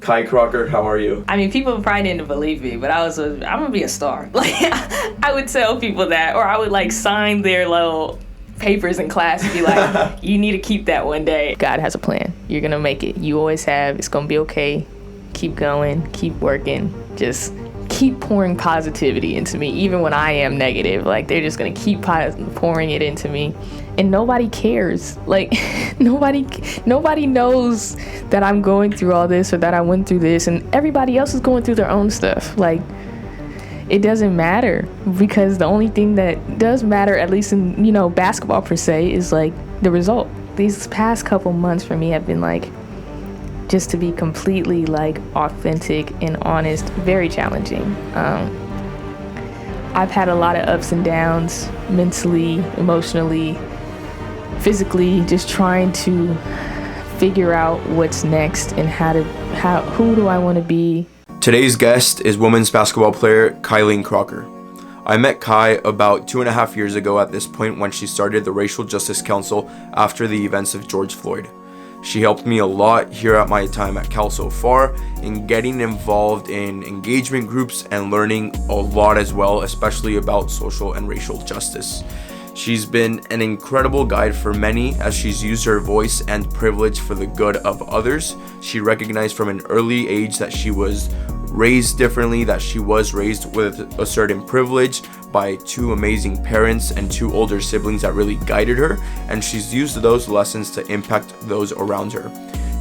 Cailyn Crocker, how are you? I mean, people probably didn't believe me, but I'm gonna be a star. Like, I would tell people that, or I would like sign their little papers in class and be like, you need to keep that one day. God has a plan. You're gonna make it. You always have. It's gonna be okay. Keep going, keep working. Just keep pouring positivity into me, even when I am negative. Like, they're just gonna keep pouring it into me. And nobody cares. Like, nobody knows that I'm going through all this or that I went through this, and everybody else is going through their own stuff. Like, it doesn't matter, because the only thing that does matter, at least in, basketball per se, is like the result. These past couple months for me have been like, just to be completely like authentic and honest, very challenging. I've had a lot of ups and downs, mentally, emotionally, physically, just trying to figure out what's next and who do I want to be. Today's guest is women's basketball player Cailyn Crocker. I met Kai about 2.5 years ago at this point, when she started the Racial Justice Council after the events of George Floyd. She helped me a lot here at my time at Cal so far in getting involved in engagement groups and learning a lot as well, especially about social and racial justice. She's been an incredible guide for many, as she's used her voice and privilege for the good of others. She recognized from an early age that she was raised differently, that she was raised with a certain privilege by 2 amazing parents and 2 older siblings that really guided her, and she's used those lessons to impact those around her.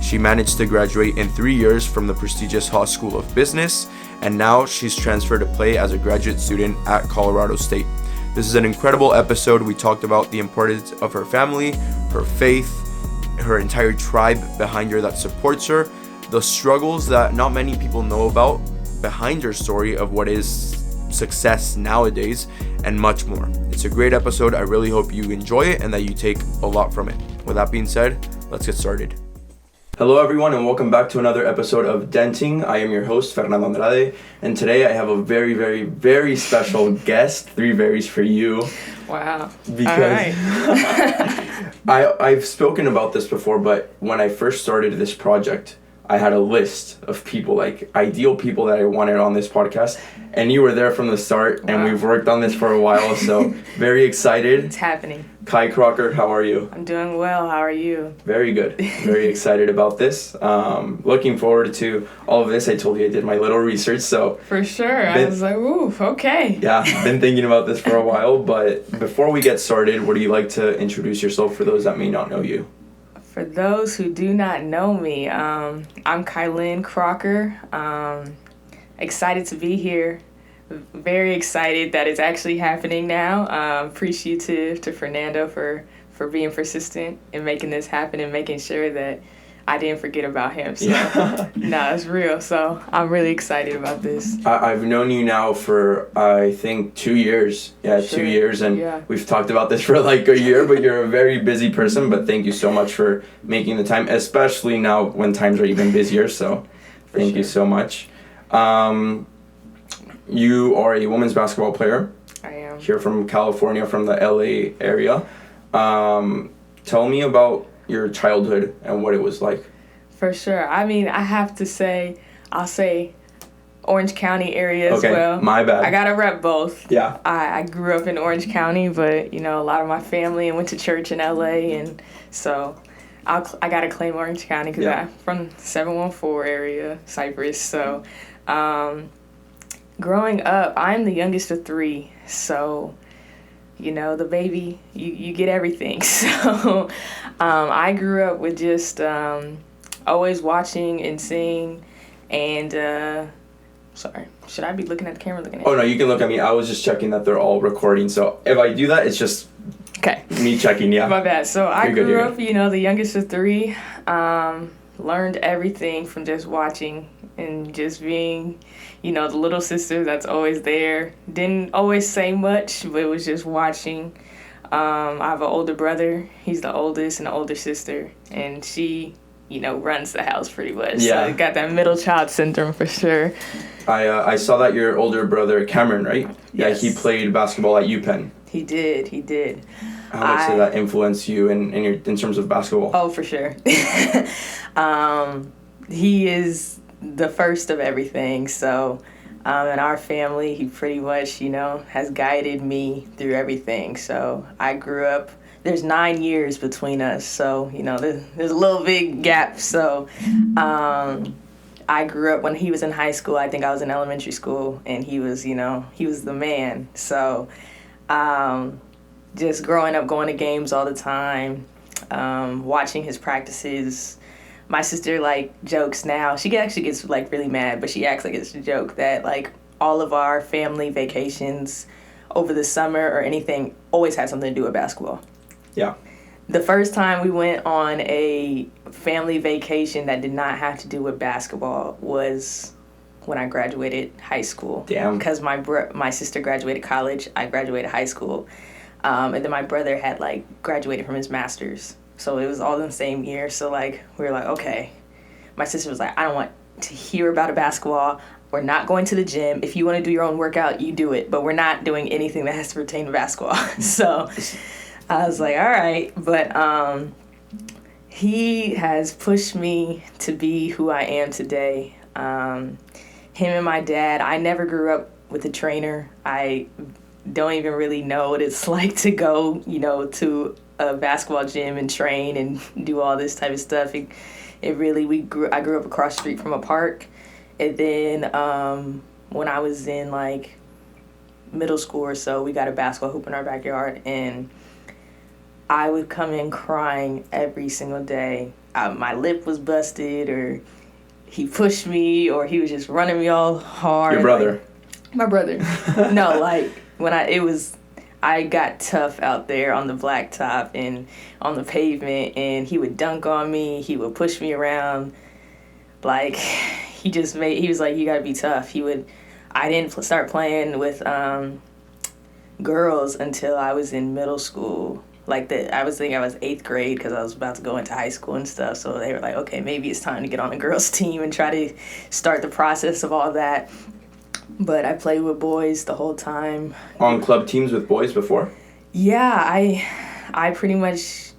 She managed to graduate in 3 years from the prestigious Haas School of Business, and now she's transferred to play as a graduate student at Colorado State. This is an incredible episode. We talked about the importance of her family, her faith, her entire tribe behind her that supports her, the struggles that not many people know about behind her story of what is success nowadays, and much more. It's a great episode. I really hope you enjoy it and that you take a lot from it. With that being said, let's get started. Hello everyone, and welcome back to another episode of Denting. I am your host, Fernando Andrade, and today I have a very, very, very special guest. 3 varies for you. Wow. Because I've spoken about this before, but when I first started this project, I had a list of people, like ideal people that I wanted on this podcast, and you were there from the start. Wow. And we've worked on this for a while, so very excited. It's happening. Cailyn Crocker, how are you? I'm doing well. How are you? Very good. Very excited about this. Looking forward to all of this. I told you I did my little research, so. For sure. I was like, ooh, okay. Yeah, been thinking about this for a while, but before we get started, would you like to introduce yourself for those that may not know you? For those who do not know me, I'm Cailyn Crocker. Excited to be here. Very excited that it's actually happening now. Appreciative to Fernando for being persistent and making this happen and making sure that I didn't forget about him. So, yeah. No, it's real. So I'm really excited about this. I've known you now for, I think, 2 years. Yeah, sure. 2 years. And We've talked about this for like a year, but you're a very busy person. But thank you so much for making the time, especially now when times are even busier. So thank you so much. You are a women's basketball player. I am. Here from California, from the LA area. Tell me about your childhood and what it was like. For sure. I mean, I have to say, I'll say Orange County area as well. Okay, my bad. I gotta rep both. Yeah. I grew up in Orange County, but, a lot of my family and went to church in LA, and so I gotta claim Orange County because I'm from 714 area, Cypress. So, growing up, I'm the youngest of 3, so the baby, you get everything. So I grew up with just always watching and seeing, and sorry, should I be looking at the camera? Oh, no, you can look at me. I was just checking that they're all recording, so if I do that, it's just me checking, yeah. My bad. So I grew up, the youngest of 3, learned everything from just watching and just being, the little sister that's always there. Didn't always say much, but it was just watching. I have an older brother. He's the oldest, and an older sister, and she, runs the house pretty much. Yeah. So I got that middle child syndrome for sure. I saw that your older brother, Cameron, right? Yes. Yeah, he played basketball at UPenn. He did. How much did that influence you in terms of basketball? Oh, for sure. He is the first of everything. So in our family, he pretty much, has guided me through everything. So I grew up, there's 9 years between us. So, there's a little big gap. So I grew up when he was in high school. I think I was in elementary school, and he was the man. So just growing up, going to games all the time, watching his practices. My sister jokes now. She actually gets really mad, but she acts like it's a joke that all of our family vacations over the summer or anything always had something to do with basketball. Yeah. The first time we went on a family vacation that did not have to do with basketball was when I graduated high school. Damn. Because my sister graduated college, I graduated high school, and then my brother had graduated from his master's. So it was all in the same year. So we were like, okay. My sister was like, I don't want to hear about a basketball. We're not going to the gym. If you want to do your own workout, you do it. But we're not doing anything that has to pertain to basketball. So I was like, all right. But he has pushed me to be who I am today. Him and my dad, I never grew up with a trainer. I don't even really know what it's like to go, to a basketball gym and train and do all this type of stuff. I grew up across the street from a park. And then when I was in middle school or so, we got a basketball hoop in our backyard, and I would come in crying every single day. My lip was busted, or he pushed me, or he was just running me all hard. Your brother? My brother. No, when I got tough out there on the blacktop and on the pavement, and he would dunk on me. He would push me around. He was like, you gotta be tough. I didn't start playing with girls until I was in middle school. I was 8th grade because I was about to go into high school and stuff. So they were like, okay, maybe it's time to get on the girls' team and try to start the process of all that. But I played with boys the whole time. On club teams with boys before? Yeah, I pretty much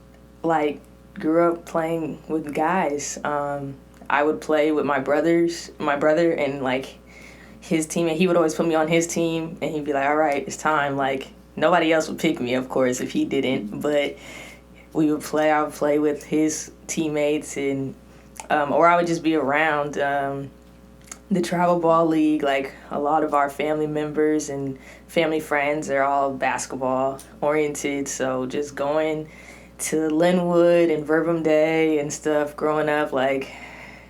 grew up playing with guys. I would play with my brother and his teammate. He would always put me on his team, and he'd be like, all right, it's time. Nobody else would pick me, of course, if he didn't, but I would play with his teammates, and or I would just be around the travel ball league. A lot of our family members and family friends are all basketball oriented, so just going to Linwood and Verbum Day and stuff growing up,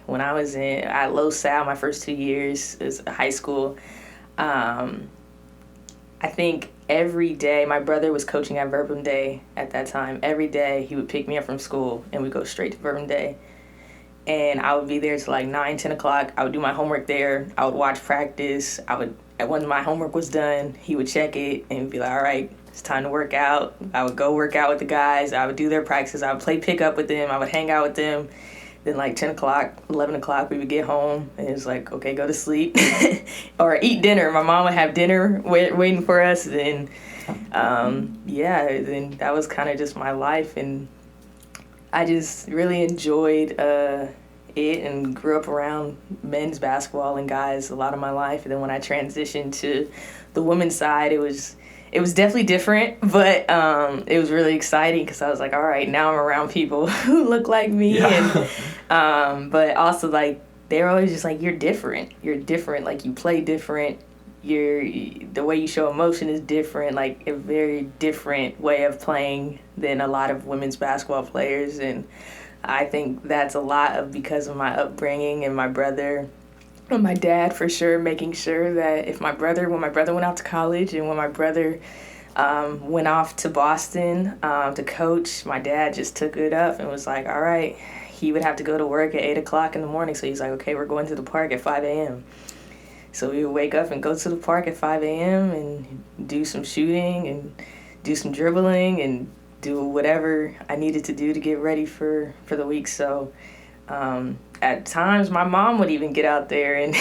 when I was at Los Sal, my first 2 years is high school, I think every day, my brother was coaching at Verbum Day at that time. Every day he would pick me up from school and we'd go straight to Verbum Day. And I would be there till 9, 10 o'clock. I would do my homework there. I would watch practice. When my homework was done, he would check it and be like, all right, it's time to work out. I would go work out with the guys. I would do their practices. I would play pickup with them. I would hang out with them. Then 10 o'clock, 11 o'clock, we would get home, and it was okay, go to sleep. Or eat dinner. My mom would have dinner waiting for us, and then that was kind of just my life, and I just really enjoyed it and grew up around men's basketball and guys a lot of my life. And then when I transitioned to the women's side, it was definitely different, but it was really exciting because I was like, all right, now I'm around people who look like me. Yeah. And but also they're always just you're different. You're different. You play different. The way you show emotion is different, a very different way of playing than a lot of women's basketball players. And I think that's a lot of because of my upbringing and my brother and my dad, for sure, making sure that when my brother went out to college and when my brother went off to Boston to coach, my dad just took it up and was like, all right, he would have to go to work at 8 o'clock in the morning. So he's like, okay, we're going to the park at 5 a.m. So we would wake up and go to the park at 5 a.m. and do some shooting and do some dribbling and do whatever I needed to do to get ready for the week. So at times my mom would even get out there and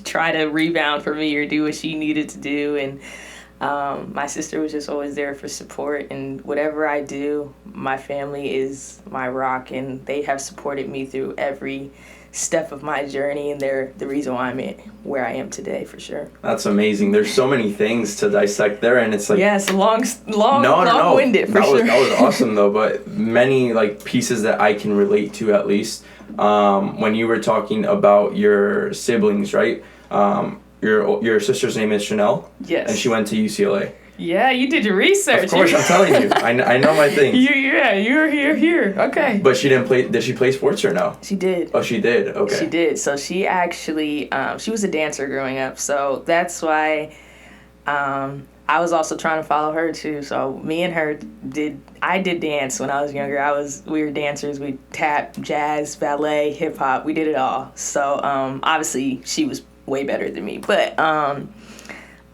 try to rebound for me or do what she needed to do. And my sister was just always there for support. And whatever I do, my family is my rock, and they have supported me through every step of my journey, and they're the reason why I'm where I am today, for sure. That's amazing. There's so many things to dissect there, and it's like... Yeah, it's long-winded, for sure. That was awesome, though, but many, like, pieces that I can relate to, at least. When you were talking about your siblings, right? Your sister's name is Chanel? Yes. And she went to UCLA. Yeah, you did your research. Of course, I'm telling you. I know my things. You're here. Okay. But she didn't play... Did she play sports or no? She did. Oh, she did? Okay. She did. So she actually... she was a dancer growing up. So that's why... I was also trying to follow her, too. So me and her I did dance when I was younger. We were dancers. We tap, jazz, ballet, hip-hop. We did it all. So obviously, she was way better than me. But...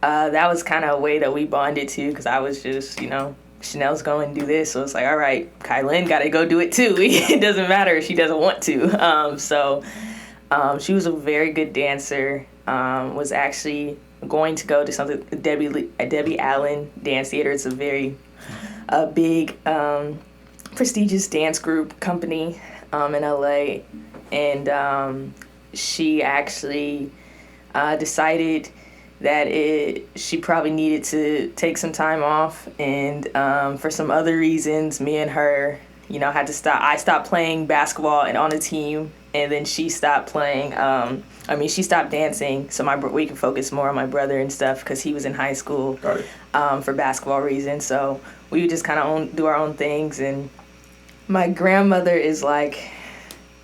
that was kind of a way that we bonded too, because I was just, Chanel's going to do this, so it's like, all right, Cailyn got to go do it too. It doesn't matter if she doesn't want to. So she was a very good dancer. Was actually going to go to something, Debbie Allen Dance Theater. It's a very big, prestigious dance group company in LA, and she actually decided that she probably needed to take some time off, and for some other reasons, me and her, had to stop. I stopped playing basketball and on a team, and then she stopped playing. She stopped dancing, so we could focus more on my brother and stuff, because he was in high school. Got it. For basketball reasons. So we would just kind of do our own things, and my grandmother is like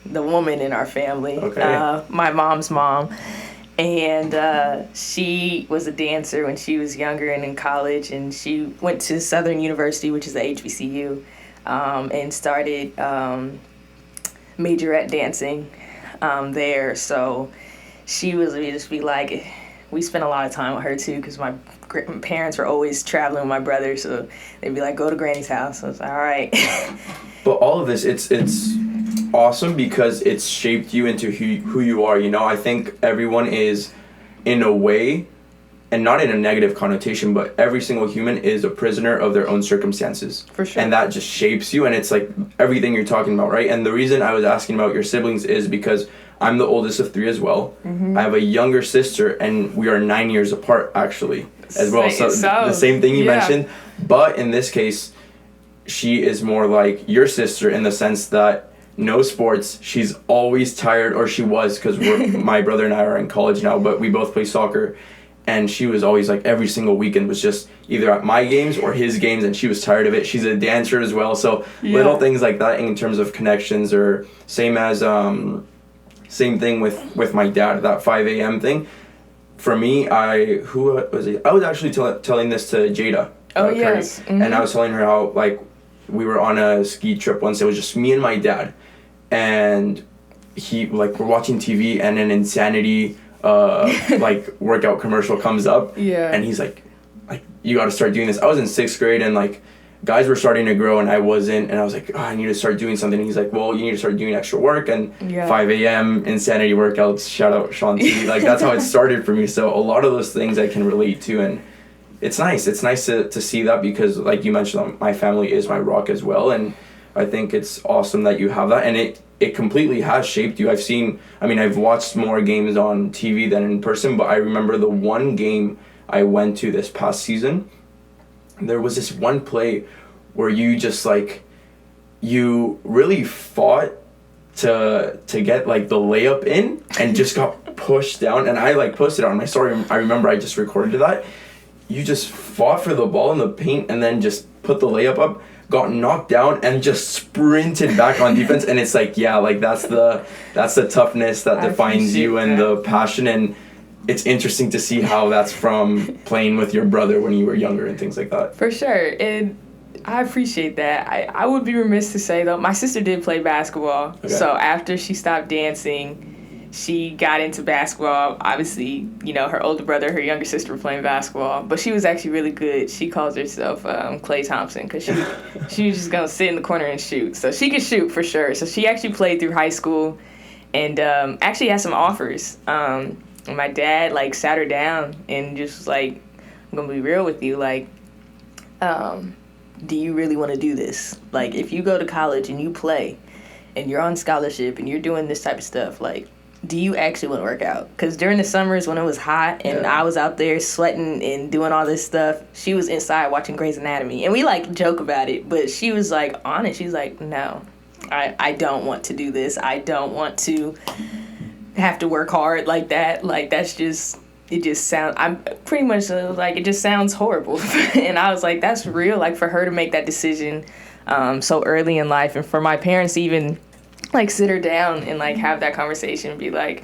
the woman in our family. Okay. My mom's mom. And she was a dancer when she was younger and in college, and she went to Southern University, which is the HBCU, and started majorette dancing there. So she was just be like, we spent a lot of time with her too, because my parents were always traveling with my brother, so they'd be like, go to Granny's house. I was like, all right. But all of this, it's awesome because it's shaped you into who you are. I think everyone is, in a way, and not in a negative connotation, but every single human is a prisoner of their own circumstances. For sure. And that just shapes you, and it's like everything you're talking about, right? And the reason I was asking about your siblings is because I'm the oldest of 3 as well. Mm-hmm. I have a younger sister, and we are 9 years apart, actually, as well. So the same thing you mentioned. But in this case, she is more like your sister in the sense that no sports. She's always tired, or she was, because my brother and I are in college now, but we both play soccer. And she was always like, every single weekend was just either at my games or his games, and she was tired of it. She's a dancer as well. So little things like that in terms of connections, or same thing with my dad, that 5 a.m. thing. For me, I was actually telling this to Jada. Oh, yes. Mm-hmm. And I was telling her how, like, we were on a ski trip once. It was just me and my dad. And we're watching TV, and an Insanity workout commercial comes up. Yeah. And he's like, you got to start doing this. I was in 6th grade, and like guys were starting to grow and I wasn't, and I was like, I need to start doing something. And he's like, well, you need to start doing extra work, and 5 a.m. Insanity workouts, shout out Sean T. Like, that's how it started for me. So a lot of those things I can relate to, and it's nice to see that, because like you mentioned, my family is my rock as well, and I think it's awesome that you have that, and it completely has shaped you. I've watched more games on TV than in person, but I remember the one game I went to this past season, there was this one play where you just you really fought to get like the layup in, and just got pushed down, and I posted on my story. I remember I just recorded that. You just fought for the ball in the paint, and then just put the layup up, got knocked down, and just sprinted back on defense. And it's like, that's the toughness that defines you, and the passion. And it's interesting to see how that's from playing with your brother when you were younger and things like that. For sure. And I appreciate that. I would be remiss to say, though, my sister did play basketball. Okay. So after she stopped dancing, she got into basketball. Obviously, her older brother, her younger sister were playing basketball, but she was actually really good. She calls herself Klay Thompson, because she was just going to sit in the corner and shoot. So she could shoot for sure. So she actually played through high school, and actually had some offers. And my dad sat her down and just was like, I'm going to be real with you. Do you really want to do this? If you go to college and you play, and you're on scholarship and you're doing this type of stuff, like, do you actually want to work out? Because during the summers when it was hot and I was out there sweating and doing all this stuff, she was inside watching Grey's Anatomy. And we, like, joke about it, but she was, like, honest. She's like, no, I don't want to do this. I don't want to have to work hard like that. Like, that's just, it just sounds, I'm pretty much like, it just sounds horrible. And I was like, that's real. Like, for her to make that decision so early in life, and for my parents to even, like, sit her down and, like, have that conversation and be like,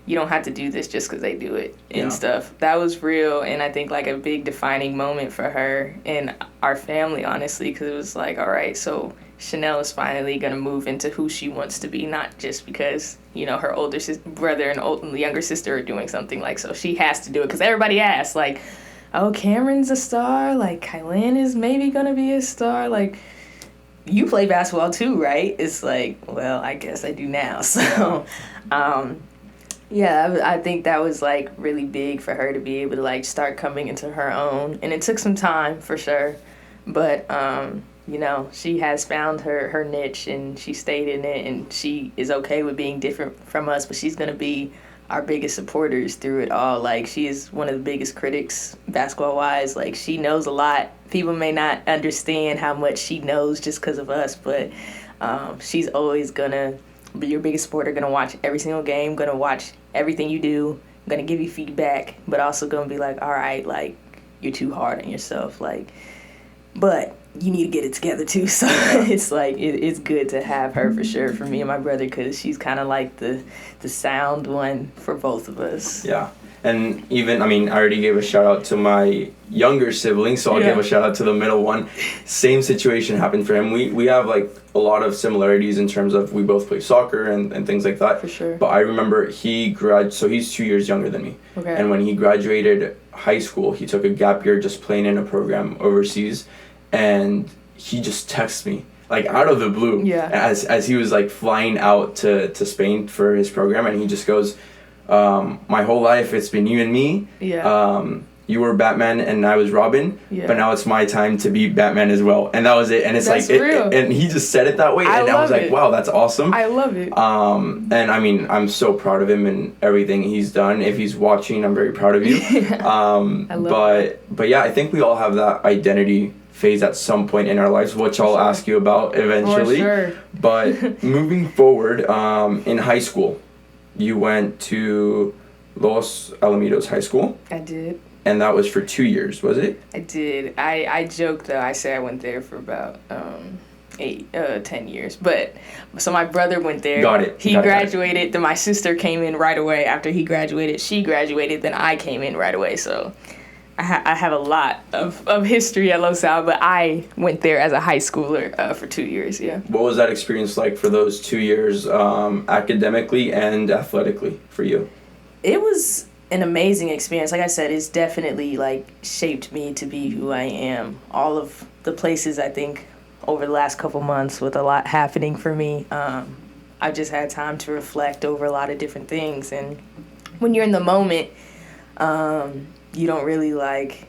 you don't have to do this just because they do it and stuff. That was real, and I think, like, a big defining moment for her and our family, honestly, because it was like, all right, so Chanel is finally going to move into who she wants to be, not just because, you know, her older brother and younger sister are doing something, like, so she has to do it. Because everybody asks, like, oh, Cameron's a star? Like, Cailyn is maybe going to be a star? Like, you play basketball too, right? It's like, well, I guess I do now. So, yeah, I think that was, like, really big for her to be able to, like, start coming into her own. And it took some time, for sure. But, you know, she has found her niche, and she stayed in it, and she is okay with being different from us, but she's going to be our biggest supporters through it all. Like, she is one of the biggest critics, basketball-wise. Like, she knows a lot. People may not understand how much she knows just because of us, but she's always going to be your biggest supporter, going to watch every single game, going to watch everything you do, going to give you feedback, but also going to be like, all right, like, you're too hard on yourself. Like, but you need to get it together too. So it's like, it's good to have her, for sure, for me and my brother, because she's kind of like the sound one for both of us. Yeah. And even, I mean, I already gave a shout out to my younger sibling, so I'll give a shout out to the middle one. Same situation happened for him. We have, like, a lot of similarities in terms of we both play soccer and things like that. For sure. But I remember so he's 2 years younger than me. Okay. And when he graduated high school, he took a gap year just playing in a program overseas. And he just texted me, like, out of the blue, as he was, like, flying out to Spain for his program, and he just goes, my whole life it's been you and me. You were Batman and I was Robin, but now it's my time to be Batman as well. And that was it. And it's that's like, and he just said it that way, and I was like, wow, that's awesome. I love it. And I mean, I'm so proud of him and everything he's done. If he's watching, I'm very proud of you. I love it. But yeah, I think we all have that identity phase at some point in our lives, which I'll ask you about eventually. For sure. But moving forward, in high school, you went to Los Alamitos High School. I did. And that was for 2 years, was it? I did. I joke, though. I say I went there for about 10 years. But, so my brother went there. Got it. He graduated. Then my sister came in right away after he graduated. She graduated. Then I came in right away. So I have a lot of history at Los Al, but I went there as a high schooler for 2 years, yeah. What was that experience like for those 2 years, academically and athletically for you? It was an amazing experience. Like I said, it's definitely, like, shaped me to be who I am. All of the places, I think, over the last couple months with a lot happening for me, I've just had time to reflect over a lot of different things. And when you're in the moment, you don't really, like,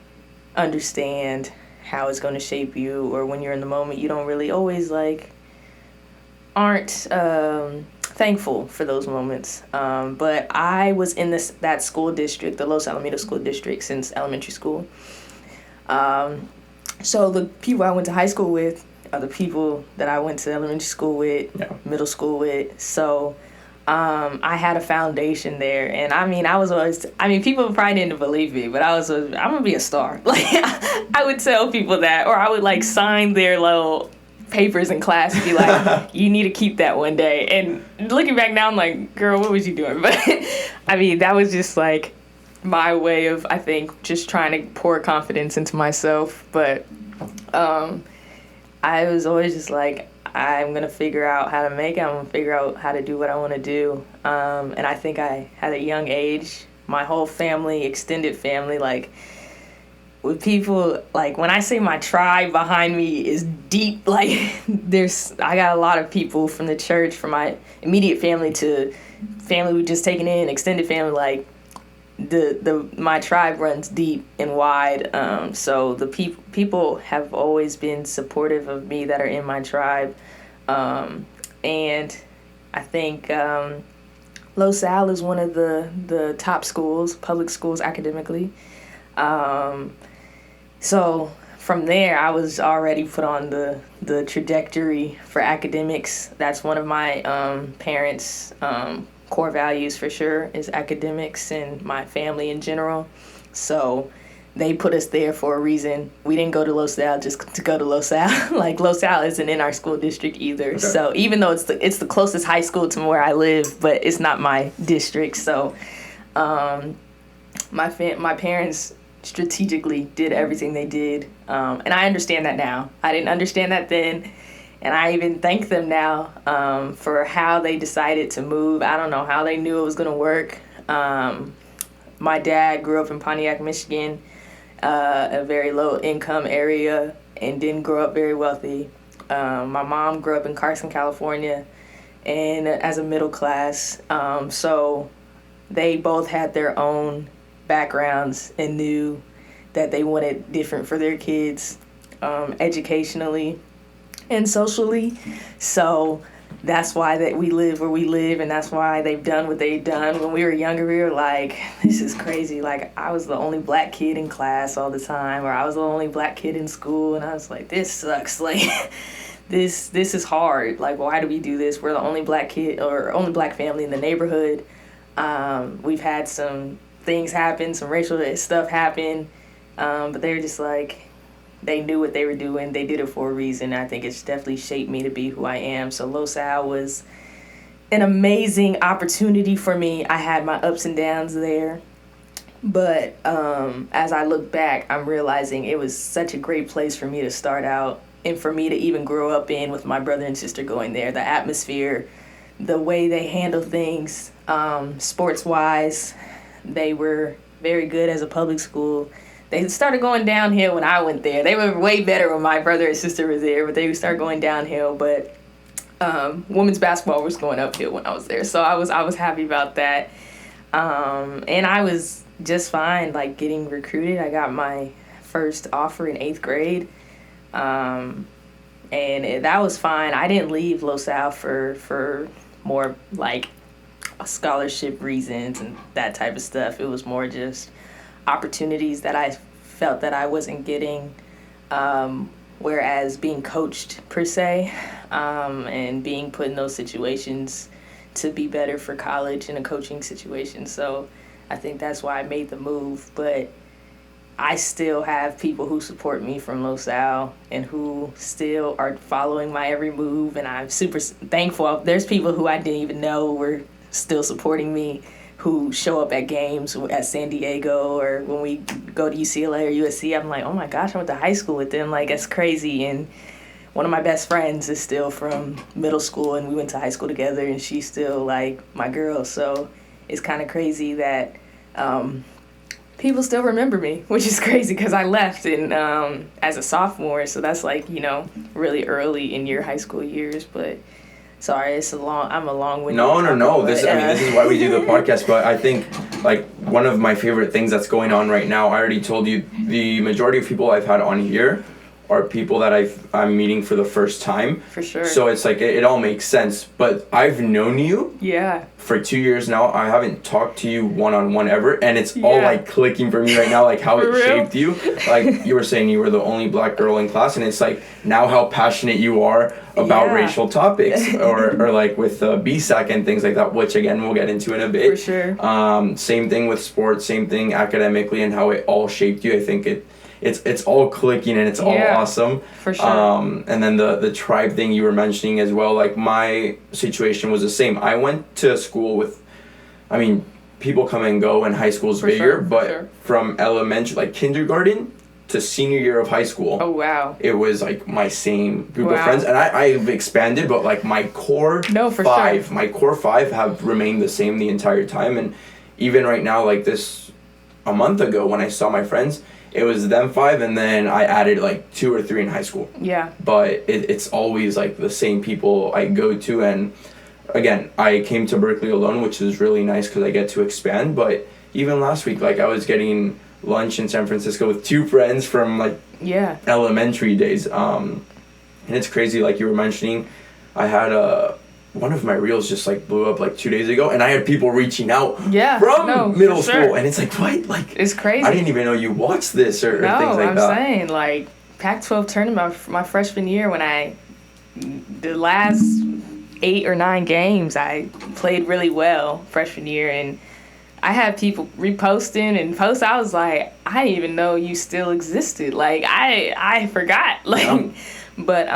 understand how it's going to shape you, or when you're in the moment, you don't really always, like, aren't thankful for those moments. But I was in that school district, the Los Alamitos School District, since elementary school. So the people I went to high school with are the people that I went to elementary school with, middle school with. So I had a foundation there, and I mean, people probably didn't believe me, but I'm gonna be a star. Like, I would tell people that, or I would, like, sign their little papers in class and be like, you need to keep that one day. And looking back now, I'm like, girl, what was you doing? But I mean, that was just, like, my way of, I think, just trying to pour confidence into myself. But I was always just like, I'm going to figure out how to make it. I'm going to figure out how to do what I want to do. And I think I, at a young age, my whole family, extended family, like, with people, like, when I say my tribe behind me is deep, like, I got a lot of people from the church, from my immediate family to family we've just taken in, extended family, like, my tribe runs deep and wide. So the people have always been supportive of me that are in my tribe. And And I think LaSalle is one of the top schools, public schools academically. So from there, I was already put on the trajectory for academics. That's one of my parents' core values for sure, is academics, and my family in general. So they put us there for a reason. We didn't go to LaSalle just to go to LaSalle. Like, LaSalle isn't in our school district either. Okay. So even though it's the closest high school to where I live, but it's not my district. So my parents strategically did everything they did. And I understand that now. I didn't understand that then. And I even thank them now for how they decided to move. I don't know how they knew it was going to work. My dad grew up in Pontiac, Michigan, a very low income area, and didn't grow up very wealthy. My mom grew up in Carson, California, and as a middle class. So they both had their own backgrounds and knew that they wanted different for their kids, educationally and socially. So that's why that we live where we live, and that's why they've done what they've done. When we were younger, we were like, this is crazy. Like, I was the only black kid in class all the time, or I was the only black kid in school, and I was like, this sucks. Like, this is hard. Like, why do we do this? We're the only black kid or only black family in the neighborhood. We've had some things happen, some racial stuff happen, but they were just like, they knew what they were doing. They did it for a reason. I think it's definitely shaped me to be who I am. So LaSalle was an amazing opportunity for me. I had my ups and downs there. But as I look back, I'm realizing it was such a great place for me to start out and for me to even grow up in with my brother and sister going there. The atmosphere, the way they handle things, sports-wise, they were very good as a public school. They started going downhill when I went there. They were way better when my brother and sister were there, but they started going downhill. But women's basketball was going uphill when I was there, so I was happy about that. And I was just fine, like, getting recruited. I got my first offer in 8th grade, and that was fine. I didn't leave LaSalle for more like scholarship reasons and that type of stuff. It was more just opportunities that I felt that I wasn't getting, whereas being coached per se, and being put in those situations to be better for college in a coaching situation. So I think that's why I made the move. But I still have people who support me from LaSalle and who still are following my every move, and I'm super thankful. There's people who I didn't even know were still supporting me, who show up at games at San Diego, or when we go to UCLA or USC, I'm like, oh my gosh, I went to high school with them. Like, that's crazy. And one of my best friends is still from middle school, and we went to high school together, and she's still like my girl. So it's kind of crazy that people still remember me, which is crazy because I left as a sophomore. So that's like, really early in your high school years. But sorry, I'm a long-winded. No. This is why we do the podcast. But I think, like, one of my favorite things that's going on right now, I already told you, the majority of people I've had on here are people that I'm meeting for the first time. For sure. So it's like, it all makes sense. But I've known you for 2 years now. I haven't talked to you one-on-one ever. And it's all, like, clicking for me right now, like, how it shaped you. Like, you were saying you were the only black girl in class. And it's like, now how passionate you are about racial topics. or like with BSAC and things like that, which, again, we'll get into in a bit. For sure. Same thing with sports, same thing academically, and how it all shaped you. I think it's all clicking and it's all awesome. For sure. And then the tribe thing you were mentioning as well, like, my situation was the same. I went to school with, people come and go and high school's bigger, but from elementary, like kindergarten to senior year of high school. Oh, wow. It was like my same group of friends. And I've expanded, but like my core my core five have remained the same the entire time. And even right now, like a month ago when I saw my friends, it was them 5, and then I added like 2 or 3 in high school. Yeah. But it's always like the same people I go to. And again, I came to Berkeley alone, which is really nice because I get to expand. But even last week, like, I was getting lunch in San Francisco with 2 friends from like elementary days. And it's crazy, like you were mentioning, I had one of my reels just like blew up like 2 days ago, and I had people reaching out from middle school, and it's like, what? Like, it's crazy. I didn't even know you watched this or things like I'm that. saying, like, Pac-12 tournament my freshman year, when the last 8 or 9 games I played really well freshman year, and I had people reposting and posts. I was like, I didn't even know you still existed. Like, I forgot. Like, but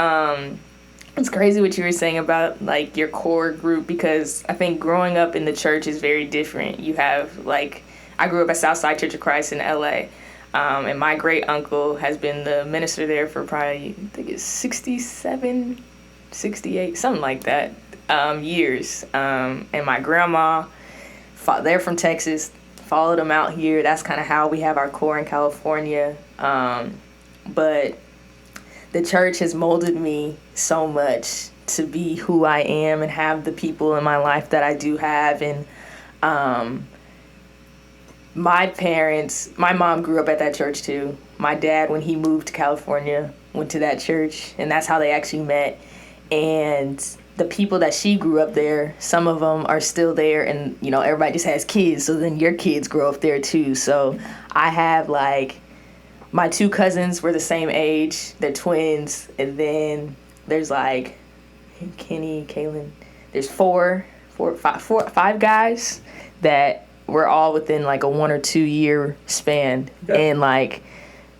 it's crazy what you were saying about like your core group, because I think growing up in the church is very different. You have, like, I grew up at Southside Church of Christ in LA, and my great uncle has been the minister there for probably, I think it's 67, 68, something like that, years. And my grandma, they're from Texas, followed them out here. That's kind of how we have our core in California. But the church has molded me so much to be who I am and have the people in my life that I do have. And my mom grew up at that church too. My dad, when he moved to California, went to that church, and that's how they actually met. And the people that she grew up there, some of them are still there, and, you know, everybody just has kids, so then your kids grow up there too. So I have, like, my 2 cousins were the same age, they're twins, and then there's, like, Kenny, Cailyn, there's 5 guys that were all within, like, a 1 or 2 year span. Yeah. And, like,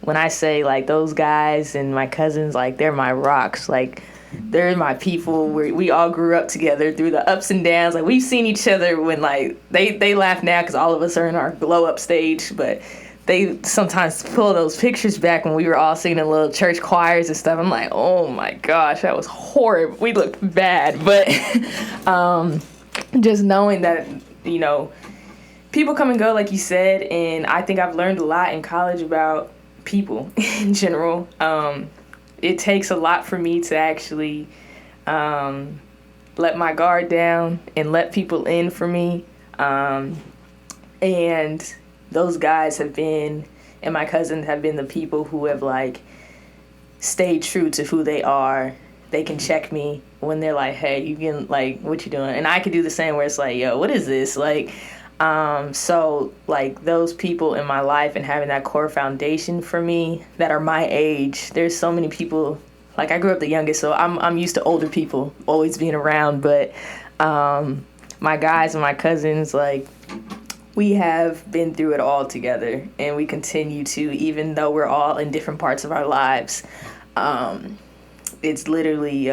when I say, like, those guys and my cousins, like, they're my rocks. Like, they're my people. We all grew up together through the ups and downs. Like, we've seen each other when, like, they laugh now because all of us are in our glow up stage, but they sometimes pull those pictures back when we were all singing in little church choirs and stuff. I'm like, oh my gosh, that was horrible. We looked bad. But just knowing that, you know, people come and go, like you said, and I think I've learned a lot in college about people in general. It takes a lot for me to actually let my guard down and let people in for me. And those guys have been, and my cousins have been, the people who have, like, stayed true to who they are. They can check me when they're like, hey, you can, like, what you doing? And I could do the same, where it's like, yo, what is this? Like, so, like, those people in my life and having that core foundation for me that are my age, there's so many people, like, I grew up the youngest, so I'm used to older people always being around, but my guys and my cousins, like, we have been through it all together, and we continue to, even though we're all in different parts of our lives. It's literally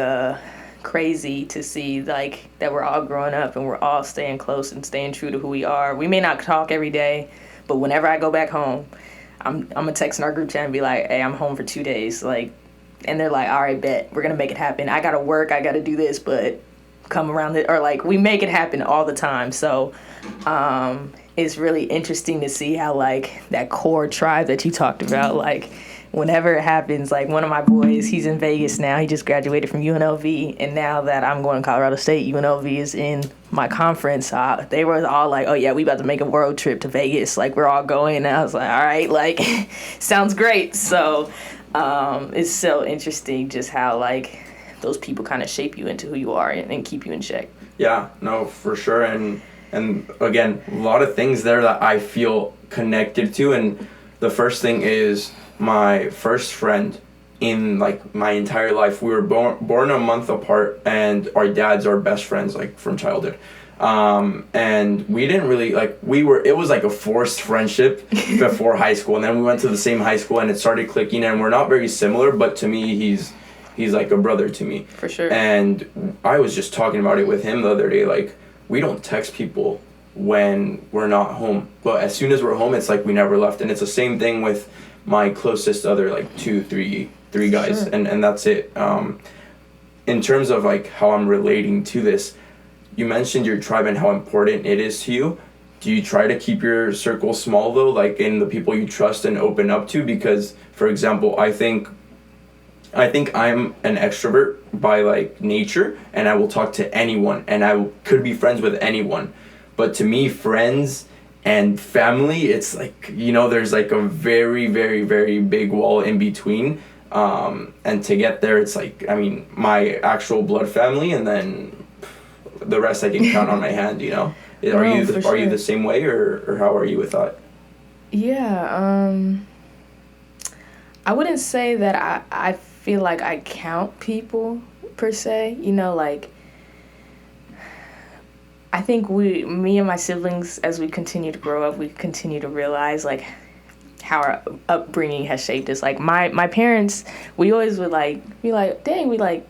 crazy to see, like, that we're all growing up and we're all staying close and staying true to who we are. We may not talk every day, but whenever I go back home, I'm gonna text in our group chat and be like, hey, I'm home for 2 days, like, and they're like, all right, bet, we're gonna make it happen. I gotta work, I gotta do this, but come around it, or, like, we make it happen all the time. So it's really interesting to see how, like, that core tribe that you talked about, like, whenever it happens, like, one of my boys, he's in Vegas now. He just graduated from UNLV, and now that I'm going to Colorado State, UNLV is in my conference. They were all like, oh, yeah, we about to make a world trip to Vegas. Like, we're all going. And I was like, all right, like, sounds great. So it's so interesting just how, like, those people kind of shape you into who you are and keep you in check. Yeah, no, for sure. And again, a lot of things there that I feel connected to. And the first thing is my first friend in, like, my entire life. We were born a month apart, and our dads are best friends, like, from childhood. And we didn't really, like, it was like a forced friendship before high school. And then we went to the same high school, and it started clicking, and we're not very similar, but to me, he's like a brother to me. For sure. And I was just talking about it with him the other day, like, we don't text people when we're not home, but as soon as we're home, it's like we never left. And it's the same thing with my closest other, like, three guys. Sure. And that's it. In terms of, like, how I'm relating to this, you mentioned your tribe and how important it is to you. Do you try to keep your circle small, though, like, in the people you trust and open up to? Because, for example, I think I'm an extrovert by, like, nature, and I will talk to anyone, and I could be friends with anyone. But to me, friends and family, it's like, you know, there's, like, a very, very, very big wall in between. And to get there, it's like, I mean, my actual blood family, and then the rest I can count on my hand, you know? Are you the same way, or how are you with that? Yeah, I wouldn't say that I feel like I count people per se, you know, like, I think me and my siblings, as we continue to grow up, we continue to realize, like, how our upbringing has shaped us. Like, my parents, we always would, like, be like, dang, we, like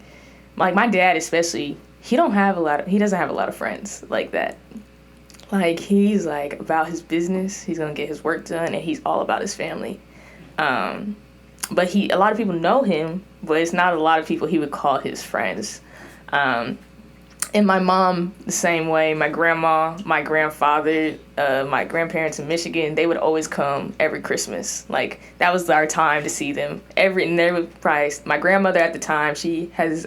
my dad especially, he doesn't have a lot of friends like that. Like, he's, like, about his business, he's gonna get his work done, and he's all about his family. But a lot of people know him, but it's not a lot of people he would call his friends. And my mom, the same way. My grandma, my grandfather, my grandparents in Michigan, they would always come every Christmas. Like, that was our time to see them. And they would probably, my grandmother at the time, she has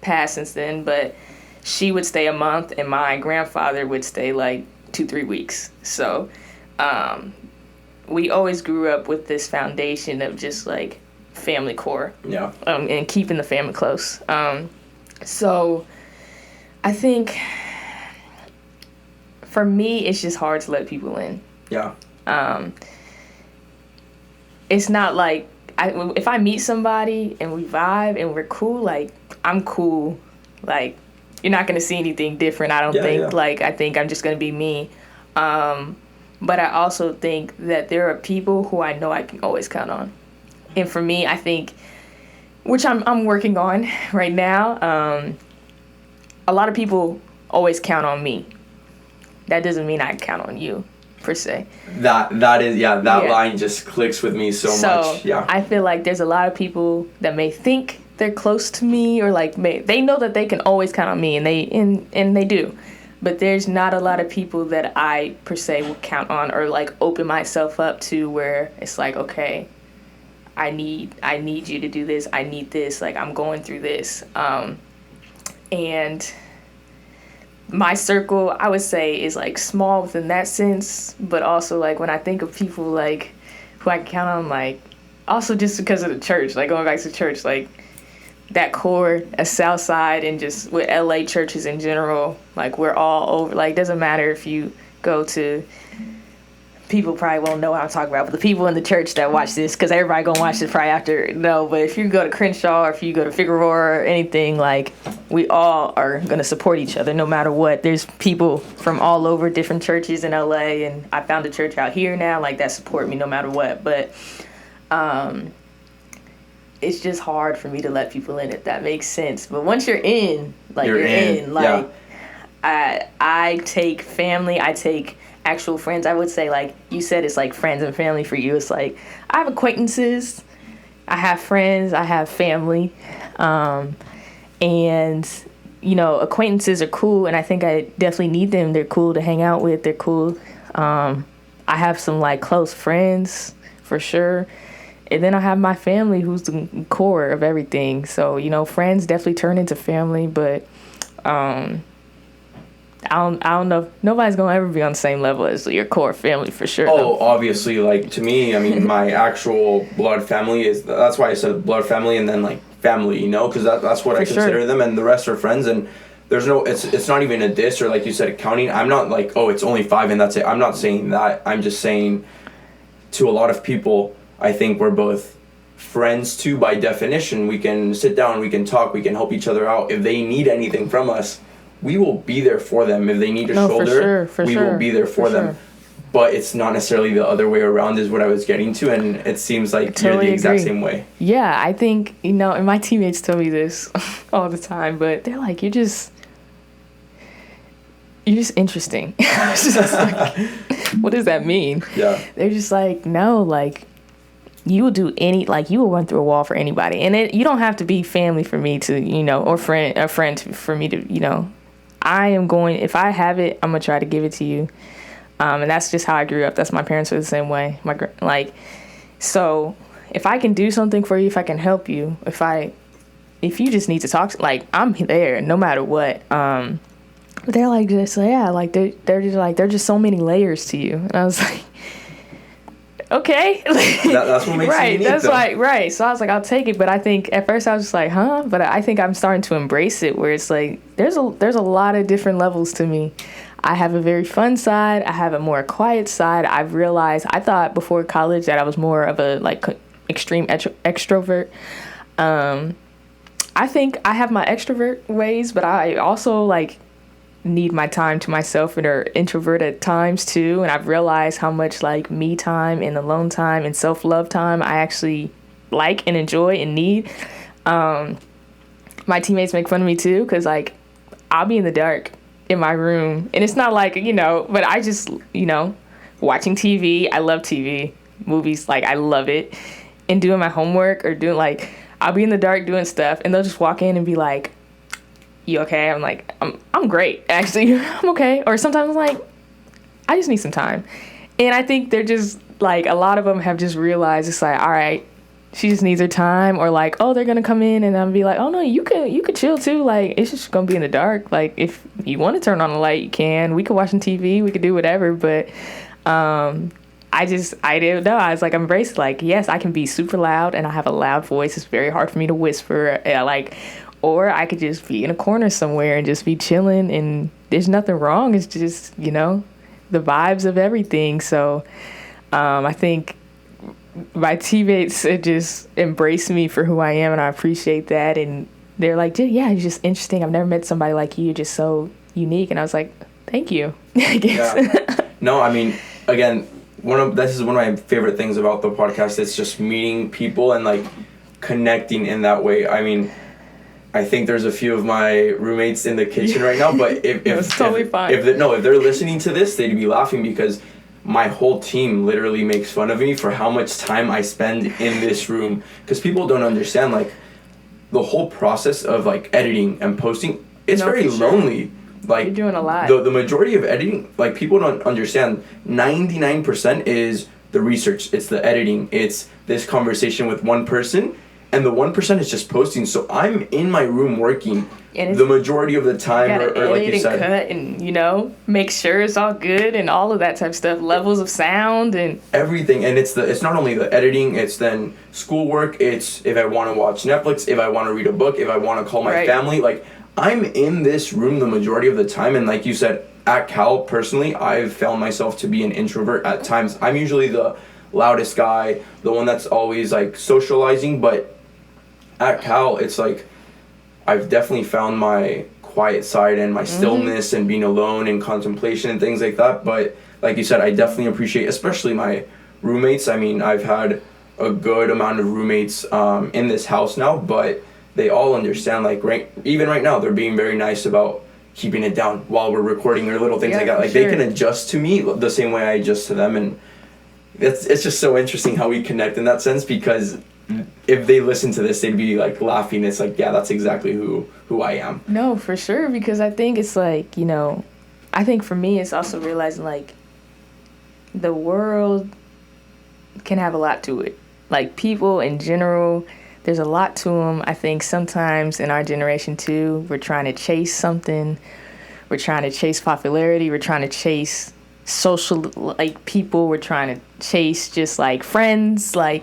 passed since then, but she would stay a month, and my grandfather would stay like 2-3 weeks. So we always grew up with this foundation of just like family core. Yeah. And keeping the family close. So I think for me, it's just hard to let people in. Yeah. It's not like if I meet somebody and we vibe and we're cool, like, I'm cool. Like, you're not going to see anything different, I don't think. Yeah. Like, I think I'm just going to be me. But I also think that there are people who I know I can always count on. And for me, I think, which I'm working on right now, a lot of people always count on me. That doesn't mean I count on you, per se. That line just clicks with me so much. Yeah. I feel like there's a lot of people that may think they're close to me, or like they know that they can always count on me, and they do. But there's not a lot of people that I per se will count on or like open myself up to, where it's like, okay, I need you to do this. I need this. Like, I'm going through this. And my circle, I would say, is like small within that sense, but also like when I think of people like who I can count on, like, also just because of the church, like going back to church, like that core at Southside, and just with LA churches in general, like we're all over. Like, doesn't matter if you go to, people probably won't know what I'm talking about, but the people in the church that watch this, because everybody gonna watch this probably after, no, but if you go to Crenshaw or if you go to Figueroa or anything, like, we all are gonna support each other no matter what. There's people from all over different churches in LA, and I found a church out here now, like, that support me no matter what. But it's just hard for me to let people in, if that makes sense. But once you're in, like, you're in. Like, yeah. I take family, I take actual friends. I would say, like you said, it's like friends and family for you. It's like, I have acquaintances, I have friends, I have family. And, you know, acquaintances are cool, and I think I definitely need them. They're cool to hang out with. They're cool. I have some, like, close friends, for sure. And then I have my family, who's the core of everything. So, you know, friends definitely turn into family, but I don't know. Nobody's going to ever be on the same level as your core family, for sure. Oh, though. Obviously, like, to me, I mean, my actual blood family that's why I said blood family, and then, like, family, you know, because that's what I consider them, and the rest are friends. And there's no, it's not even a diss, or like you said, accounting. I'm not like, oh, it's only 5 and that's it. I'm not saying that. I'm just saying, to a lot of people, I think we're both friends too, by definition. We can sit down, we can talk, we can help each other out. If they need anything from us, we will be there for them. If they need a shoulder, we will be there for them. But it's not necessarily the other way around, is what I was getting to, and it seems like you're the exact same way. Yeah, I think, you know, and my teammates tell me this all the time, but they're like, you're just interesting. It's just like, what does that mean? Yeah. They're just like, no, like, you will do you will run through a wall for anybody. And you don't have to be family for me to, you know, or a friend for me to, you know, if I have it, I'm going to try to give it to you. And that's just how I grew up. That's my parents were the same way. So if I can do something for you, if I can help you, if you just need to talk, like, I'm there no matter what. But they're like, just, yeah, like, they're just like, there's just so many layers to you. And I was like, okay. That's what makes right, it unique, that's though. like, right. So I was like, I'll take it. But I think at first I was just like, huh? But I think I'm starting to embrace it, where it's like, there's a lot of different levels to me. I have a very fun side. I have a more quiet side. I've realized, I thought before college that I was more of a like extreme extrovert. I think I have my extrovert ways, but I also like need my time to myself and are introvert at times too. And I've realized how much like me time and alone time and self-love time I actually like and enjoy and need. My teammates make fun of me too, because like I'll be in the dark in my room, and it's not like, but I just, watching TV. I love TV, movies, like I love it. And doing my homework or doing like, I'll be in the dark doing stuff, and they'll just walk in and be like, you okay? I'm like, I'm great, actually. I'm okay. Or sometimes I'm like, I just need some time. And I think they're just like, a lot of them have just realized it's like, all right, she just needs her time. Or like, oh, they're gonna come in, and I'll be like, oh no, you could chill too. Like, it's just gonna be in the dark. Like, if you want to turn on the light, you can. We could watch some TV. We could do whatever. But I didn't know. I was like, embrace, like, yes, I can be super loud, and I have a loud voice. It's very hard for me to whisper. Or I could just be in a corner somewhere and just be chilling, and there's nothing wrong. It's just, the vibes of everything. So I think my teammates just embrace me for who I am, and I appreciate that. And they're like, yeah, you're just interesting. I've never met somebody like you. You're just so unique. And I was like, thank you, I guess. Yeah. No, I mean, again, this is one of my favorite things about the podcast. It's just meeting people and like connecting in that way. I mean, I think there's a few of my roommates in the kitchen right now, but it's totally fine. If they're listening to this, they'd be laughing, because my whole team literally makes fun of me for how much time I spend in this room, because people don't understand like the whole process of like editing and posting. It's very lonely. Like, you're doing a lot. The majority of editing, like, people don't understand. 99% is the research. It's the editing. It's this conversation with one person. And the 1% is just posting. So I'm in my room working the majority of the time, or like you said, cut and make sure it's all good and all of that type of stuff. Levels of sound and everything. And it's not only the editing. It's then schoolwork. It's if I want to watch Netflix, if I want to read a book, if I want to call my family. Like, I'm in this room the majority of the time. And like you said, at Cal, personally, I've found myself to be an introvert at times. I'm usually the loudest guy, the one that's always like socializing, but at Cal, it's like I've definitely found my quiet side and my stillness and being alone and contemplation and things like that. But like you said, I definitely appreciate, especially my roommates. I mean, I've had a good amount of roommates in this house now, but they all understand, like, even right now, they're being very nice about keeping it down while we're recording or little things like that. Like, they can adjust to me the same way I adjust to them. And it's just so interesting how we connect in that sense, because if they listen to this, they'd be like laughing. It's like, yeah, that's exactly who I am. No, for sure. Because I think it's like, I think for me, it's also realizing like the world can have a lot to it. Like, people in general, there's a lot to them. I think sometimes in our generation too, we're trying to chase something. We're trying to chase popularity. We're trying to chase social, like, people. We're trying to chase just like friends, like,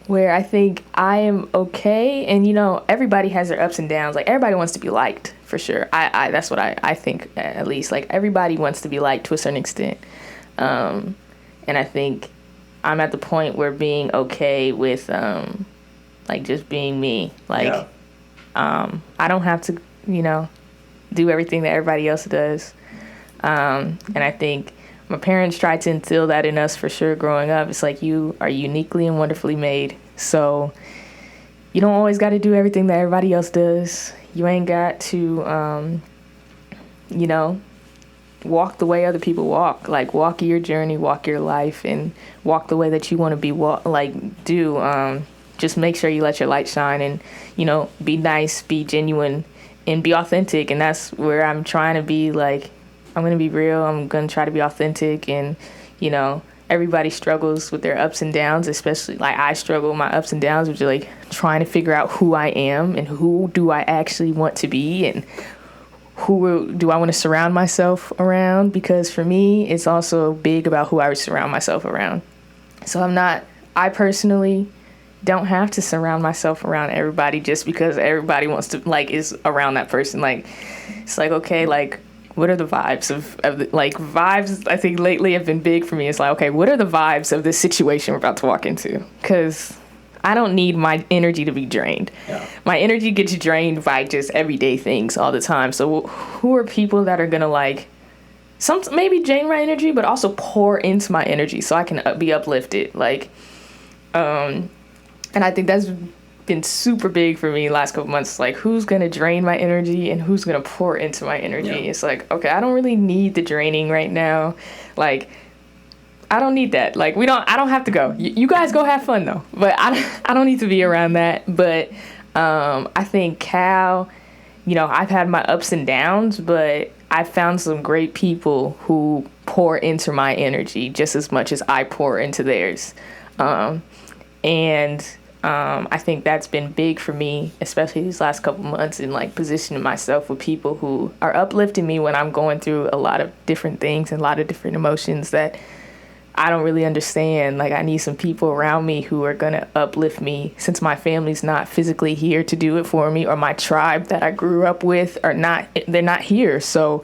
where I think I am okay. And, everybody has their ups and downs. Like, everybody wants to be liked, for sure. I that's what I think, at least. Like, everybody wants to be liked to a certain extent. And I think I'm at the point where being okay with, like, just being me. Like, I don't have to, do everything that everybody else does. And I think my parents tried to instill that in us, for sure, growing up. It's like, you are uniquely and wonderfully made. So you don't always got to do everything that everybody else does. You ain't got to, walk the way other people walk. Like, walk your journey, walk your life, and walk the way that you want to be, just make sure you let your light shine and, be nice, be genuine, and be authentic. And that's where I'm trying to be. Like, I'm going to be real. I'm going to try to be authentic. And, everybody struggles with their ups and downs, especially like I struggle with my ups and downs, which is like trying to figure out who I am and who do I actually want to be and who do I want to surround myself around? Because for me, it's also big about who I surround myself around. So I personally don't have to surround myself around everybody just because everybody wants to, like, is around that person. Like, it's like, okay, like, what are the vibes of vibes I think lately have been big for me. It's like, okay, what are the vibes of this situation we're about to walk into? Because I don't need my energy to be drained. Yeah. My energy gets drained by just everyday things all the time. So who are people that are going to, like, maybe drain my energy, but also pour into my energy so I can be uplifted? Like, and I think that's been super big for me last couple months. Like, who's going to drain my energy and who's going to pour into my energy? Yeah. It's like, okay, I don't really need the draining right now. Like, I don't need that. Like, I don't have to go. You guys go have fun though. But I don't need to be around that. But I think Cal, I've had my ups and downs, but I've found some great people who pour into my energy just as much as I pour into theirs. I think that's been big for me, especially these last couple months, in like positioning myself with people who are uplifting me when I'm going through a lot of different things and a lot of different emotions that I don't really understand. Like, I need some people around me who are going to uplift me, since my family's not physically here to do it for me, or my tribe that I grew up with they're not here. So,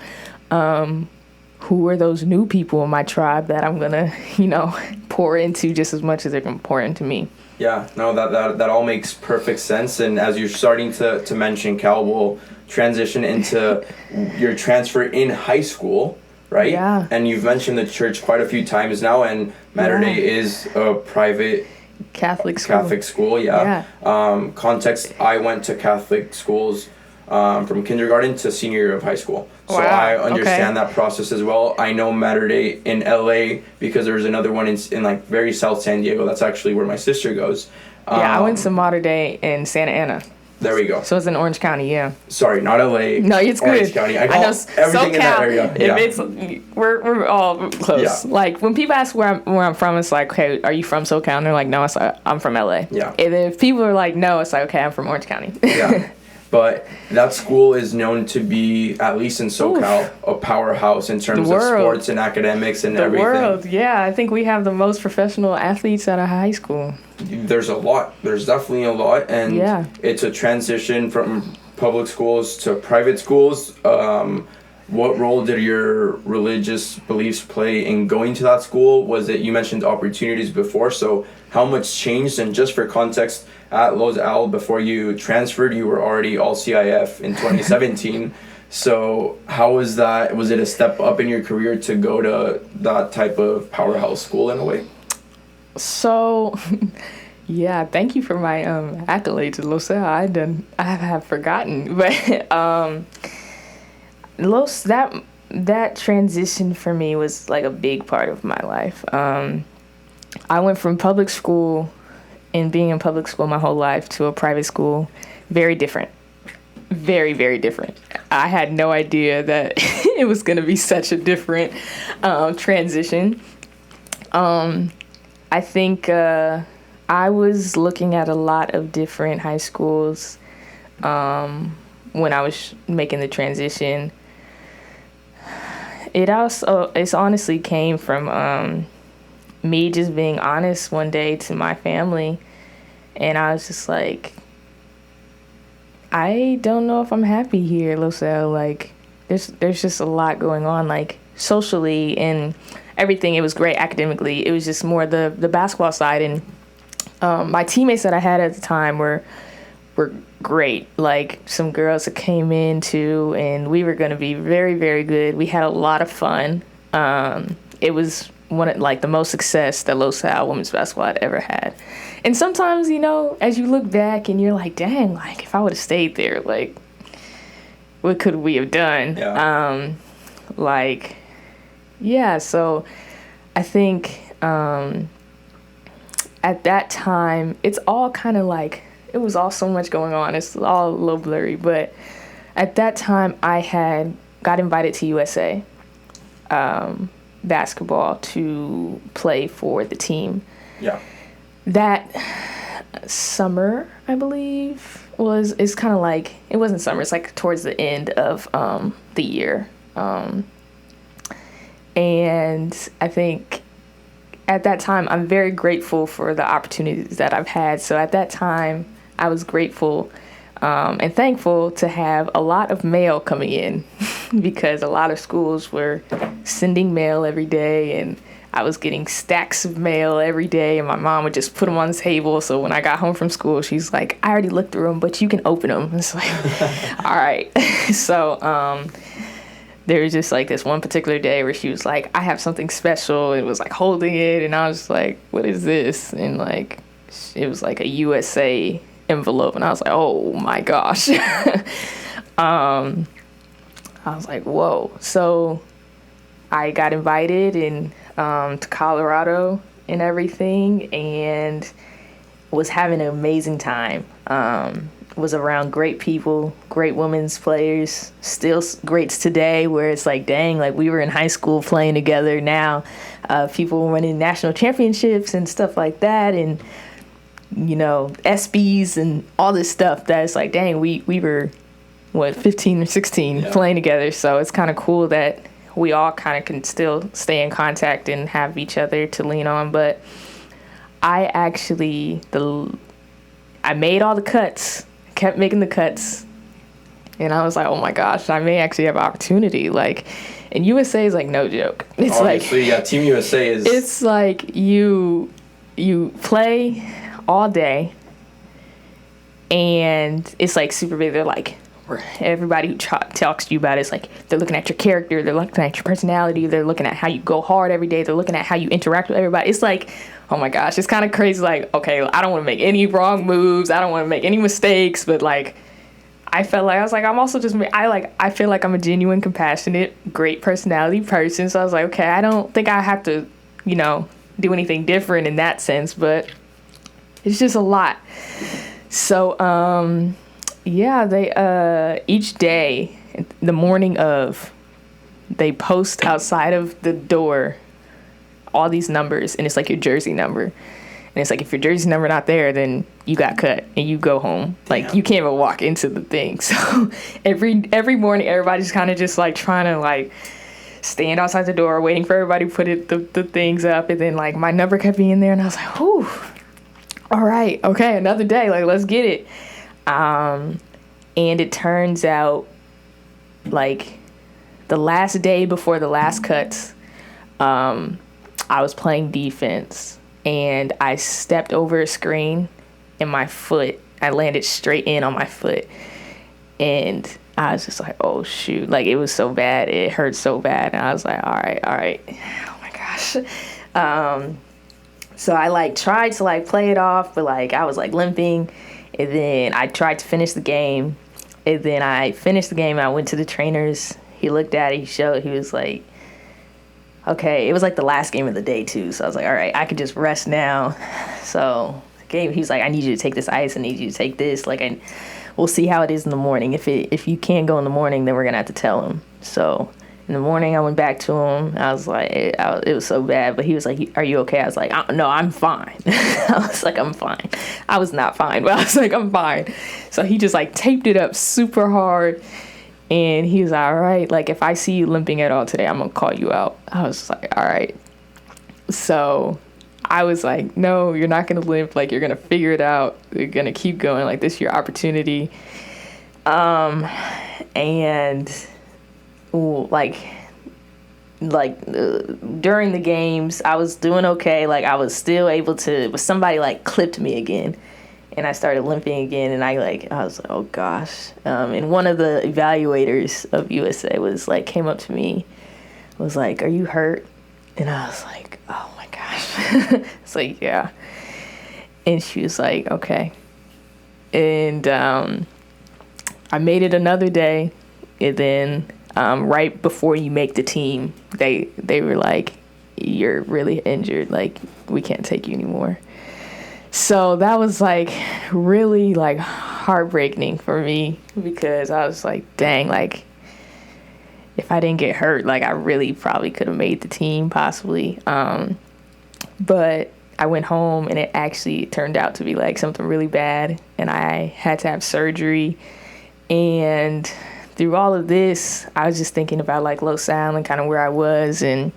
who are those new people in my tribe that I'm going to, pour into just as much as they're going to pour into me? Yeah, no, that all makes perfect sense. And as you're starting to mention, Cal, we'll transition into your transfer in high school, right? Yeah. And you've mentioned the church quite a few times now, and Mater Dei is a private Catholic school. Yeah. Context, I went to Catholic schools from kindergarten to senior year of high school. So I understand that process as well. I know Mater Dei in LA because there's another one in like very South San Diego. That's actually where my sister goes. I went to Mater Dei in Santa Ana. There we go. So it's in Orange County, yeah. Sorry, not LA. No, it's Orange good. County. I know everything in that area. We're all close. Yeah. Like, when people ask where I'm from, it's like, okay, are you from SoCal? And they're like, no, I'm from LA. Yeah. And then if people are like, no, it's like, okay, I'm from Orange County. Yeah. But that school is known to be, at least in SoCal, a powerhouse in terms of sports and academics and everything. The world, yeah. I think we have the most professional athletes out of high school. There's a lot. There's definitely a lot. And it's a transition from public schools to private schools. What role did your religious beliefs play in going to that school? Was it, you mentioned opportunities before, so how much changed? And just for context, at Los Al, before you transferred, you were already all CIF in 2017. So how was that? Was it a step up in your career to go to that type of powerhouse school in a way? So, yeah, thank you for my accolades, Los Al. I have forgotten, but that transition for me was like a big part of my life. I went from public school and being in public school my whole life to a private school. Very different. Very, very different. I had no idea that it was going to be such a different transition. I think I was looking at a lot of different high schools when I was making the transition. It's honestly came from me just being honest one day to my family, and I was just like, I don't know if I'm happy here, Los Al. Like, there's just a lot going on, like, socially and everything. It was great academically. It was just more the basketball side, and my teammates that I had at the time were great. Like, some girls that came in too, and we were going to be very, very good. We had a lot of fun. It was one of, like, the most success that Los Al women's basketball had ever had. And sometimes, as you look back and you're like, dang, like, if I would have stayed there, like, what could we have done? Yeah. So I think at that time, it's all kind of like, it was all so much going on. It's all a little blurry. But at that time, I got invited to USA basketball to play for the team. Yeah. That summer, I believe, it's kind of like, it wasn't summer. It's like towards the end of the year. And I think at that time, I'm very grateful for the opportunities that I've had. So at that time, I was grateful and thankful to have a lot of mail coming in because a lot of schools were sending mail every day, and I was getting stacks of mail every day, and my mom would just put them on the table. So when I got home from school, she's like, I already looked through them, but you can open them. It's like, all right. So there was just like this one particular day where she was like, I have something special. It was like holding it, and I was like, what is this? And like, it was like a USA envelope, and I was like, oh my gosh. I was like, whoa. So I got invited to Colorado and everything, and was having an amazing time. Was around great people, great women's players, still greats today, where it's like, dang, like we were in high school playing together. Now people winning national championships and stuff like that, and you know, SBs and all this stuff that's like, dang, we were, 15 or 16 playing together. So it's kind of cool that we all kind of can still stay in contact and have each other to lean on. But I made all the cuts, kept making the cuts, and I was like, oh my gosh, I may actually have an opportunity. Like, and USA is like no joke. It's obviously, like, Team USA is. It's like you play all day, and it's like super big. They're like, everybody who talks to you about it is like, they're looking at your character, they're looking at your personality, they're looking at how you go hard every day, they're looking at how you interact with everybody. It's like, oh my gosh, it's kind of crazy. Like, okay, I don't want to make any wrong moves, I don't want to make any mistakes, but like, I felt like, I was like, I'm also just, I feel like I'm a genuine, compassionate, great personality person. So I was like, okay, I don't think I have to, you know, do anything different in that sense, but it's just a lot. So, they each day, the morning of, they post outside of the door all these numbers, and it's like your jersey number. And it's like, if your jersey number not there, then you got cut and you go home. Like, you can't even walk into the thing. So every morning, everybody's kind of just like trying to like stand outside the door, waiting for everybody to put the things up. And then like my number kept being there, and I was like, whew, all right, okay, another day, like let's get it. And it turns out, like, the last day before the last cuts, I was playing defense, and I stepped over a screen, and I landed straight in on my foot, and I was just like, oh shoot, like it was so bad, it hurt so bad, and I was like, all right, oh my gosh. So I like tried to like play it off, but like I was like limping. And then I tried to finish the game. And then I finished the game. I went to the trainers. He looked at it. He was like, okay. It was like the last game of the day too. So I was like, all right, I could just rest now. So the game, he was like, I need you to take this ice. I need you to take this. Like, we'll see how it is in the morning. If you can't go in the morning, then we're going to have to tell him. So in the morning, I went back to him. I was like, it was so bad. But he was like, are you okay? I was like, no, I'm fine. I was like, I'm fine. I was not fine, but I was like, I'm fine. So he just like taped it up super hard. And he was like, all right, like if I see you limping at all today, I'm going to call you out. I was like, all right. So I was like, no, you're not going to limp. Like, you're going to figure it out. You're going to keep going. Like, this is your opportunity. And during the games, I was doing okay. Like, I was still able to, but somebody like clipped me again, and I started limping again. And I was like, oh gosh. And one of the evaluators of USA came up to me, was like, are you hurt? And I was like, oh my gosh. It's like, yeah. And she was like, okay. And I made it another day, and then right before you make the team, they were like, you're really injured, like we can't take you anymore. So that was like really like heartbreaking for me, because I was like, dang, like if I didn't get hurt, like I really probably could have made the team possibly. But I went home, and it actually turned out to be like something really bad, and I had to have surgery. And through all of this, I was just thinking about like LaSalle and kind of where I was. And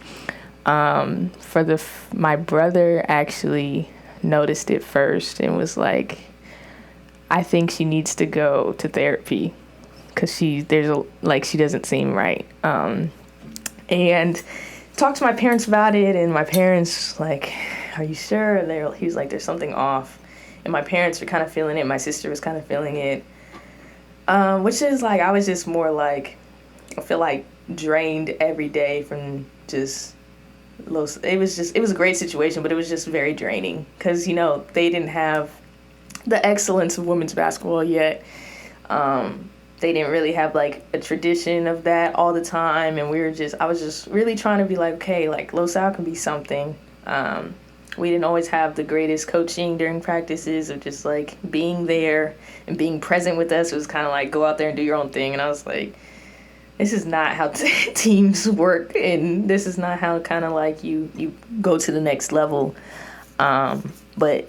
my brother actually noticed it first and was like, I think she needs to go to therapy because she doesn't seem right. And talked to my parents about it, and my parents like, are you sure? And he was like, there's something off. And my parents were kind of feeling it. My sister was kind of feeling it. Which is like, I was just more like, I feel like drained every day from just it was a great situation, but it was just very draining because, you know, they didn't have the excellence of women's basketball yet. They didn't really have like a tradition of that all the time. And I was just really trying to be like, okay, like LaSalle can be something. We didn't always have the greatest coaching during practices of just like being there and being present with us. It was kind of like, go out there and do your own thing. And I was like, this is not how teams work. And this is not how kind of like you go to the next level. But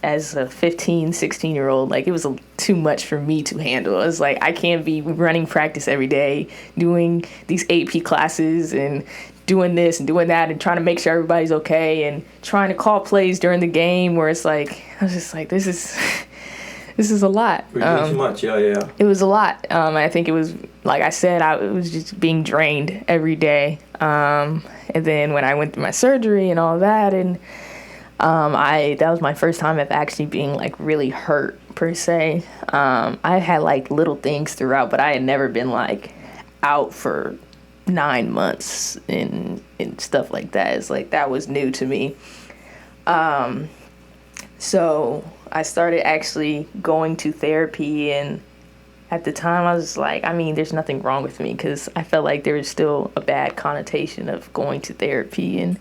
as a 15, 16-year-old, like it was too much for me to handle. It was like, I can't be running practice every day, doing these AP classes and doing this and doing that and trying to make sure everybody's okay and trying to call plays during the game where it's like, I was just like, this is a lot. We're doing too much, yeah. It was a lot. I think it was, like I said, it was just being drained every day. And then when I went through my surgery and all that, and that was my first time of actually being like really hurt per se. I had like little things throughout, but I had never been like out for 9 months and stuff like that. It's like, that was new to me. So I started actually going to therapy, and at the time I was like, I mean, there's nothing wrong with me, because I felt like there was still a bad connotation of going to therapy and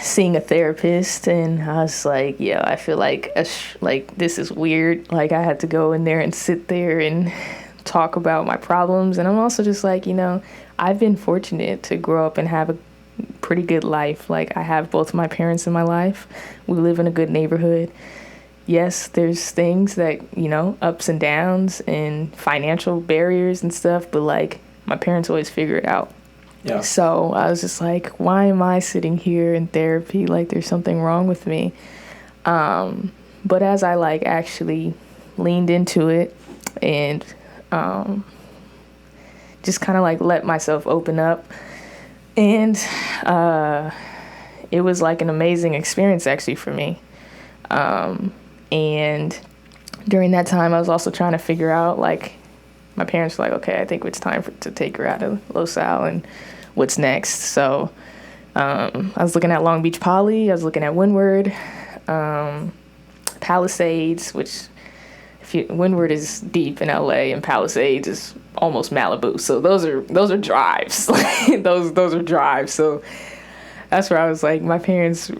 seeing a therapist. And I was like, yeah, I feel like this is weird. Like, I had to go in there and sit there and talk about my problems. And I'm also just like, you know, I've been fortunate to grow up and have a pretty good life. Like, I have both of my parents in my life. We live in a good neighborhood. Yes, there's things that, you know, ups and downs and financial barriers and stuff, but like, my parents always figure it out. Yeah. So I was just like, why am I sitting here in therapy? Like, there's something wrong with me. But as I like actually leaned into it and just kind of like let myself open up, and it was like an amazing experience actually for me. And during that time, I was also trying to figure out, like, my parents were like, okay, I think it's time to take her out of LaSalle and what's next. So I was looking at Long Beach Poly, I was looking at Windward, Palisades, which Windward is deep in LA and Palisades is almost Malibu. So those are drives. those are drives. So that's where I was like, my parents,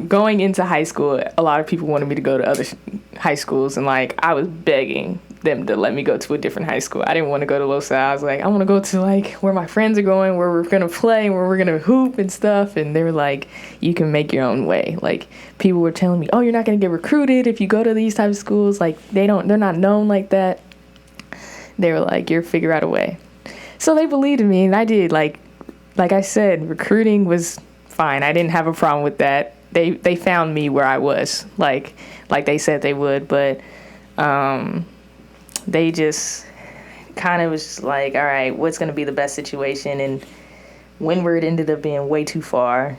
going into high school, a lot of people wanted me to go to other high schools, and like, I was begging them to let me go to a different high school. I didn't want to go to LaSalle. I was like, I want to go to like where my friends are going, where we're going to play, where we're going to hoop and stuff. And they were like, you can make your own way. Like, people were telling me, oh, you're not going to get recruited if you go to these types of schools. Like, they're not known like that. They were like, you'll figure out a way. So they believed in me, and I did. Like I said, recruiting was fine. I didn't have a problem with that. They found me where I was, like they said they would, but they just kind of was like, all right, what's going to be the best situation? And Windward ended up being way too far.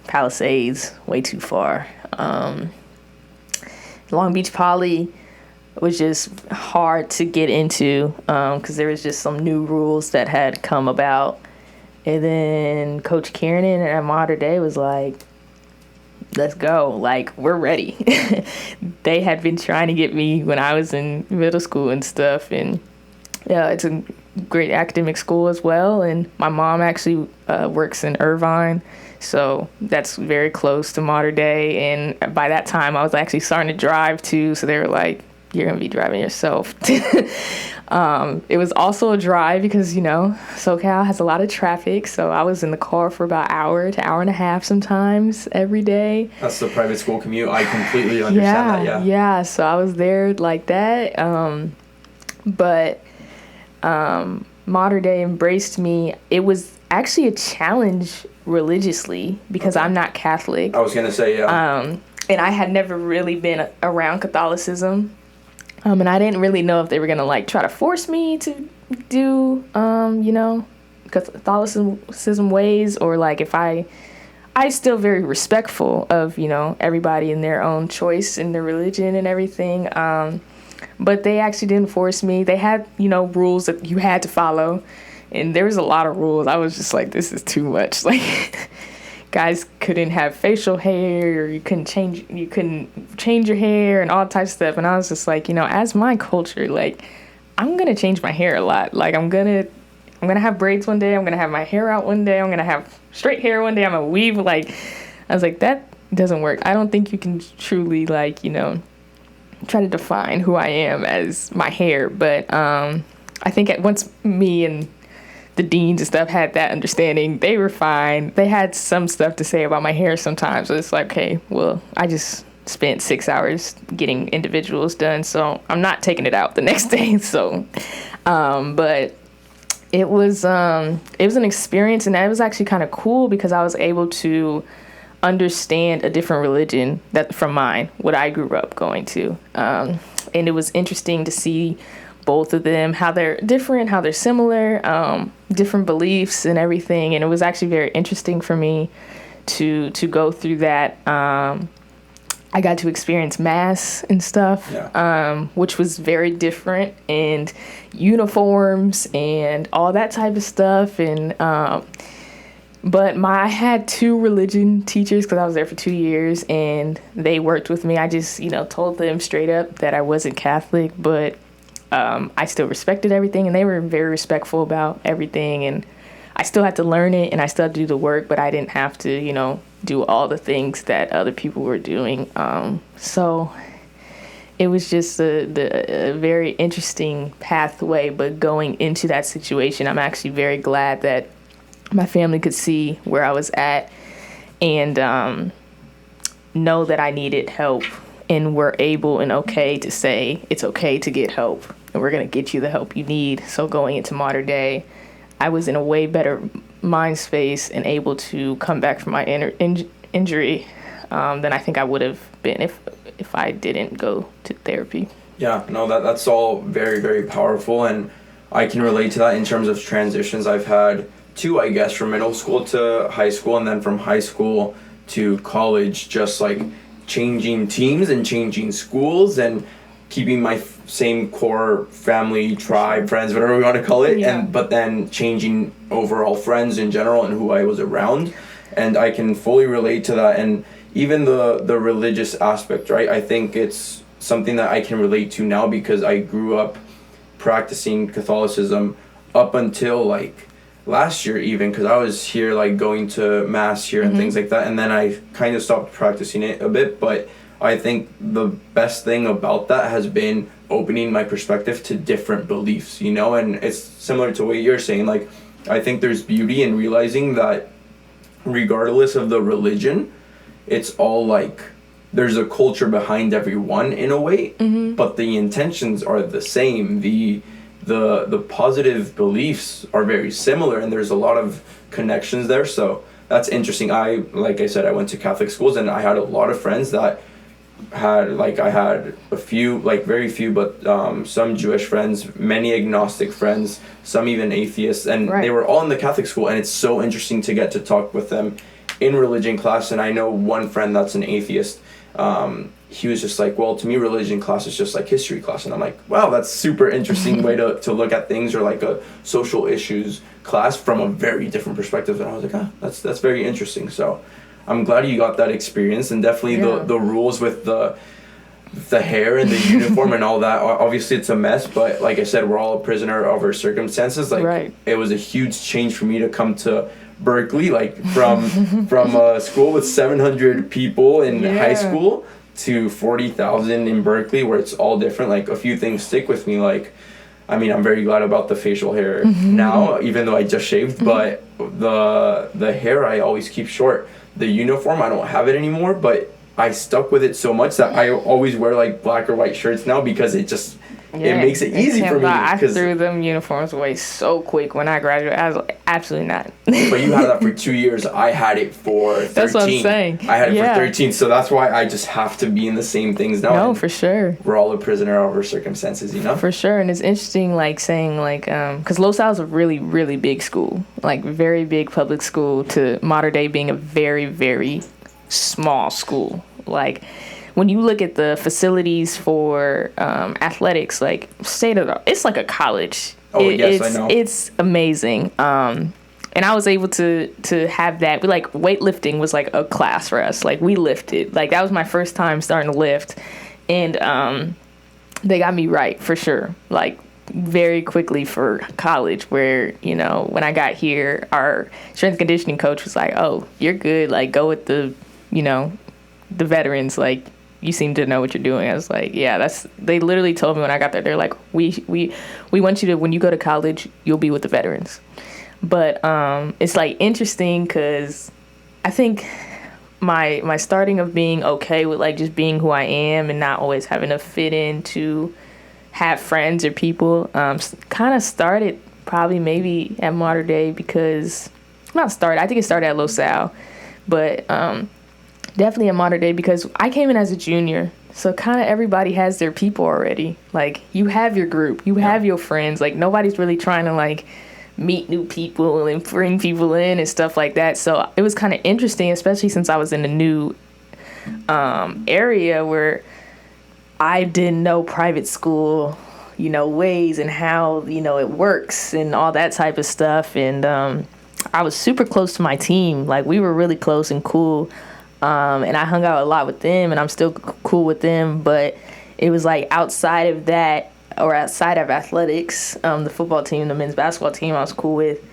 Palisades, way too far. Long Beach Poly was just hard to get into because there was just some new rules that had come about. And then Coach Kiernan at Mater Dei was like, let's go. Like, we're ready. They had been trying to get me when I was in middle school and stuff. And yeah, it's a great academic school as well. And my mom actually works in Irvine. So that's very close to Mater Dei. And by that time, I was actually starting to drive too. So they were like, you're going to be driving yourself. It was also a drive because, you know, SoCal has a lot of traffic. So I was in the car for about an hour to hour and a half sometimes every day. That's the private school commute. I completely understand that, yeah. Yeah, so I was there like that. But modern day embraced me. It was actually a challenge religiously because I'm not Catholic. I was going to say, yeah. And I had never really been around Catholicism. And I didn't really know if they were going to like try to force me to do, Catholicism ways, or like if I still very respectful of, everybody and their own choice in their religion and everything. But they actually didn't force me. They had, rules that you had to follow. And there was a lot of rules. I was just like, this is too much. Like, guys couldn't have facial hair, or you couldn't change your hair and all types of stuff. And I was just like, as my culture, like, I'm going to change my hair a lot. Like, I'm going to have braids one day. I'm going to have my hair out one day. I'm going to have straight hair one day. I'm going to weave. Like, I was like, that doesn't work. I don't think you can truly, like, try to define who I am as my hair. But I think once me and the deans and stuff had that understanding, they were fine. They had some stuff to say about my hair sometimes. So it's like, okay, well, I just spent 6 hours getting individuals done, so I'm not taking it out the next day. So, but it was an experience, and that was actually kind of cool because I was able to understand a different religion from mine, what I grew up going to. And it was interesting to see both of them, how they're different, how they're similar, different beliefs and everything. And it was actually very interesting for me to go through that. I got to experience mass and stuff, which was very different, and uniforms and all that type of stuff. And but I had 2 religion teachers because I was there for 2 years, and they worked with me. I just, told them straight up that I wasn't Catholic, but I still respected everything, and they were very respectful about everything. And I still had to learn it, and I still had to do the work, but I didn't have to, do all the things that other people were doing. So it was just a very interesting pathway. But going into that situation, I'm actually very glad that my family could see where I was at and know that I needed help, and were able and okay to say it's okay to get help, and we're going to get you the help you need. So going into modern day, I was in a way better mind space and able to come back from my injury than I think I would have been if I didn't go to therapy. Yeah, no, that's all very, very powerful, and I can relate to that in terms of transitions. I've had 2, I guess, from middle school to high school, and then from high school to college, just like changing teams and changing schools and keeping my same core family, tribe, friends, whatever we want to call it, but then changing overall friends in general and who I was around. And I can fully relate to that. And even the religious aspect, right? I think it's something that I can relate to now because I grew up practicing Catholicism up until like last year even, because I was here like going to mass here and things like that, and then I kind of stopped practicing it a bit. But I think the best thing about that has been opening my perspective to different beliefs, and it's similar to what you're saying. Like, I think there's beauty in realizing that regardless of the religion, it's all like there's a culture behind everyone in a way, but the intentions are the same. The positive beliefs are very similar, and there's a lot of connections there. So that's interesting. Like I said, I went to Catholic schools, and I had a lot of friends that had, like, I had a few, like very few, but some Jewish friends, many agnostic friends, some even atheists, and they were all in the Catholic school. And it's so interesting to get to talk with them in religion class. And I know one friend that's an atheist. He was just like, well, to me, religion class is just like history class. And I'm like, wow, that's super interesting way to look at things, or like a social issues class from a very different perspective. And I was like, that's very interesting. So I'm glad you got that experience, and definitely the rules with the hair and the uniform and all that. Obviously, it's a mess, but like I said, we're all a prisoner of our circumstances. Like, it was a huge change for me to come to Berkeley, like from a school with 700 people in high school to 40,000 in Berkeley, where it's all different. Like, a few things stick with me. Like, I mean, I'm very glad about the facial hair now, even though I just shaved, but the hair I always keep short. The uniform, I don't have it anymore, but I stuck with it so much that I always wear like black or white shirts now, because it it makes it easy for me. I threw them uniforms away so quick when I graduated. I was like, absolutely not. But you had that for 2 years. I had it for 13. That's what I'm saying. I had it for 13, so that's why I just have to be in the same things now. No, for sure. We're all a prisoner of our circumstances, you know? For sure, and it's interesting, like, saying, like, because Los Al's a really, really big school, like, very big public school, to Mater Dei being a very, very small school. Like, when you look at the facilities for athletics, like, it's like a college. Yes, I know. It's amazing. And I was able to have that. Like, weightlifting was like a class for us. Like, we lifted. Like, that was my first time starting to lift. And they got me right, for sure. Like, very quickly for college, where, you know, when I got here, our strength and conditioning coach was like, oh, you're good. Like, go with the, you know, the veterans. Like, you seem to know what you're doing. I was like, yeah, they literally told me when I got there, they're like, we want you to, when you go to college, you'll be with the veterans. But it's like interesting, because I think my starting of being okay with, like, just being who I am and not always having to fit in to have friends or people kind of started probably maybe at Mater Dei, because I think it started at Los Al, but definitely at Mater Dei, because I came in as a junior, so kind of everybody has their people already. Like, you have your group, you have your friends. Like, nobody's really trying to, like, meet new people and bring people in and stuff like that. So it was kind of interesting, especially since I was in a new area where I didn't know private school, you know, ways and how, you know, it works and all that type of stuff. And I was super close to my team. Like, we were really close and cool. And I hung out a lot with them, and I'm still cool with them. But it was like outside of that, or outside of athletics, the football team, the men's basketball team I was cool with,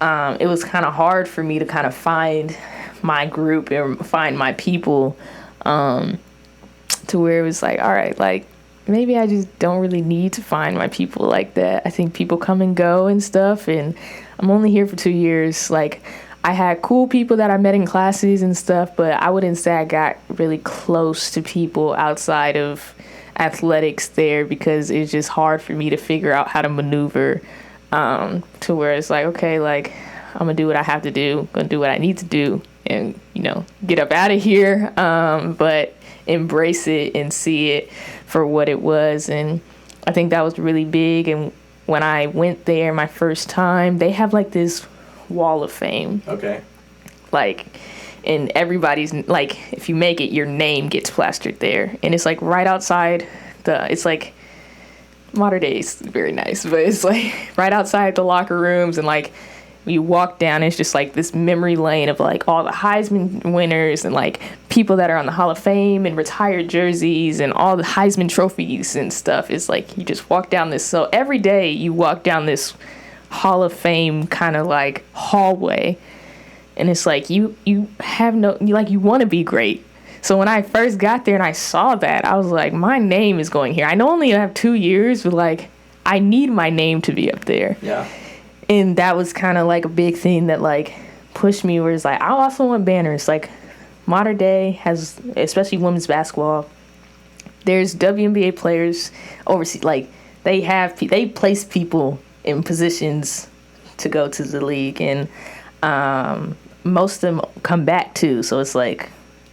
it was kind of hard for me to kind of find my group and find my people, to where it was like, all right, like, maybe I just don't really need to find my people like that. I think people come and go and stuff, and I'm only here for 2 years. Like, I had cool people that I met in classes and stuff, but I wouldn't say I got really close to people outside of athletics there, because it's just hard for me to figure out how to maneuver to where it's like, okay, like, I'm gonna do what I have to do, gonna do what I need to do, and, you know, get up out of here, but embrace it and see it for what it was. And I think that was really big. And when I went there my first time, they have like this wall of fame. Okay. Like, and everybody's, like, if you make it, your name gets plastered there. And it's like right outside it's like, Mater Dei is very nice, but it's like right outside the locker rooms, and like you walk down, it's just like this memory lane of like all the Heisman winners and like people that are on the Hall of Fame and retired jerseys and all the Heisman trophies and stuff. It's like you just walk down this. So every day you walk down this Hall of Fame kind of like hallway, and it's like you have no, you want to be great. So when I first got there and I saw that, I was like, my name is going here. I know only have 2 years, but like I need my name to be up there. Yeah. And that was kind of like a big thing that like pushed me, where it's like, I also want banners. Like, Mater Dei has, especially women's basketball, there's WNBA players overseas. Like, they place people in positions to go to the league, and most of them come back too. So it's like,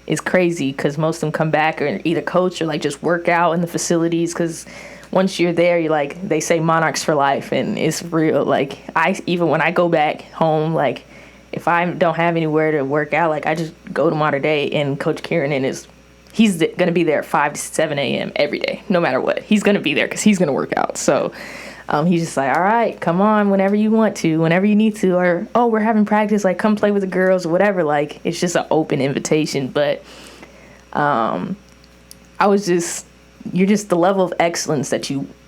it's crazy, because most of them come back or either coach or like just work out in the facilities, because once you're there, you're like, they say Monarchs for life, and it's real. Like, even when I go back home, like, if I don't have anywhere to work out, like, I just go to Mater Dei, and Coach Kieran he's going to be there at 5 to 7 a.m. every day, no matter what. He's going to be there because he's going to work out. So he's just like, all right, come on whenever you want to, whenever you need to, or, oh, we're having practice, like, come play with the girls or whatever. Like, it's just an open invitation. But you're just, the level of excellence that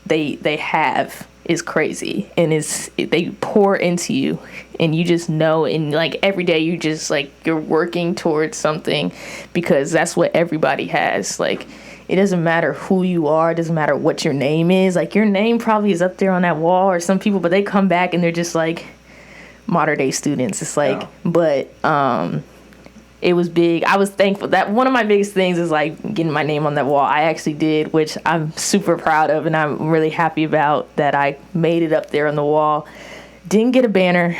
they have is crazy, and they pour into you, and you just know, and like every day you just like, you're working towards something, because that's what everybody has. Like, it doesn't matter who you are, it doesn't matter what your name is. Like, your name probably is up there on that wall, or some people, but they come back and they're just like Mater Dei students. It's like, yeah. But it was big. I was thankful that one of my biggest things is like getting my name on that wall. I actually did, which I'm super proud of, and I'm really happy about that. I made it up there on the wall. Didn't get a banner,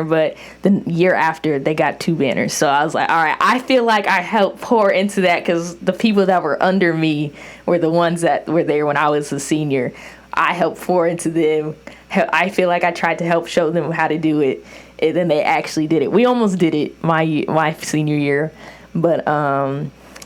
but the year after they got 2 banners. So I was like, all right, I feel like I helped pour into that, because the people that were under me were the ones that were there when I was a senior. I helped pour into them. I feel like I tried to help show them how to do it, and then they actually did it. We almost did it my senior year, but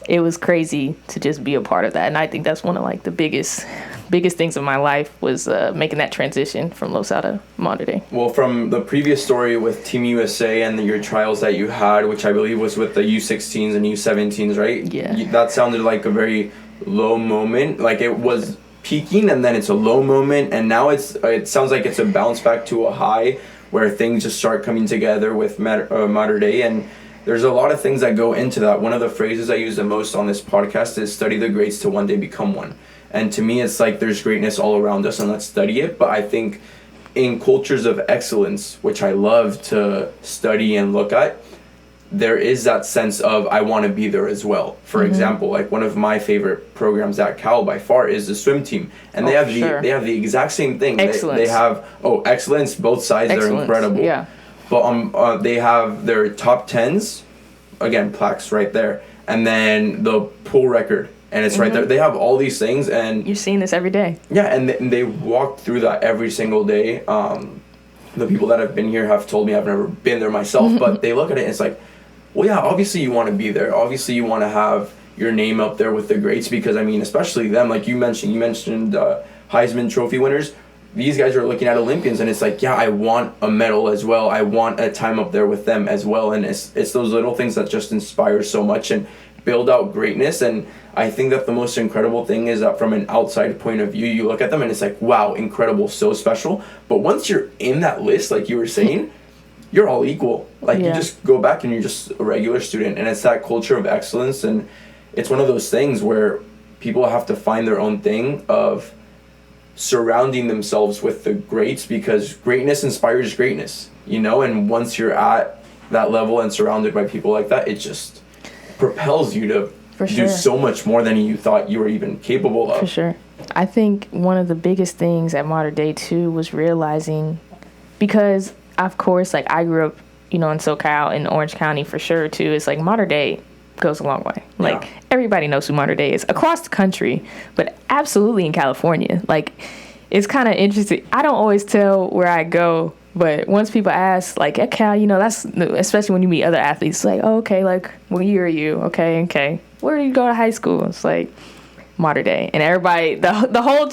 it was crazy to just be a part of that. And I think that's one of like the biggest things in my life was making that transition from LoSal to Mater Dei. Well, from the previous story with Team USA and your trials that you had, which I believe was with the U16s and U17s, right? Yeah. That sounded like a very low moment. Like it was peaking, and then it's a low moment, and now it sounds like it's a bounce back to a high where things just start coming together with Mater Dei. And there's a lot of things that go into that. One of the phrases I use the most on this podcast is study the greats to one day become one. And to me, it's like there's greatness all around us, and let's study it. But I think in cultures of excellence, which I love to study and look at, there is that sense of I want to be there as well. For example, like one of my favorite programs at Cal by far is the swim team, and they have the exact same thing. Excellence. They have excellence. Both sides are incredible. Yeah. But they have their top 10s, again plaques right there, and then the pool record, and it's right there. They have all these things, and you're seeing this every day. Yeah, and they walk through that every single day. The people that have been here have told me, I've never been there myself, but they look at it and it's like, well, yeah, obviously you want to be there. Obviously you want to have your name up there with the greats, because, I mean, especially them, like you mentioned Heisman Trophy winners. These guys are looking at Olympians, and it's like, yeah, I want a medal as well. I want a time up there with them as well. And it's those little things that just inspire so much and build out greatness. And I think that the most incredible thing is that from an outside point of view, you look at them and it's like, wow, incredible, so special. But once you're in that list, like you were saying, you're all equal. Like, you just go back and you're just a regular student. And it's that culture of excellence. And it's one of those things where people have to find their own thing of surrounding themselves with the greats, because greatness inspires greatness, you know? And once you're at that level and surrounded by people like that, it just propels you to do so much more than you thought you were even capable of. For sure. I think one of the biggest things at Mater Dei too was realizing, because of course, like I grew up, you know, in SoCal, in Orange County for sure too. It's like Mater Dei goes a long way. Like everybody knows who Mater Dei is across the country, but absolutely in California. Like it's kind of interesting. I don't always tell where I go, but once people ask, like at Cal, you know, that's especially when you meet other athletes. Like, oh, okay, like what year are you? Okay. Where do you go to high school? It's like Mater Dei, and everybody, the whole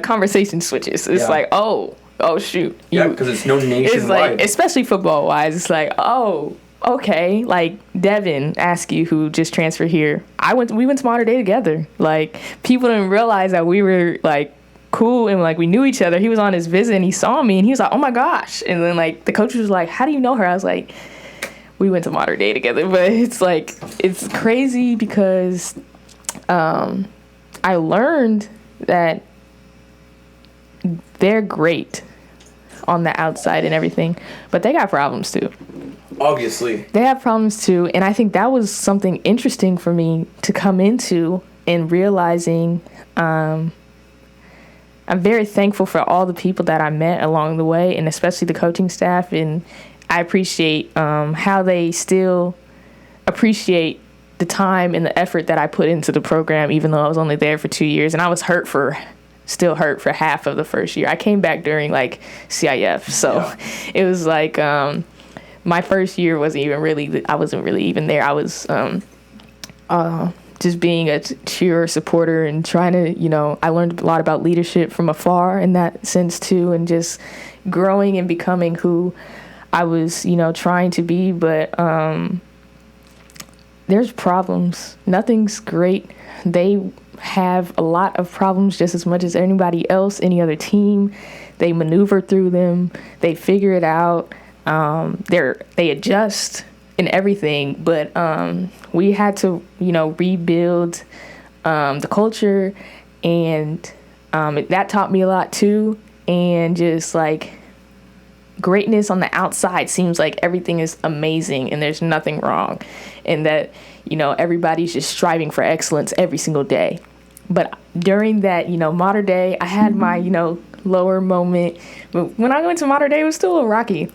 conversation switches. It's like, oh shoot. Yeah, because it's no nationwide. It's like, especially football wise, it's like, oh, okay. Like Devin Askew, who just transferred here. We went to Mater Dei together. Like people didn't realize that we were like cool and like we knew each other. He was on his visit and he saw me and he was like, oh my gosh. And then like the coach was like, how do you know her? I was like, we went to Mater Dei together. But it's like, it's crazy because I learned that they're great on the outside and everything, but they got problems too. Obviously. They have problems too, and I think that was something interesting for me to come into and realizing I'm very thankful for all the people that I met along the way, and especially the coaching staff, and I appreciate how they still appreciate the time and the effort that I put into the program, even though I was only there for 2 years, and I was still hurt for half of the first year. I came back during like CIF, so it was like my first year I wasn't really even there. I was just being a cheer supporter and trying to, you know, I learned a lot about leadership from afar in that sense too, and just growing and becoming who I was, you know, trying to be. But there's problems. Nothing's great. They have a lot of problems just as much as anybody else, any other team. They maneuver through them. They figure it out. They adjust and everything. But we had to, you know, rebuild the culture, and that taught me a lot too. And just like greatness on the outside seems like everything is amazing and there's nothing wrong, and that, you know, everybody's just striving for excellence every single day. But during that, you know, modern day, I had my, you know, lower moment. But when I went to modern day, it was still a little rocky.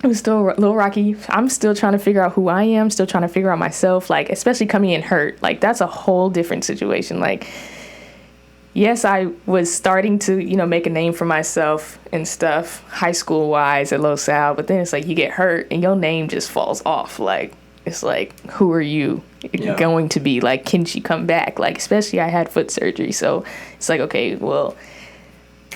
It was still a little rocky. I'm still trying to figure out who I am, still trying to figure out myself, like, especially coming in hurt. Like, that's a whole different situation. Like, yes, I was starting to, you know, make a name for myself and stuff, high school wise at Los Al, but then it's like you get hurt and your name just falls off. Like, it's like, who are you going to be? Like, can she come back? Like, especially I had foot surgery. So it's like, okay, well,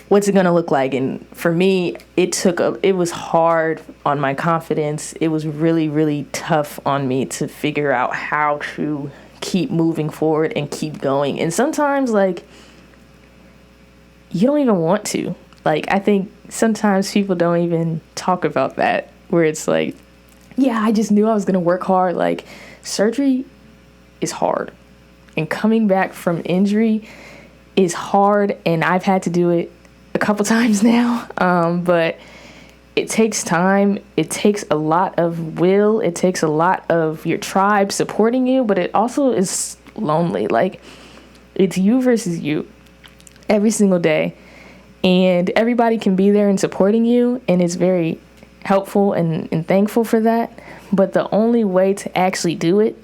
what's it going to look like? And for me, it was hard on my confidence. It was really, really tough on me to figure out how to keep moving forward and keep going. And sometimes, like, you don't even want to. Like, I think sometimes people don't even talk about that, where it's like, yeah, I just knew I was going to work hard. Like, surgery is hard. And coming back from injury is hard. And I've had to do it a couple times now. But it takes time. It takes a lot of will. It takes a lot of your tribe supporting you. But it also is lonely. Like, it's you versus you every single day. And everybody can be there and supporting you. And it's very helpful and thankful for that. But the only way to actually do it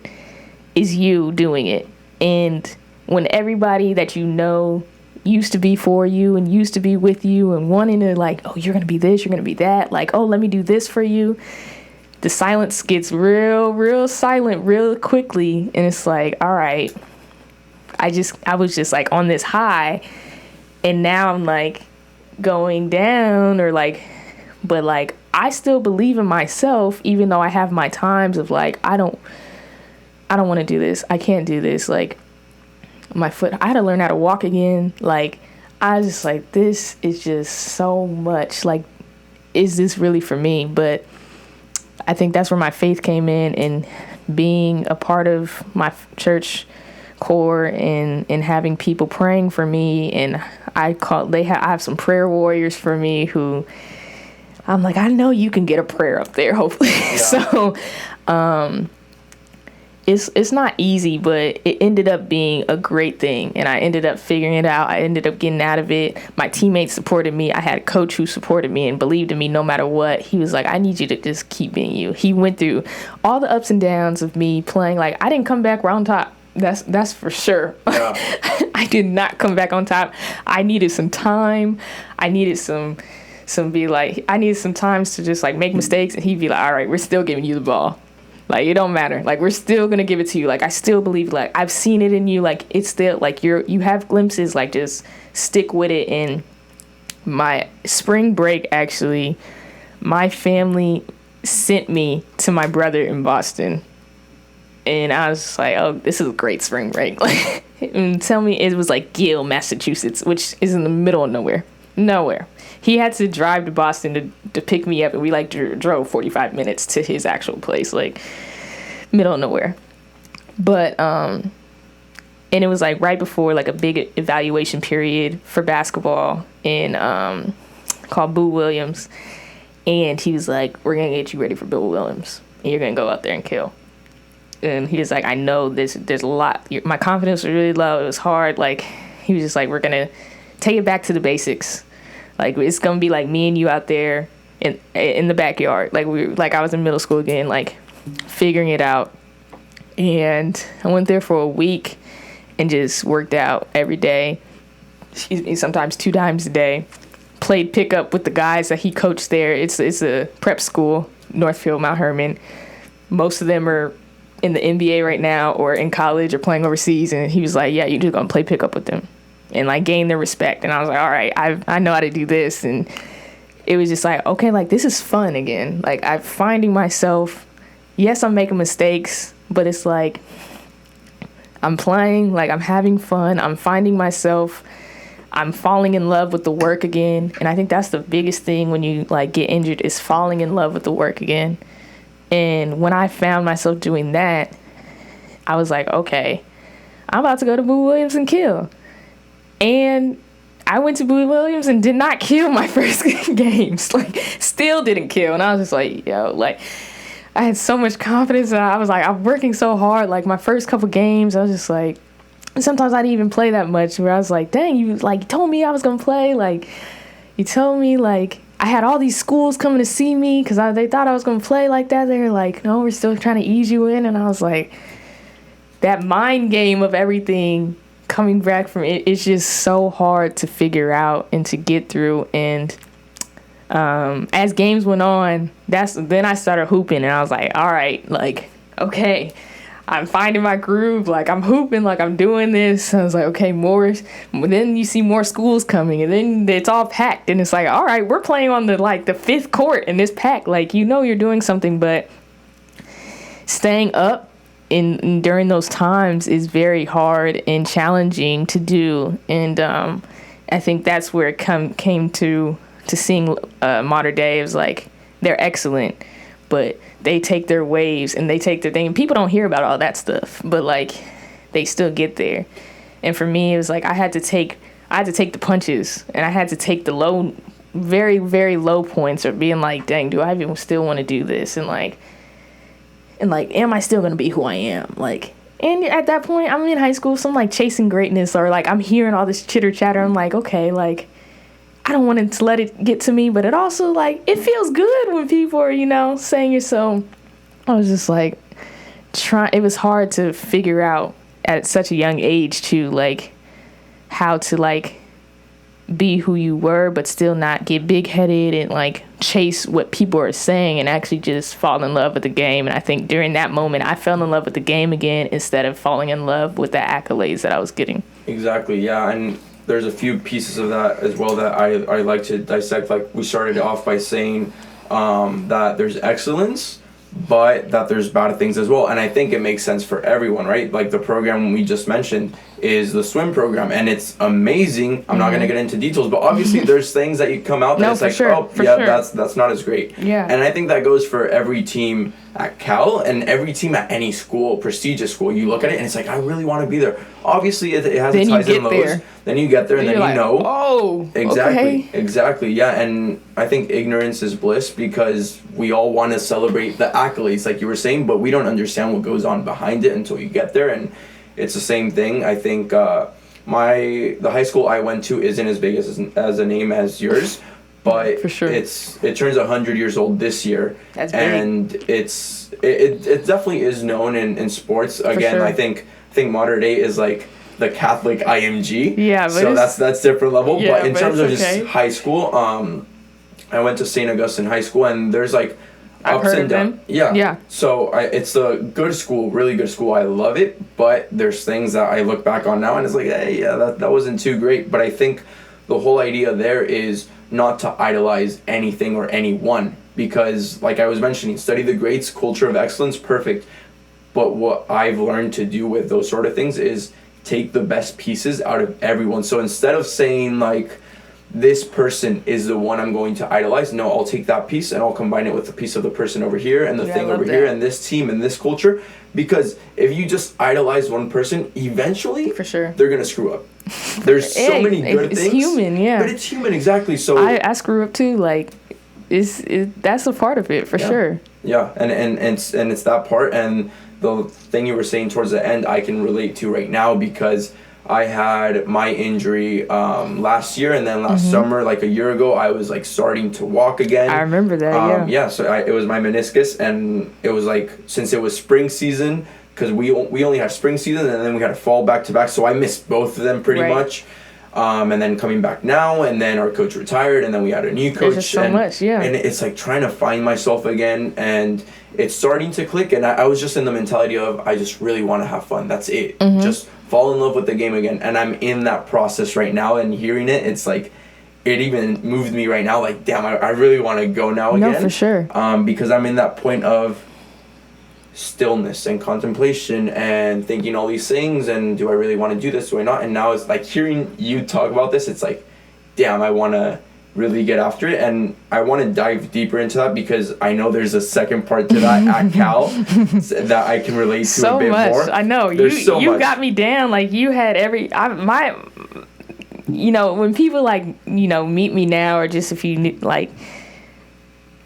is you doing it. And when everybody that you know used to be for you and used to be with you and wanting to, like, oh, you're going to be this, you're going to be that, like, oh, let me do this for you, the silence gets real silent real quickly. And it's like, all right, I was just like on this high, and now I'm like going down, or like, but like, I still believe in myself, even though I have my times of like, I don't want to do this. I can't do this. Like, my foot, I had to learn how to walk again. Like, I was just like, this is just so much. Like, is this really for me? But I think that's where my faith came in, and being a part of my church core and having people praying for me. And I have some prayer warriors for me who I'm like, I know you can get a prayer up there, hopefully. Yeah. So, it's not easy, but it ended up being a great thing. And I ended up figuring it out. I ended up getting out of it. My teammates supported me. I had a coach who supported me and believed in me no matter what. He was like, I need you to just keep being you. He went through all the ups and downs of me playing. Like, I didn't come back on top. That's for sure. Yeah. I did not come back on top. I needed some time. I needed I needed some times to just like make mistakes, and he'd be like, all right, we're still giving you the ball. Like, it don't matter. Like, we're still going to give it to you. Like, I still believe, like, I've seen it in you. Like, it's still, like, you have glimpses. Like, just stick with it. And my spring break, actually, my family sent me to my brother in Boston. And I was just like, oh, this is a great spring break. Like, and tell me, it was like Gill, Massachusetts, which is in the middle of nowhere. Nowhere. He had to drive to Boston to pick me up, and we like drove 45 minutes to his actual place, like middle of nowhere. But and it was like right before like a big evaluation period for basketball in called Boo Williams, and he was like, we're gonna get you ready for Bill Williams, and you're gonna go out there and kill. And he was like, I know there's a lot. My confidence was really low. It was hard. Like, he was just like, we're gonna take it back to the basics. Like, it's gonna be like me and you out there in the backyard. Like I was in middle school again, like figuring it out. And I went there for a week and just worked out every day. Sometimes 2 times a day. Played pickup with the guys that he coached there. It's a prep school, Northfield, Mount Herman. Most of them are in the NBA right now or in college or playing overseas. And he was like, yeah, you're just gonna play pickup with them and like gain their respect. And I was like, all right, I know how to do this. And it was just like, okay, like, this is fun again. Like, I'm finding myself. Yes, I'm making mistakes, but it's like I'm playing, like, I'm having fun. I'm finding myself. I'm falling in love with the work again. And I think that's the biggest thing when you like get injured, is falling in love with the work again. And when I found myself doing that, I was like, okay, I'm about to go to Boo Williams and kill. And I went to Bowie Williams and did not kill my first games. Like, still didn't kill. And I was just like, yo, like, I had so much confidence. And I was like, I'm working so hard. Like, my first couple games, I was just like, sometimes I didn't even play that much. Where I was like, dang, you, like, told me I was going to play. Like, you told me, like, I had all these schools coming to see me because they thought I was going to play like that. They were like, no, we're still trying to ease you in. And I was like, that mind game of everything coming back from it, it's just so hard to figure out and to get through. And as games went on, then I started hooping, and I was like, all right, like, okay, I'm finding my groove. Like, I'm hooping, like, I'm doing this. I was like, okay, more. Then you see more schools coming, and then it's all packed, and it's like, all right, we're playing on the fifth court in this pack. Like, you know you're doing something, but staying up during those times is very hard and challenging to do. And I think that's where it came to seeing modern day. It was like, they're excellent, but they take their waves and they take their thing. And people don't hear about all that stuff, but like, they still get there. And for me, it was like, I had to take the punches, and I had to take the low, very, very low points of being like, dang, do I even still want to do this? And am I still going to be who I am? Like, and at that point, I'm in high school, so I'm like chasing greatness, or like I'm hearing all this chitter chatter. I'm like, okay, like, I don't want to let it get to me, but it also, like, it feels good when people are, saying it. So I was just like, it was hard to figure out at such a young age to, like, how to, like, be who you were, but still not get big-headed and, like, chase what people are saying and actually just fall in love with the game. And I think during that moment, I fell in love with the game again instead of falling in love with the accolades that I was getting. Exactly, yeah, and there's a few pieces of that as well that I like to dissect. Like, we started off by saying that there's excellence, but that there's bad things as well. And I think it makes sense for everyone, right? Like, the program we just mentioned is the swim program, and it's amazing. I'm not going to get into details, but obviously there's things that you come out that it's like, sure. That's not as great. Yeah. And I think that goes for every team at Cal and every team at any school, prestigious school. You look at it and it's like, I really want to be there. Obviously it has its highs and lows. Then you get there and then like, oh, exactly, okay. Exactly, yeah. And I think ignorance is bliss, because we all want to celebrate the accolades, like you were saying, but we don't understand what goes on behind it until you get there. And it's the same thing. I think the high school I went to isn't as big as a name as yours, but for sure. It turns 100 years old this year. That's big. And it definitely is known in sports. Again, sure. I think modern day is like the Catholic IMG. Yeah, but so that's different level. Yeah, but in terms of just high school, I went to St. Augustine High School, and there's like ups and downs. Yeah. So it's a good school, really good school. I love it, but there's things that I look back on now and it's like, hey, yeah, that wasn't too great. But I think the whole idea there is not to idolize anything or anyone, because like I was mentioning, study the greats, culture of excellence, perfect. But what I've learned to do with those sort of things is take the best pieces out of everyone. So instead of saying like, this person is the one I'm going to idolize, no, I'll take that piece and I'll combine it with the piece of the person over here and the thing over here and this team and this culture. Because if you just idolize one person, eventually for sure they're gonna screw up. There's so many good things. It's human, yeah. But it's human, exactly. So I screw up too. Like, that's a part of it for sure. Yeah, and it's that part. And the thing you were saying towards the end, I can relate to right now, because I had my injury last year, and then last summer, like a year ago, I was like starting to walk again. I remember that, Yeah, so it was my meniscus, and it was like, since it was spring season, because we only had spring season, and then we had a fall back-to-back, so I missed both of them pretty much. And then coming back now, and then our coach retired, and then we had a new coach. There's just so much, yeah. And it's like trying to find myself again, and it's starting to click, and I was just in the mentality of, I just really want to have fun. That's it. Just fall in love with the game again. And I'm in that process right now, and hearing it, it's like, it even moved me right now, like, damn, I really want to go now again. No, for sure. Because I'm in that point of stillness and contemplation and thinking all these things, and do I really want to do this, do I not? And now it's like, hearing you talk about this, it's like, damn, I want to really get after it, and I want to dive deeper into that, because I know there's a second part to that at Cal that I can relate to so a bit much. more. I know. You got me down. Like, you had when people meet me now, or just if you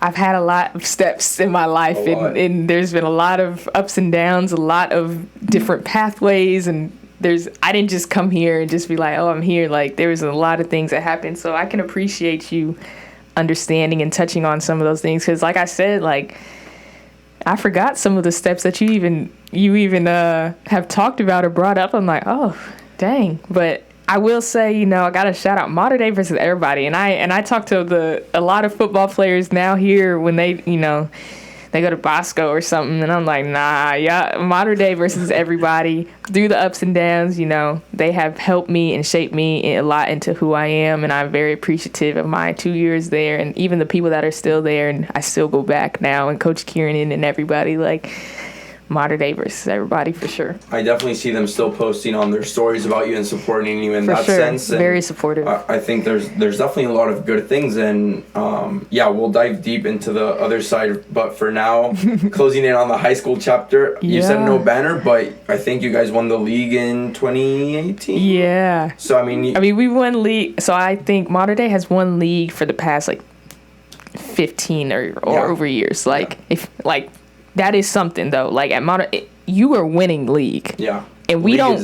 I've had a lot of steps in my life, and there's been a lot of ups and downs, a lot of different pathways, and I didn't just come here and just be like, oh, I'm here. Like, there was a lot of things that happened, so I can appreciate you understanding and touching on some of those things, because like I said, I forgot some of the steps that you even have talked about or brought up. I'm like, oh, dang. But I will say, I got to shout out Mater Dei versus everybody. And I talk to a lot of football players now here when they go to Bosco or something. And I'm like, nah, yeah, Mater Dei versus everybody. Through the ups and downs, they have helped me and shaped me a lot into who I am. And I'm very appreciative of my 2 years there. And even the people that are still there. And I still go back now. And Coach Kieran and everybody, Mater Dei versus everybody, for sure. I definitely see them still posting on their stories about you and supporting you in that sense. And very supportive. I think there's definitely a lot of good things, and we'll dive deep into the other side. But for now, closing in on the high school chapter, you said no banner, but I think you guys won the league in 2018. Yeah. So we won league. So I think Mater Dei has won league for the past 15 or over years. That is something though. At Mater, you are winning league. Yeah. And we don't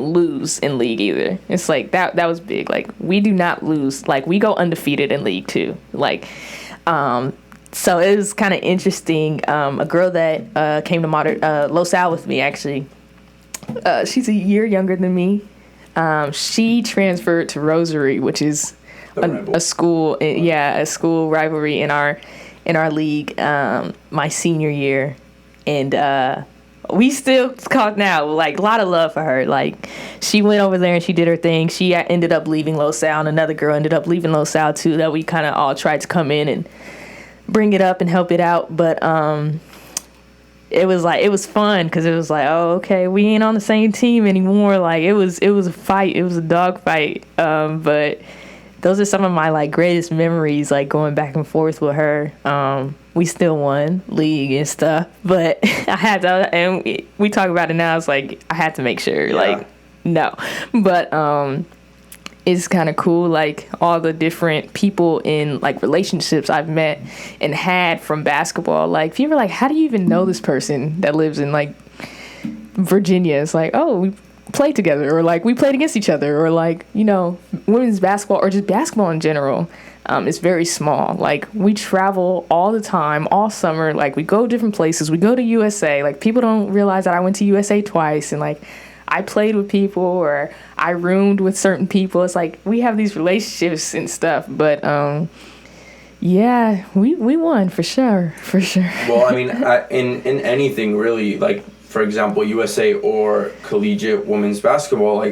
lose in league either. It's that was big. We do not lose. We go undefeated in league too. So it was kind of interesting. A girl that came to Los Al with me, actually. She's a year younger than me. She transferred to Rosary, which is a school. A school rivalry in our league my senior year, and we still talk now. A lot of love for her. She went over there and she did her thing. She ended up leaving Los Al, and another girl ended up leaving Los Al too, that we kind of all tried to come in and bring it up and help it out. But it was fun, because it was oh, okay, we ain't on the same team anymore. It was a fight. It was a dog fight. But those are some of my greatest memories, going back and forth with her. We still won league and stuff, but I had to, and we talk about it now. It's I had to make sure, no, but it's kind of cool, all the different people in relationships I've met and had from basketball. People are how do you even know this person that lives in Virginia? It's oh, we play together, or we played against each other, or women's basketball, or just basketball in general. It's very small. We travel all the time, all summer. We go different places. We go to USA. People don't realize that I went to USA twice, and I played with people, or I roomed with certain people. It's we have these relationships and stuff. But we won for sure. Well, in anything really, for example, USA or collegiate women's basketball,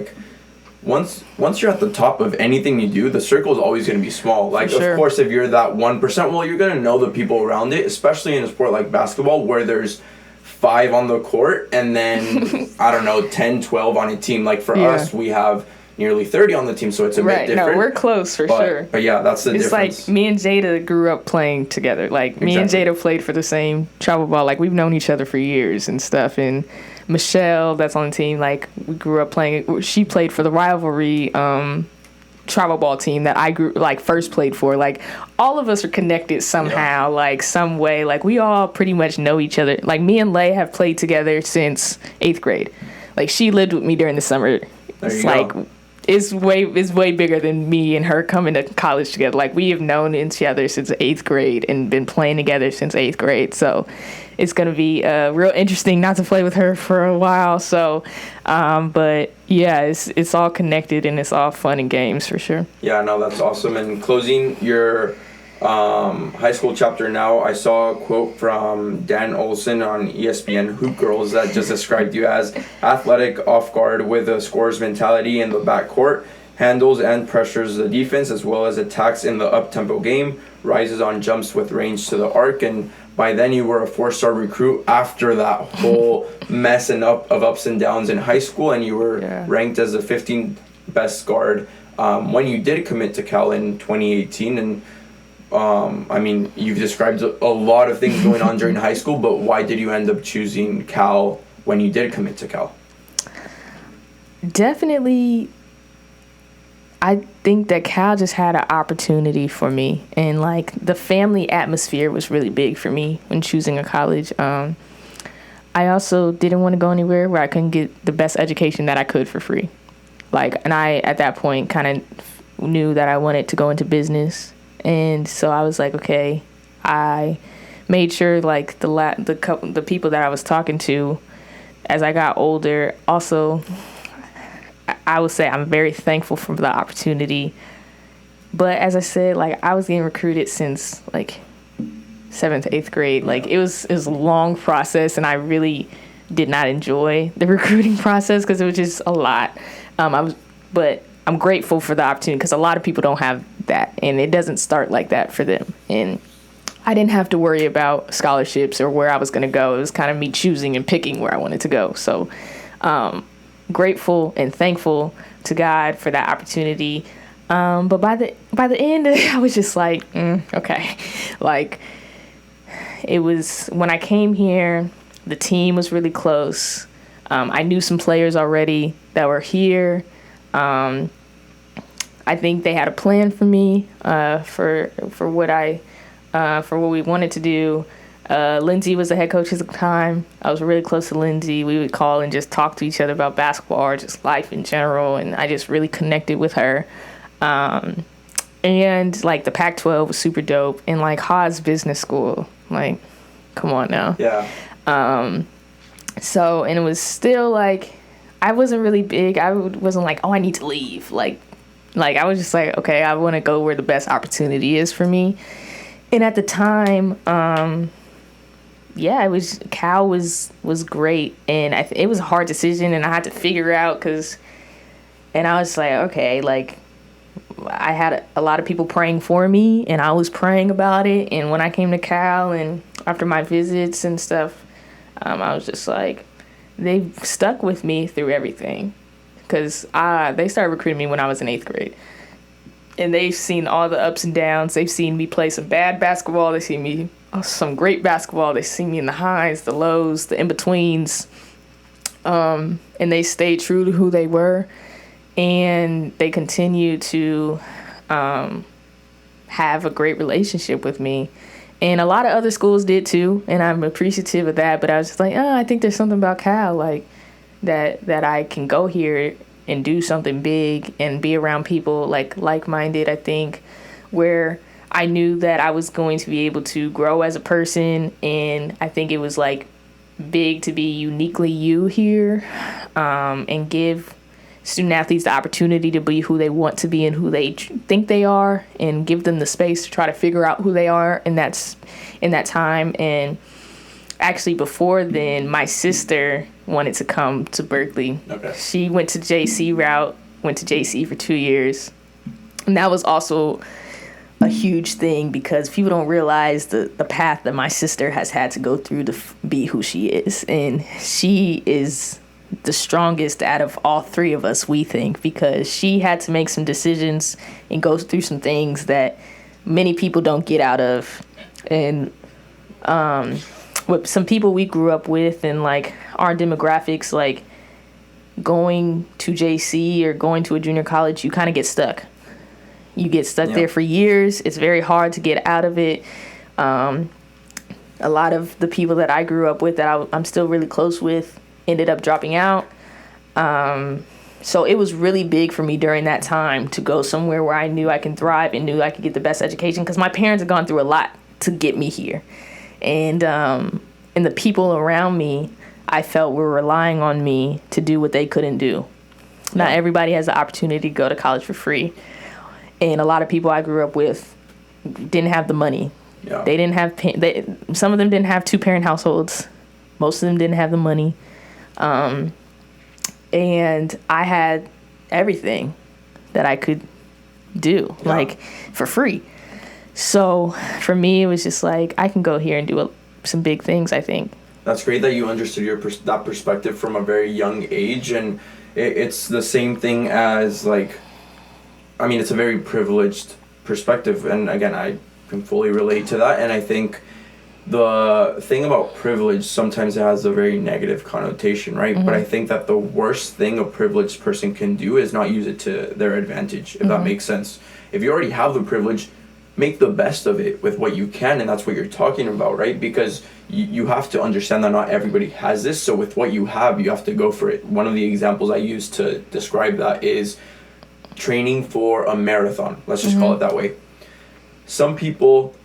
once you're at the top of anything you do, the circle is always going to be small. Of course, if you're that 1%, well, you're going to know the people around it, especially in a sport like basketball, where there's 5 on the court and then, 10, 12 on a team. For us, we have nearly 30 on the team, so it's a bit different. No, we're close for sure. But yeah, that's the difference. It's me and Jada grew up playing together. Me and Jada played for the same travel ball. We've known each other for years and stuff. And Michelle, that's on the team, we grew up playing. She played for the rivalry travel ball team that I grew first played for. All of us are connected somehow, some way. We all pretty much know each other. Me and Lay have played together since 8th grade. She lived with me during the summer. It's way bigger than me and her coming to college together. We have known each other since 8th grade and been playing together since 8th grade. So it's going to be real interesting not to play with her for a while. So, but yeah, it's all connected and it's all fun and games for sure. Yeah, no, that's awesome. And closing your high school chapter now, I saw a quote from Dan Olson on ESPN Hoop Girls that just described you as athletic, off guard with a scorer's mentality in the backcourt, handles and pressures the defense as well as attacks in the up-tempo game, rises on jumps with range to the arc, and by then you were a 4-star recruit after that whole mess and of ups and downs in high school, and you were ranked as the 15th best guard when you did commit to Cal in 2018. And you've described a lot of things going on during high school, but why did you end up choosing Cal when you did commit to Cal? Definitely, I think that Cal just had an opportunity for me, and like the family atmosphere was really big for me when choosing a college. I also didn't want to go anywhere where I couldn't get the best education that I could for free. Like, and I at that point kind of knew that I wanted to go into business, and so I was like, okay, I made sure like the people that I was talking to as I got older. Also, I would say I'm very thankful for the opportunity. But as I said, like I was getting recruited since like 7th, 8th grade. Like it was a long process, and I really did not enjoy the recruiting process because it was just a lot. But I'm grateful for the opportunity because a lot of people don't have that, and it doesn't start like that for them. And I didn't have to worry about scholarships or where I was going to go. It was kind of me choosing and picking where I wanted to go. So grateful and thankful to God for that opportunity. But by the end, I was just like, okay. Like, it was, when I came here, the team was really close. I knew some players already that were here. I think they had a plan for me, for what we wanted to do. Lindsay was the head coach at the time. I was really close to Lindsay. We would call and just talk to each other about basketball or just life in general, and I just really connected with her. And like the Pac-12 was super dope, and like Haas Business School, like, come on now. Yeah. So, and it was still like, I wasn't really big. I wasn't like, oh, I need to leave. Like I was just like, okay, I want to go where the best opportunity is for me. And at the time, Cal was great, and it was a hard decision, and I had to figure out and I was like, okay, like I had a lot of people praying for me, and I was praying about it. And when I came to Cal and after my visits and stuff, I was just like, they stuck with me through everything, because they started recruiting me when I was in 8th grade. And they've seen all the ups and downs. They've seen me play some bad basketball. They've seen me some great basketball. They've seen me in the highs, the lows, the in-betweens. And they stayed true to who they were. And they continue to have a great relationship with me. And a lot of other schools did too. And I'm appreciative of that. But I was just like, I think there's something about Cal, like that I can go here and do something big and be around people like-minded, I think, where I knew that I was going to be able to grow as a person. And I think it was like big to be uniquely you here, and give student athletes the opportunity to be who they want to be and who they think they are, and give them the space to try to figure out who they are in that time. And actually, before then, my sister wanted to come to Berkeley. Okay. She went to JC route, went to JC for 2 years. And that was also a huge thing, because people don't realize the path that my sister has had to go through to be who she is. And she is the strongest out of all three of us, we think, because she had to make some decisions and go through some things that many people don't get out of. And with some people we grew up with and like our demographics, like going to JC or going to a junior college, you kind of get stuck. You get stuck there for years. It's very hard to get out of it. A lot of the people that I grew up with that I'm still really close with ended up dropping out. So it was really big for me during that time to go somewhere where I knew I can thrive and knew I could get the best education, because my parents had gone through a lot to get me here. And the people around me, I felt were relying on me to do what they couldn't do. Not everybody has the opportunity to go to college for free. And a lot of people I grew up with didn't have the money. Yeah. They didn't have, some of them didn't have 2-parent households. Most of them didn't have the money. And I had everything that I could do, like, for free. So for me, it was just like, I can go here and do some big things, I think. That's great that you understood that perspective from a very young age. And it's the same thing as, like, I mean, it's a very privileged perspective. And again, I can fully relate to that. And I think the thing about privilege, sometimes it has a very negative connotation, right? But I think that the worst thing a privileged person can do is not use it to their advantage, if that makes sense. If you already have the privilege, make the best of it with what you can, and that's what you're talking about, right? Because you have to understand that not everybody has this, so with what you have, you have to go for it. One of the examples I use to describe that is training for a marathon. Let's just call it that way. Some people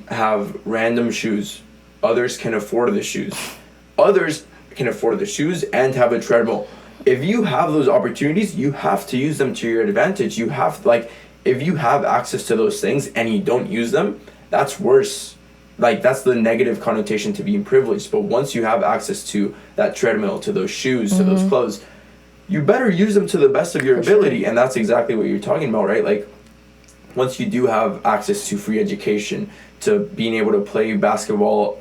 have random shoes. Others can afford the shoes. Others can afford the shoes and have a treadmill. If you have those opportunities, you have to use them to your advantage. You have, like, if you have access to those things and you don't use them, that's worse. Like, that's the negative connotation to being privileged. But once you have access to that treadmill, to those shoes, to those clothes, you better use them to the best of your ability. And that's exactly what you're talking about, right? Like, once you do have access to free education, to being able to play basketball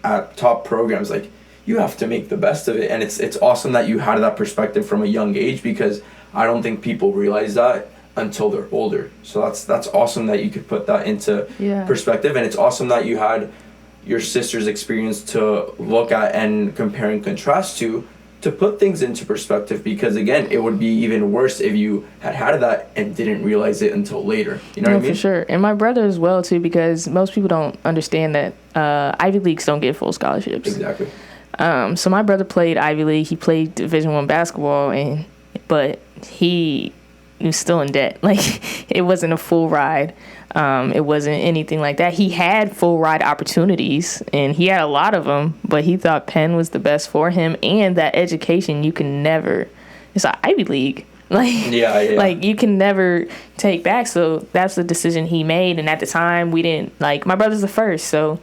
at top programs, like, you have to make the best of it. And it's awesome that you had that perspective from a young age, because I don't think people realize that until they're older. So that's awesome that you could put that into perspective. And it's awesome that you had your sister's experience to look at and compare and contrast to put things into perspective, because again, it would be even worse if you had that and didn't realize it until later. You know what I mean? For sure. And my brother as well too, because most people don't understand that Ivy Leagues don't get full scholarships. Exactly. So my brother played Ivy League. He played Division I basketball, but he was still in debt. Like, it wasn't a full ride. It wasn't anything like that. He had full ride opportunities, and he had a lot of them, but he thought Penn was the best for him, and that education you can never, it's an Ivy League. Like, like, you can never take back. So that's the decision he made. And at the time, we didn't, like, my brother's the first, so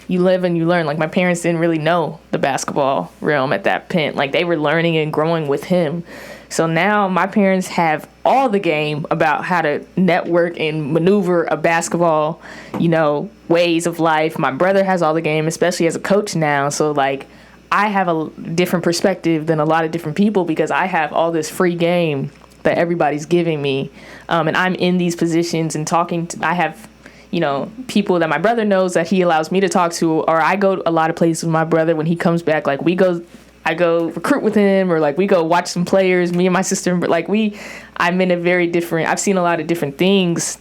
you live and you learn. Like, my parents didn't really know the basketball realm at that point. Like, they were learning and growing with him. So now my parents have all the game about how to network and maneuver a basketball, ways of life. My brother has all the game, especially as a coach now. So, like, I have a different perspective than a lot of different people, because I have all this free game that everybody's giving me. And I'm in these positions and talking to, I have, people that my brother knows that he allows me to talk to, or I go a lot of places with my brother when he comes back. Like, I go recruit with him, or like we go watch some players, me and my sister. But like I'm in a very different, I've seen a lot of different things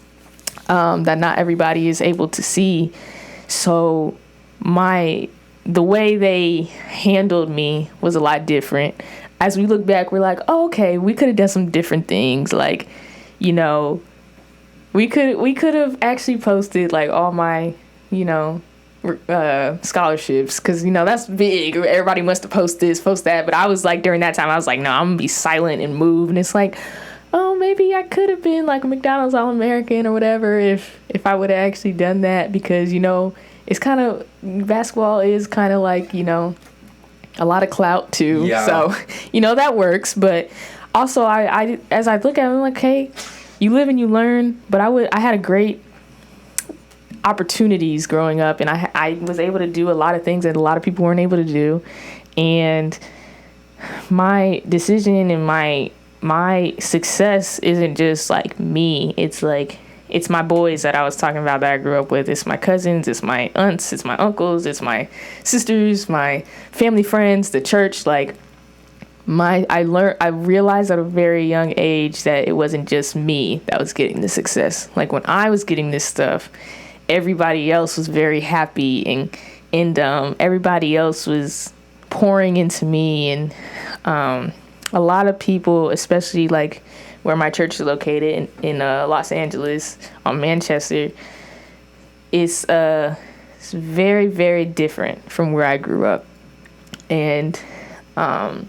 that not everybody is able to see. So the way they handled me was a lot different. As we look back, we're like, oh, okay, we could have done some different things. Like, we could have actually posted like all my, scholarships, because that's big. Everybody wants to post this, post that, but I was like, during that time I was like, no, I'm gonna be silent and move. And it's like, oh, maybe I could have been like a McDonald's All-American or whatever if I would have actually done that, because it's kind of, basketball is kind of like a lot of clout too. So that works. But also I as I look at it, I'm like, hey, you live and you learn. But I had a great opportunities growing up, and I was able to do a lot of things that a lot of people weren't able to do. And my decision and my success isn't just like me. It's like, it's my boys that I was talking about that I grew up with. It's my cousins, it's my aunts, it's my uncles, it's my sisters, my family friends, the church. Like, I realized at a very young age that it wasn't just me that was getting the success. Like, when I was getting this stuff, everybody else was very happy, and everybody else was pouring into me. And a lot of people, especially like where my church is located in Los Angeles on Manchester, it's very, very different from where I grew up. And not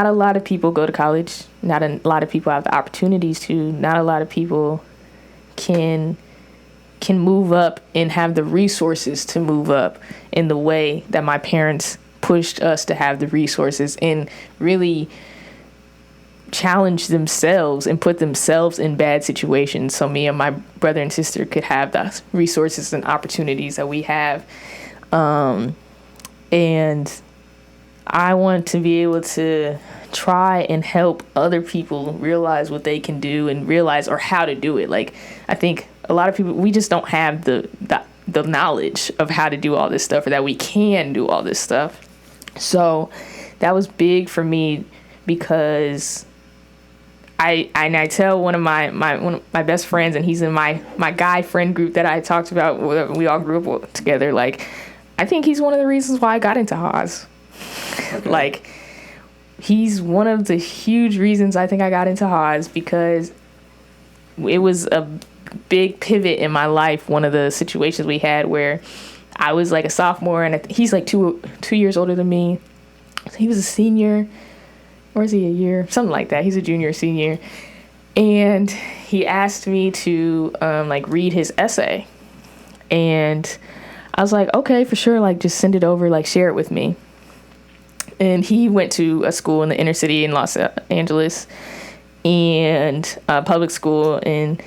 a lot of people go to college. Not a lot of people have the opportunities to. Not a lot of people can move up and have the resources to move up in the way that my parents pushed us to have the resources, and really challenge themselves and put themselves in bad situations so me and my brother and sister could have the resources and opportunities that we have. And I want to be able to try and help other people realize what they can do and realize, or how to do it. Like, I think a lot of people, we just don't have the the knowledge of how to do all this stuff, or that we can do all this stuff. So that was big for me, because I tell one of my best friends, and he's in my guy friend group that I talked about, we all grew up together, like, I think he's one of the reasons why I got into Haas. Okay. Like, he's one of the huge reasons I think I got into Haas, because it was a big pivot in my life. One of the situations we had where I was like a sophomore, and he's like two years older than me. He was a senior, or is he a year? Something like that. He's a junior, senior. And he asked me to like read his essay. And I was like, okay, for sure. Like, just send it over, like, share it with me. And he went to a school in the inner city in Los Angeles, and a public school. And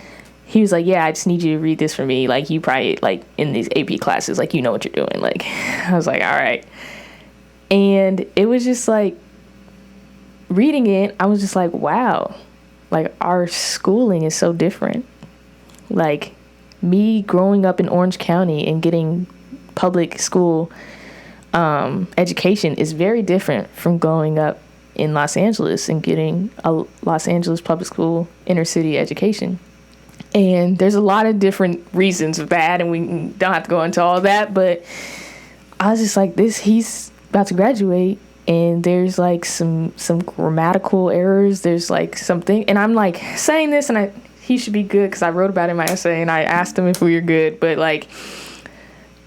he was like, yeah, I just need you to read this for me. Like, you probably, like, in these AP classes, like, you know what you're doing. Like, I was like, all right. And it was just like, reading it, I was just like, wow, like, our schooling is so different. Like, me growing up in Orange County and getting public school education is very different from growing up in Los Angeles and getting a Los Angeles public school inner city education. And there's a lot of different reasons of that, and we don't have to go into all that, but I was just like, he's about to graduate, and there's like some grammatical errors, there's like something, and I'm like saying this, and he should be good, because I wrote about it in my essay, and I asked him if we were good, but like,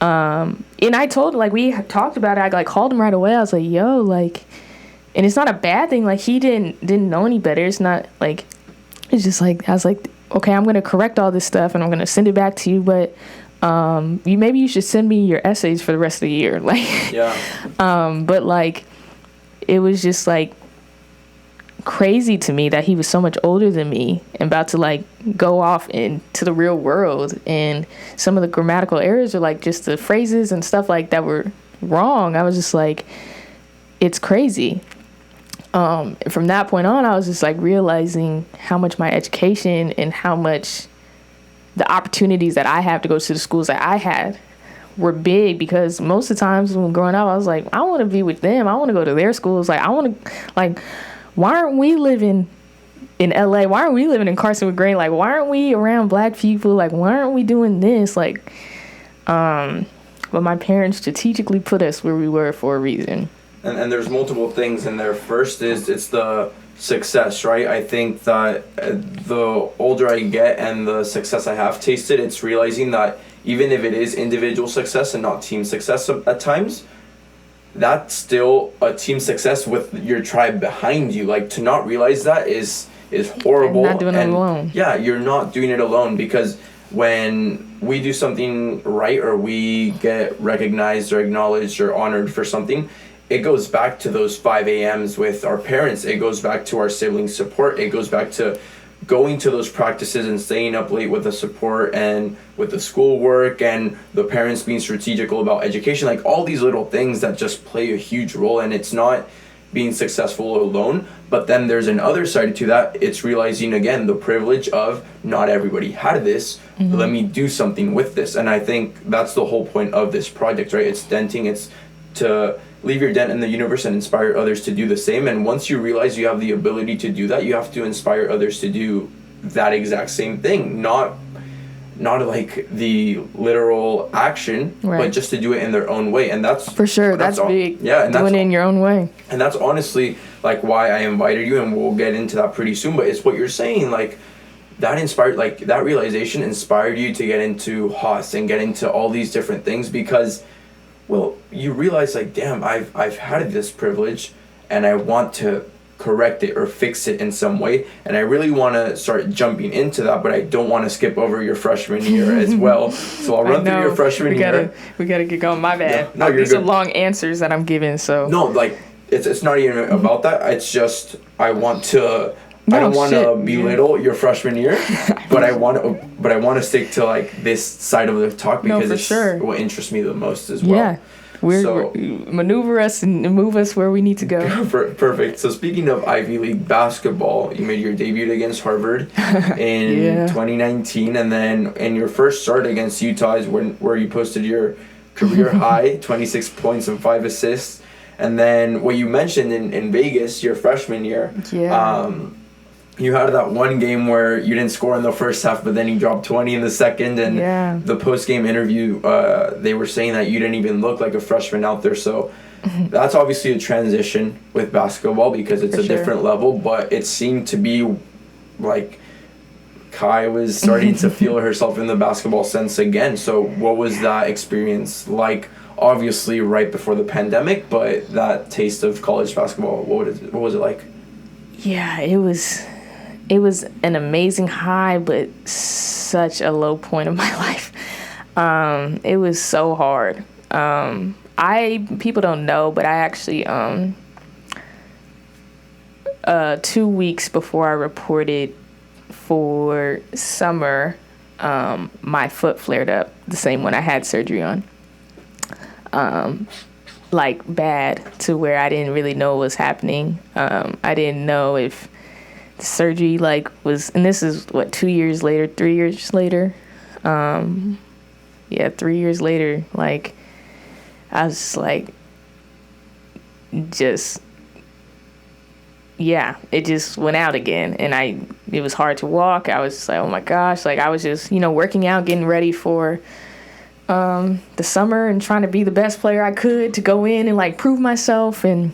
and I told him, like, we talked about it, I like called him right away, I was like, yo, like, and it's not a bad thing, like, he didn't know any better, it's not like, it's just like, I was like, okay, I'm gonna correct all this stuff, and I'm gonna send it back to you, but maybe you should send me your essays for the rest of the year, like, yeah. But like, it was just like crazy to me that he was so much older than me and about to like go off into the real world, and some of the grammatical errors are like just the phrases and stuff like that were wrong. I was just like, it's crazy. From that point on, I was just like realizing how much my education and how much the opportunities that I have to go to the schools that I had were big, because most of the times when growing up, I was like, I want to be with them. I want to go to their schools. Like, I want to, like, why aren't we living in LA? Why aren't we living in Carson with Grain? Like, why aren't we around black people? Like, why aren't we doing this? Like, but my parents strategically put us where we were for a reason. And there's multiple things in there. First is it's the success, right? I think that the older I get and the success I have tasted, it's realizing that even if it is individual success and not team success at times, that's still a team success with your tribe behind you. Like, to not realize that is horrible. You're not doing it alone. Yeah, you're not doing it alone, because when we do something right, or we get recognized or acknowledged or honored for something, it goes back to those 5 a.m.s with our parents. It goes back to our sibling support. It goes back to going to those practices and staying up late with the support and with the schoolwork, and the parents being strategical about education. Like, all these little things that just play a huge role, and it's not being successful alone. But then there's another side to that. It's realizing, again, the privilege of not everybody had this. Mm-hmm. Let me do something with this. And I think that's the whole point of this project, right? It's denting. It's to leave your dent in the universe and inspire others to do the same. And once you realize you have the ability to do that, you have to inspire others to do that exact same thing. Not like the literal action, right, but just to do it in their own way. And that's for sure. That's big. Yeah, and doing it in your own way. And that's honestly like why I invited you, and we'll get into that pretty soon. But it's what you're saying, like, that inspired, like, that realization inspired you to get into Haas and get into all these different things, because, well, you realize, like, damn, I've had this privilege, and I want to correct it or fix it in some way, and I really want to start jumping into that, but I don't want to skip over your freshman year as well. So I'll run through your freshman year. We gotta get going. My bad. No, these are long answers that I'm giving. So no, like, it's not even about that. It's just I don't want to belittle your freshman year, but I want to stick to, like, this side of the talk, because it's what interests me the most as well. Maneuver us and move us where we need to go. Perfect. So speaking of Ivy League basketball, you made your debut against Harvard in 2019, and then in your first start against Utah is where you posted your career high, 26 points and 5 assists. And then what you mentioned in Vegas, your freshman year, you had that one game where you didn't score in the first half, but then you dropped 20 in the second. And the post-game interview, they were saying that you didn't even look like a freshman out there. So that's obviously a transition with basketball because it's different level. But it seemed to be like Kai was starting to feel herself in the basketball sense again. So what was that experience like? Obviously right before the pandemic, but that taste of college basketball, what was it like? Yeah, it was an amazing high, but such a low point of my life. It was so hard. People don't know, but I actually 2 weeks before I reported for summer, my foot flared up, the same one I had surgery on. Like bad to where I didn't really know what was happening. I didn't know if the surgery was, and this is 3 years later. 3 years later, I was it just went out again, and it was hard to walk. I was just like, oh my gosh, I was just working out, getting ready for the summer and trying to be the best player I could to go in and prove myself. And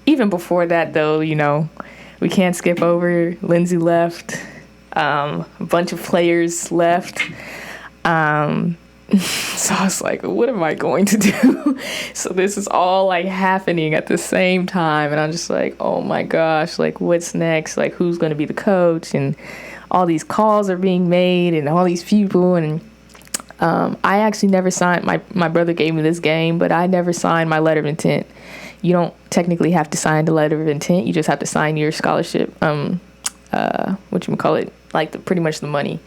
even before that though, we can't skip over Lindsay left, a bunch of players left, so I was like, what am I going to do? So this is all happening at the same time, and I'm just like, oh my gosh, what's next? Who's going to be the coach? And all these calls are being made and all these people. And I actually never signed, my brother gave me this game, but I never signed my letter of intent. You don't technically have to sign the letter of intent. You just have to sign your scholarship, pretty much the money.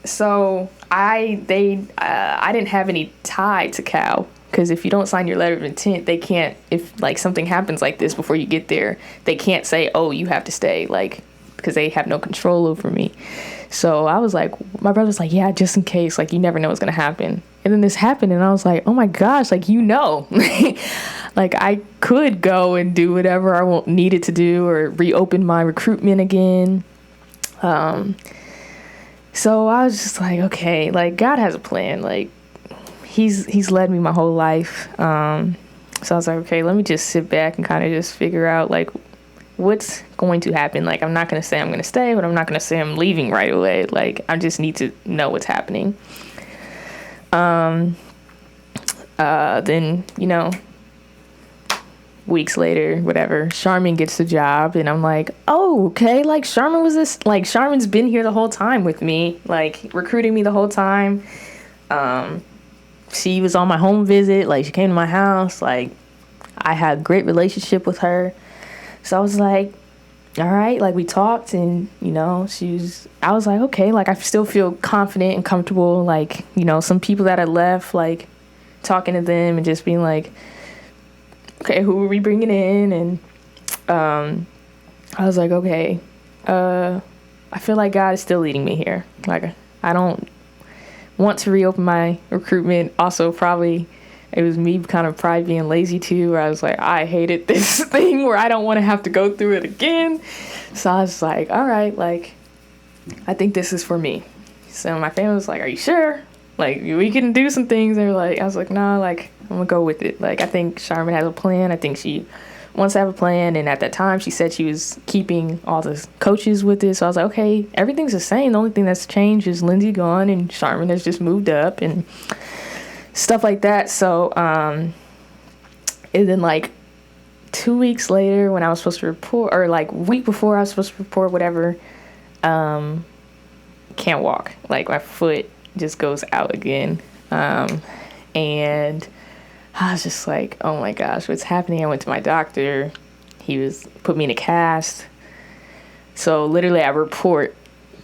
So I didn't have any tie to Cal, because if you don't sign your letter of intent, they can't, if something happens like this before you get there, they can't say, oh, you have to stay, because they have no control over me. So I was like, my brother was like, yeah, just in case, you never know what's going to happen. And then this happened, and I was like, oh my gosh, I could go and do whatever I needed to do or reopen my recruitment again. So I was just like, okay, God has a plan. He's led me my whole life. So I was like, okay, let me just sit back and kind of just figure out what's going to happen. I'm not going to say I'm going to stay, but I'm not going to say I'm leaving right away. I just need to know what's happening. Then, weeks later, whatever, Charmin gets the job, and I'm like, oh, okay, Charmin's been here the whole time with me, recruiting me the whole time. She was on my home visit, she came to my house, I had a great relationship with her. So I was like, all right, we talked, and, I was like, okay, I still feel confident and comfortable, some people that I left, talking to them and just being like, okay, who are we bringing in? And I was like, okay, I feel like God is still leading me here. I don't want to reopen my recruitment. Also, probably it was me kind of probably being lazy too, where I was like, I hated this thing where I don't want to have to go through it again. So I was like, all right, I think this is for me. So my family was like, are you sure? We can do some things. They were like, I was like, no, I'm gonna go with it. I think Charmin has a plan. I think she wants to have a plan. And at that time, she said she was keeping all the coaches with it. So I was like, okay, everything's the same. The only thing that's changed is Lindsay gone and Charmin has just moved up and stuff like that. So, and then 2 weeks later, when I was supposed to report, or week before I was supposed to report, whatever, can't walk. My foot just goes out again. And I was just like, oh my gosh, what's happening? I went to my doctor. He put me in a cast. So literally I report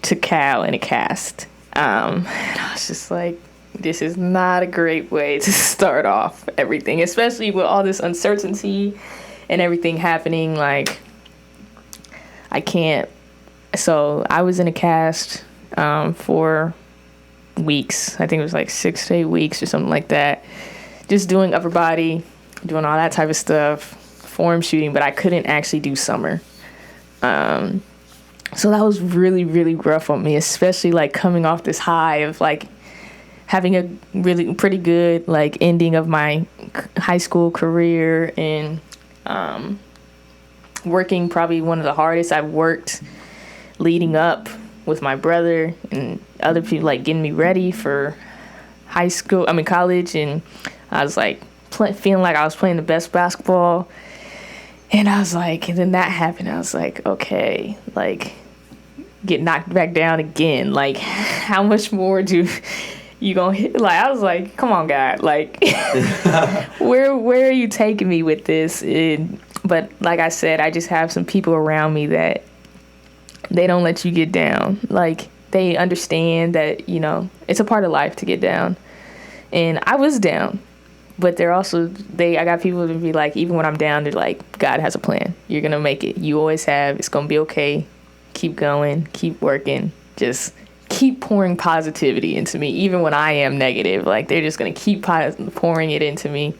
to Cal in a cast. And I was just like, this is not a great way to start off everything, especially with all this uncertainty and everything happening. Like, I can't. So I was in a cast for weeks. I think it was like 6 to 8 weeks or something like that. Just doing upper body, doing all that type of stuff, form shooting, but I couldn't actually do summer. So that was really, really rough on me, especially like coming off this high of like having a really pretty good like ending of my high school career and working probably one of the hardest I've worked leading up with my brother and other people, like getting me ready for college. And I was like feeling like I was playing the best basketball. And I was like, and then that happened. I was like, okay, like get knocked back down again. Like, how much more do you gonna hit? Like, I was like, come on, God, like, where are you taking me with this? But like I said, I just have some people around me that they don't let you get down. Like, they understand that, you know, it's a part of life to get down. And I was down. But they're also, I got people to be like, even when I'm down, they're like, God has a plan. You're going to make it. You always have. It's going to be okay. Keep going. Keep working. Just keep pouring positivity into me, even when I am negative. Like, they're just going to keep pouring it into me.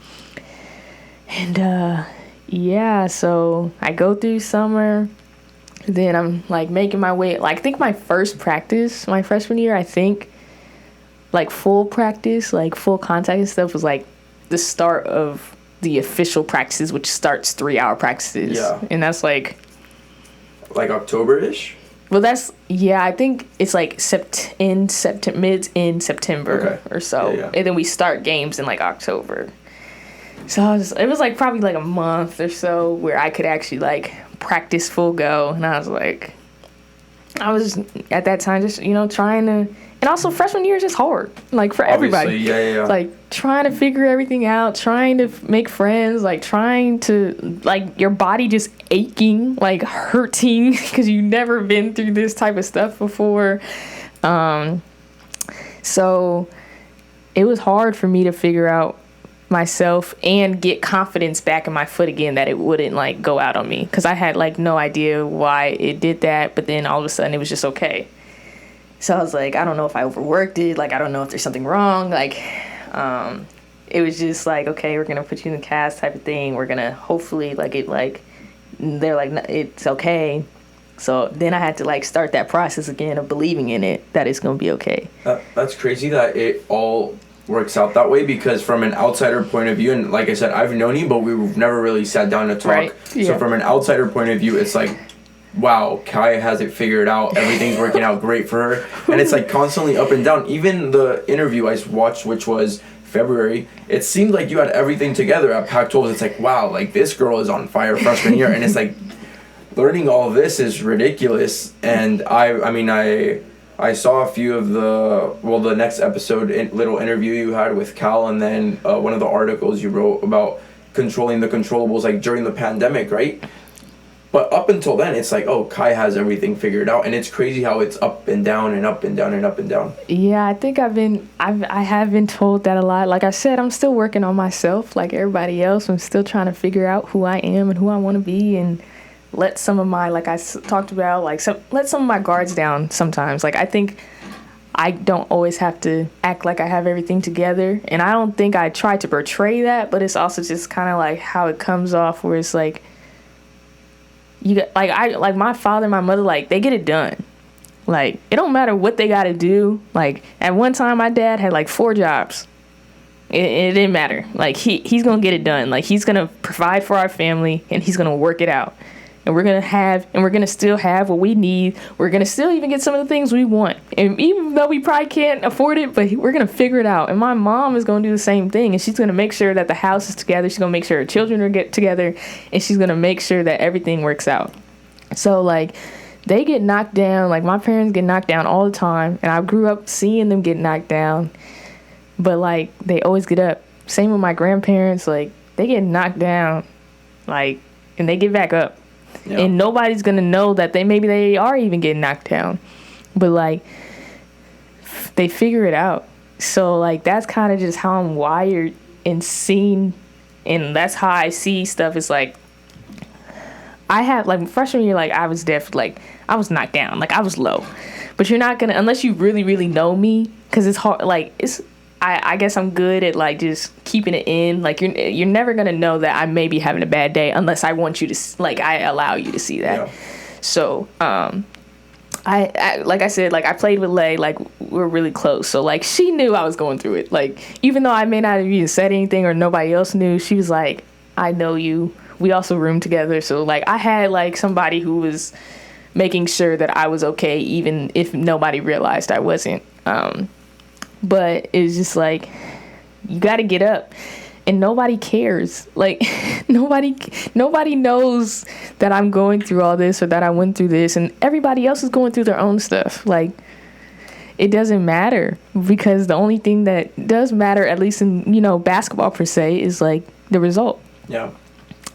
And, yeah, so I go through summer. Then I'm, like, making my way. Like, I think my first practice, my freshman year, I think, like, full practice, like, full contact and stuff was, like, the start of the official practices, which starts 3-hour practices. Yeah. And that's like October-ish? Well, I think it's like in September or so. Yeah. And then we start games in like October. So it was like probably like a month or so where I could actually like practice full go. And I was at that time just, you know, trying to. And also, freshman year is just hard, like, for everybody. Yeah. Like, trying to figure everything out, trying to make friends, like, trying to, like, your body just aching, like, hurting, because you've never been through this type of stuff before. So, it was hard for me to figure out myself and get confidence back in my foot again that it wouldn't, like, go out on me. Because I had, like, no idea why it did that, but then all of a sudden it was just okay. So I was like, I don't know if I overworked it. Like, I don't know if there's something wrong. Like, it was just like, okay, we're going to put you in the cast type of thing. We're going to hopefully, like, they're like, it's okay. So then I had to, like, start that process again of believing in it, that it's going to be okay. That's crazy that it all works out that way, because from an outsider point of view, and like I said, I've known you, but we've never really sat down to talk. Right. Yeah. So from an outsider point of view, it's like, wow, Kai has it figured out. Everything's working out great for her. And it's like constantly up and down. Even the interview I watched, which was February, it seemed like you had everything together at Pac-12. It's like, wow, like this girl is on fire freshman year. And it's like, learning all of this is ridiculous. And I saw a few of the next episode, little interview you had with Cal, and then one of the articles you wrote about controlling the controllables, like during the pandemic, right? But up until then, it's like, oh, Kai has everything figured out, and it's crazy how it's up and down and up and down and up and down. Yeah, I think I have been told that a lot. Like I said, I'm still working on myself, like everybody else. I'm still trying to figure out who I am and who I want to be, and let some of my, like I talked about, like let some of my guards down sometimes. Like, I think I don't always have to act like I have everything together, and I don't think I try to portray that, but it's also just kind of like how it comes off, where it's like, you got, like my father and my mother, like, they get it done. Like, it don't matter what they got to do. Like, at one time, my dad had like 4 jobs. It didn't matter. Like, he's gonna get it done. Like, he's gonna provide for our family, and he's gonna work it out. And we're gonna still have what we need. We're gonna still even get some of the things we want. And even though we probably can't afford it, but we're gonna figure it out. And my mom is gonna do the same thing. And she's gonna make sure that the house is together. She's gonna make sure her children are get together. And she's gonna make sure that everything works out. So, like, they get knocked down. Like, my parents get knocked down all the time. And I grew up seeing them get knocked down. But, like, they always get up. Same with my grandparents. Like, they get knocked down. Like, and they get back up. Yeah. And nobody's going to know that maybe they are even getting knocked down. But, like, they figure it out. So like that's kind of just how I'm wired and seen, and that's how I see stuff. Is like I had like freshman year, like I was like I was knocked down, like I was low. But you're not gonna, unless you really really know me, because it's hard. Like it's I guess I'm good at like just keeping it in. Like you're never gonna know that I may be having a bad day unless I want you to, like I allow you to see that. Yeah. So I like I said, like I played with Lay, like we're really close. So like she knew I was going through it. Like even though I may not have even said anything or nobody else knew, she was like, I know you. We also roomed together. So like I had like somebody who was making sure that I was okay, even if nobody realized I wasn't. But it's just like, you got to get up, and nobody cares. Like nobody knows that I'm going through all this or that I went through this, and everybody else is going through their own stuff. Like it doesn't matter, because the only thing that does matter, at least in, you know, basketball per se, is like the result. Yeah.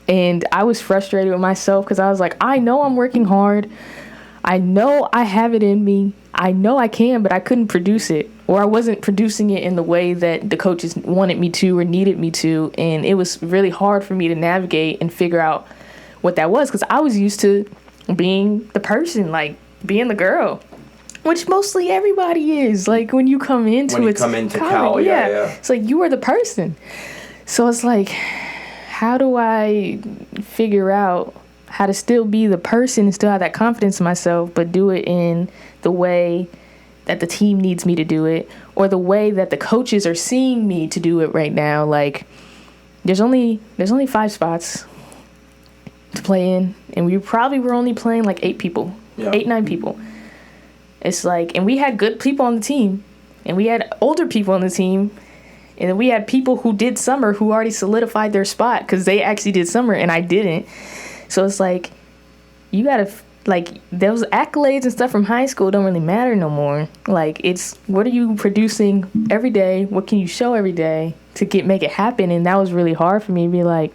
And I was frustrated with myself because I was like, I know I'm working hard. I know I have it in me. I know I can, but I couldn't produce it, or I wasn't producing it in the way that the coaches wanted me to or needed me to. And it was really hard for me to navigate and figure out what that was, because I was used to being the person, like being the girl, which mostly everybody is. Like when you come into Cal, yeah. It's like you are the person. So it's like, how do I figure out how to still be the person and still have that confidence in myself, but do it in the way that the team needs me to do it, or the way that the coaches are seeing me to do it right now? Like there's only 5 spots to play in, and we probably were only playing like 8 people, 9 people. It's like, and we had good people on the team, and we had older people on the team, and then we had people who did summer who already solidified their spot because they actually did summer and I didn't. So it's like, you gotta, like, those accolades and stuff from high school don't really matter no more. Like, it's, what are you producing every day? What can you show every day to make it happen? And that was really hard for me to be like,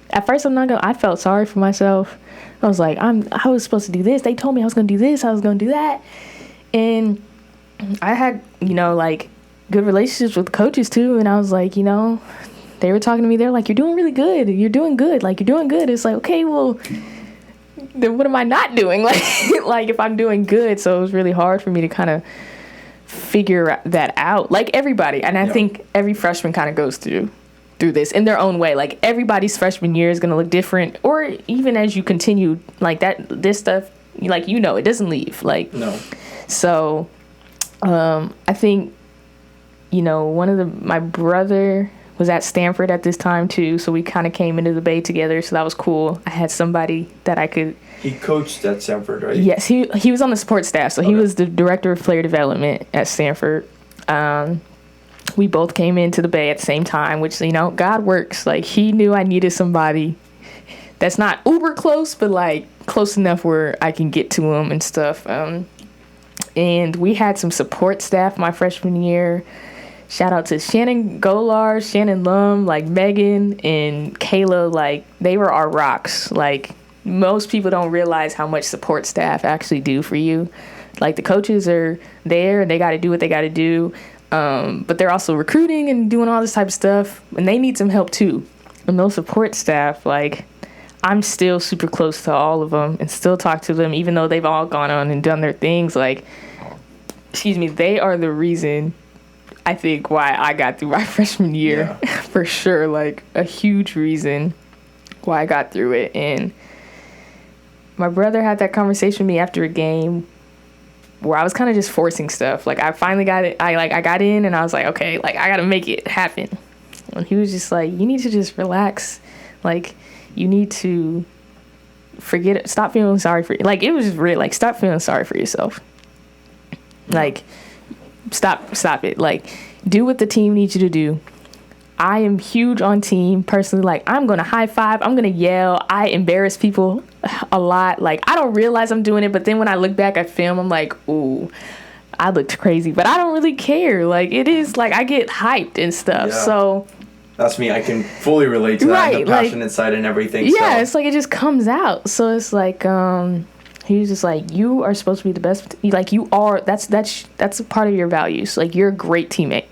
at first I felt sorry for myself. I was like, I was supposed to do this. They told me I was going to do this. I was going to do that. And I had, you know, like, good relationships with coaches too. And I was like, you know, they were talking to me. They're like, you're doing really good. You're doing good. Like, you're doing good. It's like, okay, well, then what am I not doing? Like, like if I'm doing good. So it was really hard for me to kind of figure that out. Like everybody. And I think every freshman kind of goes through this in their own way. Like everybody's freshman year is going to look different. Or even as you continue like this stuff, like, you know, it doesn't leave. Like, no. So I think, you know, my brother was at Stanford at this time too, so we kind of came into the Bay together, so that was cool. I had somebody that I could... He coached at Stanford, right? Yes, he was on the support staff, so he was the director of player development at Stanford. We both came into the Bay at the same time, which, you know, God works. Like, he knew I needed somebody that's not uber close, but like close enough where I can get to him and stuff. And we had some support staff my freshman year. Shout out to Shannon Golar, Shannon Lum, like Megan and Kayla. Like, they were our rocks. Like, most people don't realize how much support staff actually do for you. Like, the coaches are there and they got to do what they got to do. But they're also recruiting and doing all this type of stuff, and they need some help too. And those support staff, like, I'm still super close to all of them and still talk to them, even though they've all gone on and done their things. Like, they are the reason, I think, why I got through my freshman year. For sure. Like, a huge reason why I got through it. And my brother had that conversation with me after a game where I was kind of just forcing stuff. Like, I finally got it. I got in and I was like, okay, like, I got to make it happen. And he was just like, you need to just relax. Like, you need to forget it. Stop feeling sorry for you. Like, it was just really like, stop feeling sorry for yourself. Like, stop it. Like, do what the team needs you to do. I am huge on team personally. Like, I'm going to high five. I'm going to yell. I embarrass people a lot. Like, I don't realize I'm doing it, but then when I look back at film, I'm like, ooh, I looked crazy, but I don't really care. Like, it is like, I get hyped and stuff. Yeah. So that's me. I can fully relate to that. The passion inside and everything. Yeah, so. It's like, it just comes out. So it's like, He was just like, you are supposed to be the best. Like, you are. That's a part of your values. Like, you're a great teammate.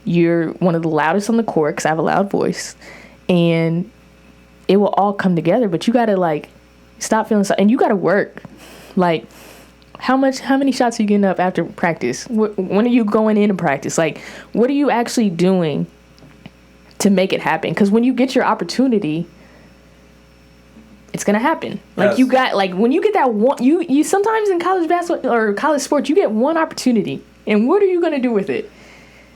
You're one of the loudest on the court because I have a loud voice, and it will all come together. But you gotta like stop feeling so, and you gotta work. Like, how many shots are you getting up after practice? When are you going into practice? Like, what are you actually doing to make it happen? Because when you get your opportunity, it's gonna happen. Like, yes. You got, like, when you get that one, you sometimes in college basketball or college sports, you get one opportunity, and what are you gonna do with it?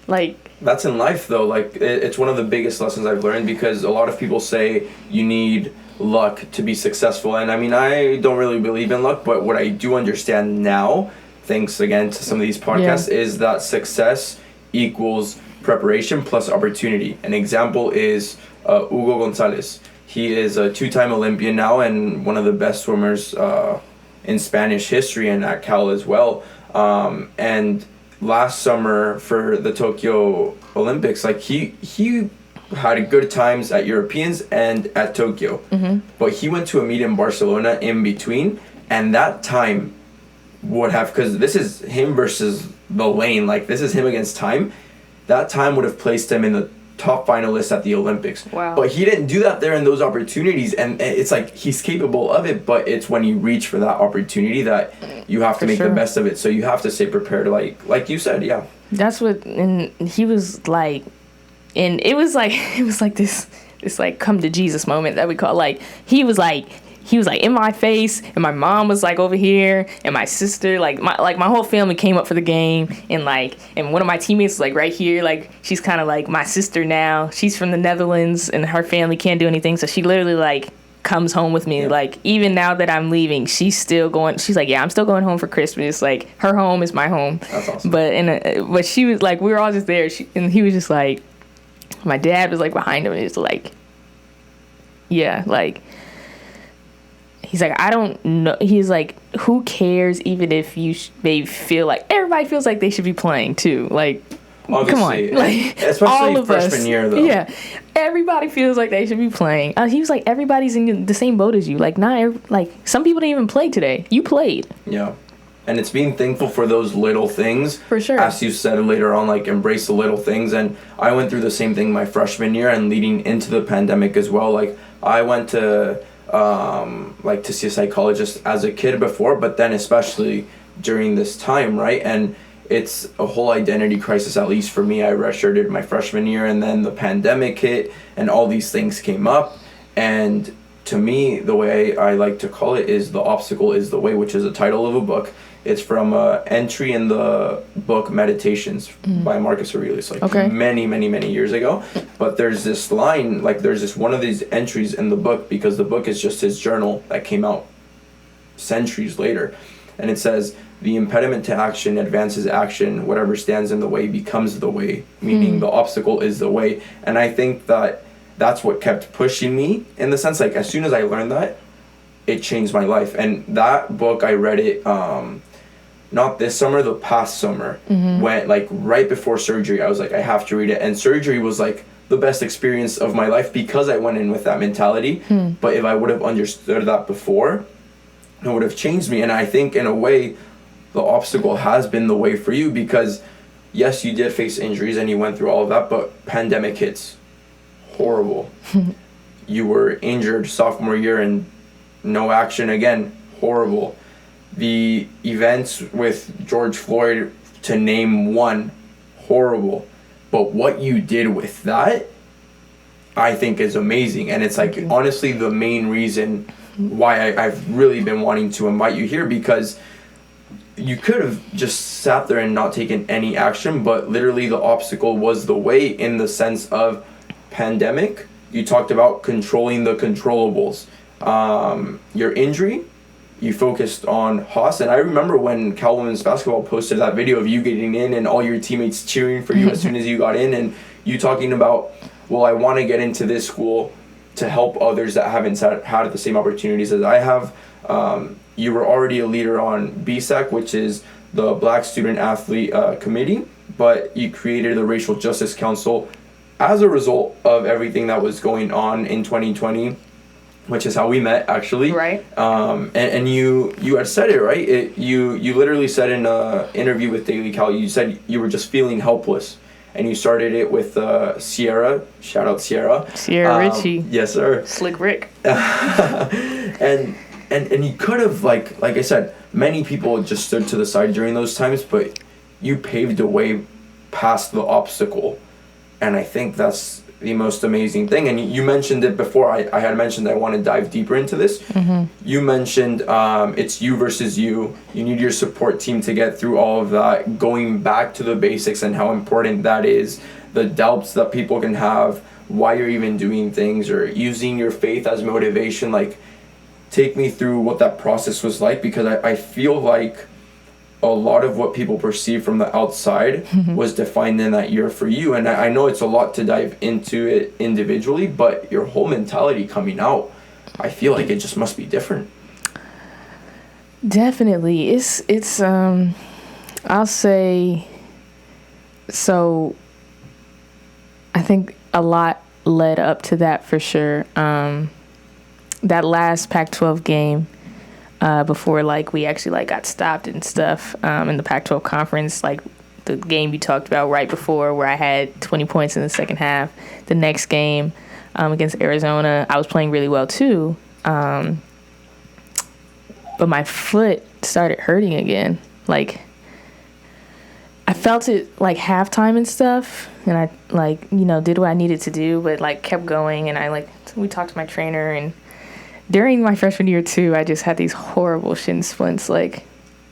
Like, that's in life though. Like, it's one of the biggest lessons I've learned, because a lot of people say you need luck to be successful, and I mean, I don't really believe in luck, but what I do understand now, thanks again to some of these podcasts, is that success equals preparation plus opportunity. An example is Hugo Gonzalez. He is a 2-time Olympian now and one of the best swimmers in Spanish history, and at Cal as well. And last summer for the Tokyo Olympics, like, he had good times at Europeans and at Tokyo. Mm-hmm. But he went to a meet in Barcelona in between, and that time would have, because this is him versus the lane, like, this is him against time, that time would have placed him in the top finalists at the Olympics. Wow. But he didn't do that there in those opportunities, and it's like he's capable of it, but it's when you reach for that opportunity that you have to make the best of it. So you have to stay prepared, like you said. Yeah, that's what. And he was like, and it was like this like come to Jesus moment that we call, like, he was like in my face, and my mom was like over here, and my sister, like my whole family came up for the game, and one of my teammates was like right here, like, she's kind of like my sister now. She's from the Netherlands, and her family can't do anything, so she literally like comes home with me. Yeah. Like, even now that I'm leaving, she's still going. She's like, yeah, I'm still going home for Christmas. Like, her home is my home. That's awesome. But she was like, we were all just there, and he was just like, my dad was like behind him, and he's like, yeah, like, he's like, I don't know. He's like, who cares, even if they feel like, everybody feels like they should be playing too. Like, obviously, come on. Like, especially all of freshman us, year though. Yeah. Everybody feels like they should be playing. He was like, everybody's in the same boat as you. Like, like, some people didn't even play today. You played. Yeah. And it's being thankful for those little things. For sure. As you said later on, like, embrace the little things. And I went through the same thing my freshman year and leading into the pandemic as well. Like, I went to to see a psychologist as a kid before, but then especially during this time, right? And it's a whole identity crisis, at least for me. I redshirted my freshman year, and then the pandemic hit, and all these things came up. And to me, the way I like to call it is The Obstacle is the Way, which is a title of a book. It's from an entry in the book Meditations by Marcus Aurelius, many, many, many years ago. But there's this line, like, there's this one of these entries in the book, because the book is just his journal that came out centuries later. And it says, the impediment to action advances action. Whatever stands in the way becomes the way, meaning the obstacle is the way. And I think that that's what kept pushing me, in the sense, like, as soon as I learned that, it changed my life. And that book, I read it not this summer, the past summer, when, like, right before surgery. I was like, I have to read it. And surgery was like the best experience of my life, because I went in with that mentality. But if I would have understood that before, it would have changed me. And I think, in a way, the obstacle has been the way for you, because yes, you did face injuries and you went through all of that, but pandemic hits. Horrible. You were injured sophomore year and no action again. Horrible. The events with George Floyd, to name one, horrible. But what you did with that, I think, is amazing. And it's like, honestly, the main reason why I've really been wanting to invite you here, because you could have just sat there and not taken any action, but literally the obstacle was the way, in the sense of pandemic. You talked about controlling the controllables. Your injury, you focused on Haas. And I remember when Cal Women's Basketball posted that video of you getting in and all your teammates cheering for you as soon as you got in, and you talking about, well, I want to get into this school to help others that haven't had the same opportunities as I have. You were already a leader on BSAC, which is the Black Student Athlete Committee, but you created the Racial Justice Council as a result of everything that was going on in 2020 which is how we met, actually. Right. And you had said it, right? You literally said in an interview with Daily Cal, you said you were just feeling helpless. And you started it with Sierra. Shout out Sierra. Sierra Richie. Yes, sir. Slick Rick. And you could have, like I said, many people just stood to the side during those times, but you paved the way past the obstacle. And I think that's the most amazing thing. And you mentioned it before. I had mentioned I want to dive deeper into this. Mm-hmm. You mentioned it's you versus you. You need your support team to get through all of that, going back to the basics and how important that is, the doubts that people can have, why you're even doing things, or using your faith as motivation. Like, take me through what that process was like, because I feel like a lot of what people perceive from the outside was defined in that year for you. And I know it's a lot to dive into it individually, but your whole mentality coming out, I feel like it just must be different. Definitely. It's I'll say, so I think a lot led up to that for sure. That last Pac-12 game, before like we actually like got stopped and stuff, in the Pac-12 conference, like the game you talked about right before where I had 20 points in the second half. The next game, against Arizona, I was playing really well too. But my foot started hurting again. Like, I felt it like halftime and stuff, and I did what I needed to do, but like kept going. And we talked to my trainer, and during my freshman year too, I just had these horrible shin splints. Like,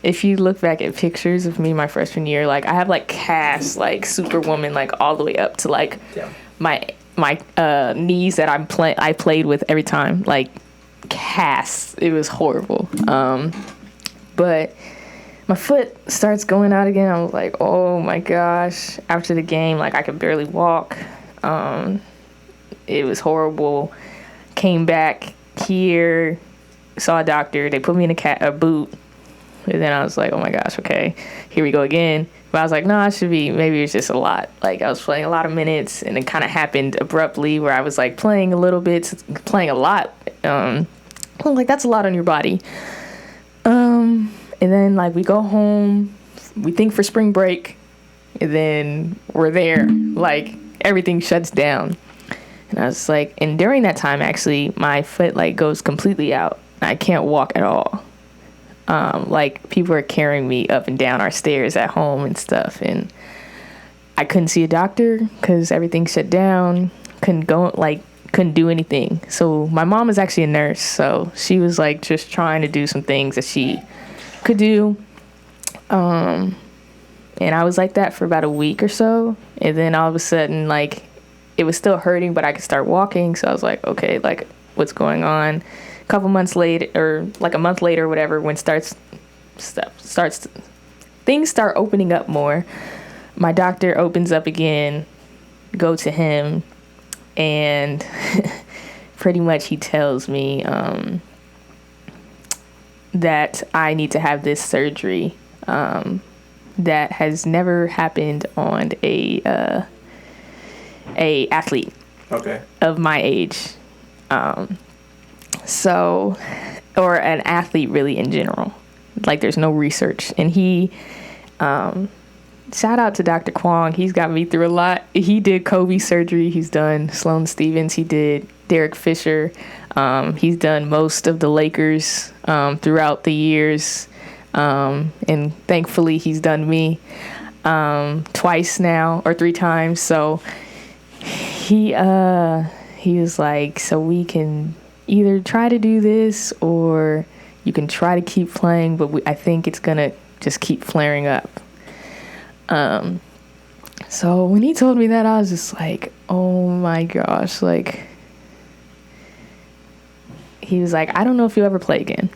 if you look back at pictures of me my freshman year, like I have like casts, like Superwoman, like all the way up to like my knees that I played with every time, like casts. It was horrible. But my foot starts going out again. I was like, oh my gosh. After the game, like I could barely walk. It was horrible. Came back here, saw a doctor. They put me in a boot. And then I was like, oh my gosh, okay, here we go again. But I was like, no, it should be, maybe it's just a lot. Like, I was playing a lot of minutes, and it kind of happened abruptly where I was like playing a little bit, playing a lot. I'm like, that's a lot on your body. And then like we go home, we think for spring break, and then we're there, like everything shuts down. And I was like, and during that time, actually, my foot like goes completely out. I can't walk at all. Like people are carrying me up and down our stairs at home and stuff. And I couldn't see a doctor because everything shut down. Couldn't do anything. So my mom is actually a nurse. So she was like just trying to do some things that she could do. And I was like that for about a week or so. And then all of a sudden, like, it was still hurting, but I could start walking. So I was like, okay, like, what's going on? A couple months later, or like a month later, or whatever, when things start opening up more, my doctor opens up again, go to him, and pretty much he tells me that I need to have this surgery that has never happened on a athlete of my age. So, or an athlete really in general. Like, there's no research. And he, shout out to Dr. Kwong. He's got me through a lot. He did Kobe surgery. He's done Sloane Stephens. He did Derek Fisher. He's done most of the Lakers throughout the years. And thankfully, he's done me twice now, or 3 times. So he was like, so we can either try to do this or you can try to keep playing, but I think it's gonna just keep flaring up. So when he told me that, I was just like, oh my gosh, like, he was like, I don't know if you'll ever play again.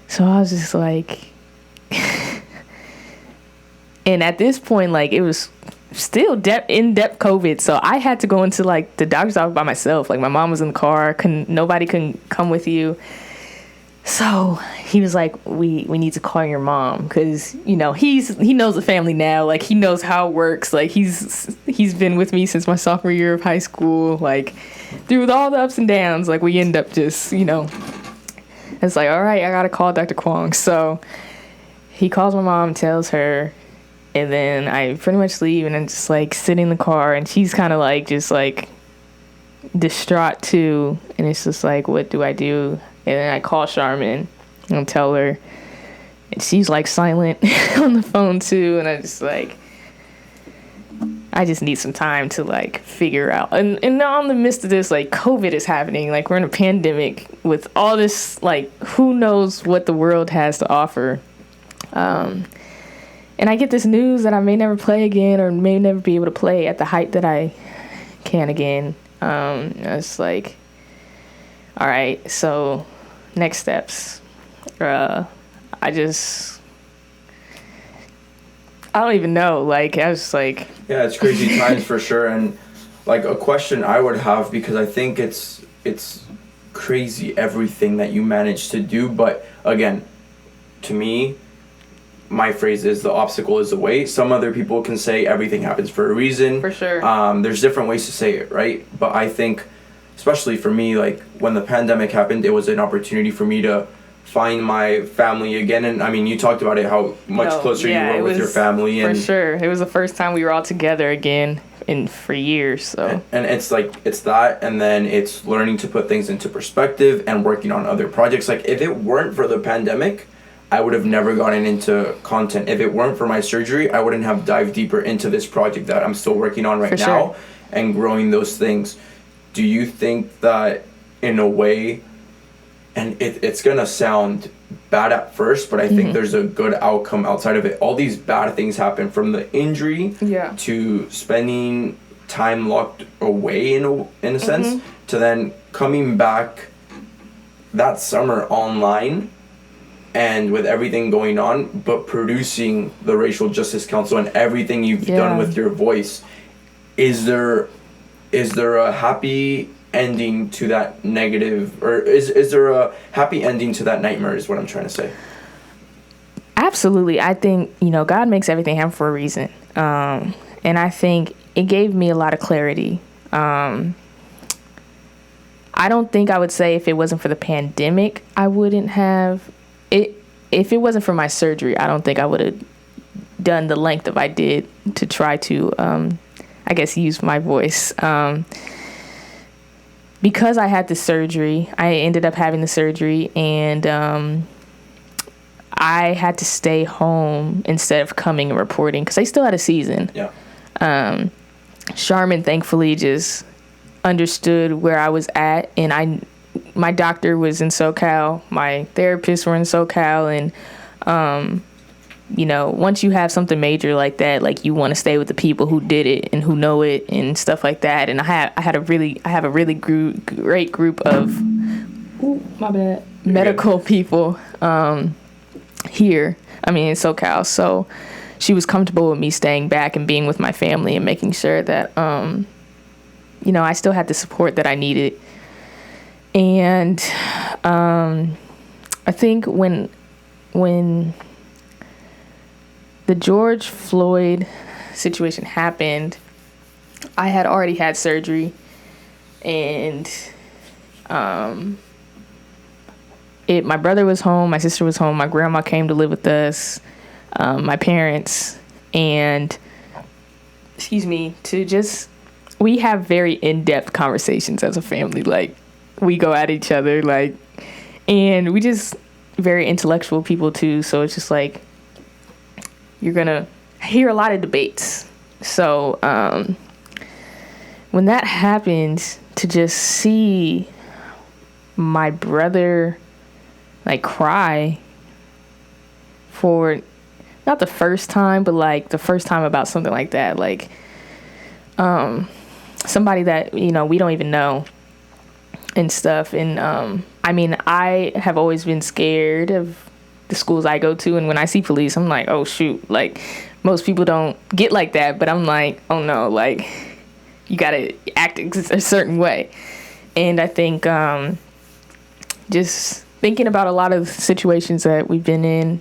So I was just like, and at this point, like, it was still in-depth COVID, so I had to go into like the doctor's office by myself. Like, my mom was in the car, nobody couldn't come with you. So he was like, we need to call your mom, because he knows the family now. Like, he knows how it works. Like, he's been with me since my sophomore year of high school. Like, through all the ups and downs, like, we end up just it's like, all right, I gotta call Dr. Kwong. So he calls my mom, tells her, and then I pretty much leave, and then just like sit in the car, and she's kind of like just like distraught too, and it's just like, what do I do? And then I call Charmin and tell her, and she's like silent on the phone too, and I just need some time to like figure out. And now in the midst of this, like, COVID is happening. Like, we're in a pandemic with all this, like, who knows what the world has to offer. And I get this news that I may never play again, or may never be able to play at the height that I can again. It's like, all right, so next steps. I don't even know. Like, I was like... Yeah, it's crazy times for sure. And, like, a question I would have, because I think it's crazy everything that you managed to do. But, again, to me, my phrase is the obstacle is the way. Some other people can say everything happens for a reason. For sure. There's different ways to say it, right? But I think, especially for me, like, when the pandemic happened, it was an opportunity for me to find my family again. And I mean, you talked about it, how much closer you were with your family. And for sure, it was the first time we were all together again for years. So and it's like, it's that, and then it's learning to put things into perspective and working on other projects. Like, if it weren't for the pandemic, I would have never gotten into content. If it weren't for my surgery, I wouldn't have dived deeper into this project that I'm still working on right now and growing those things. Do you think that, in a way, and it's gonna sound bad at first, but I think there's a good outcome outside of it. All these bad things happen, from the injury to spending time locked away in a sense, to then coming back that summer online and with everything going on, but producing the Racial Justice Council and everything you've done with your voice. Is there a happy ending to that negative, or is there a happy ending to that nightmare, is what I'm trying to say? Absolutely. I think, God makes everything happen for a reason. And I think it gave me a lot of clarity. I don't think I would say if it wasn't for the pandemic, I wouldn't have it. If it wasn't for my surgery, I don't think I would have done the length of I did to try to, I guess, use my voice. Because I had the surgery, I ended up having the surgery, and I had to stay home instead of coming and reporting, because I still had a season. Yeah. Charmin thankfully just understood where I was at, and my doctor was in SoCal, my therapists were in SoCal, and once you have something major like that, like, you want to stay with the people who did it and who know it and stuff like that. And I have a really great group of medical people here. I mean, in SoCal. So she was comfortable with me staying back and being with my family and making sure that I still had the support that I needed. And I think when the George Floyd situation happened, I had already had surgery, and my brother was home, my sister was home, my grandma came to live with us, my parents, and we have very in-depth conversations as a family. Like, we go at each other, like, and we just very intellectual people too, so it's just like, you're gonna hear a lot of debates. So when that happened, to just see my brother like cry for not the first time, but like the first time about something like that, like somebody that we don't even know and stuff. And I mean, I have always been scared of the schools I go to, and when I see police, I'm like, oh shoot, like, most people don't get like that, but I'm like, oh no, like, you gotta act a certain way. And I think just thinking about a lot of situations that we've been in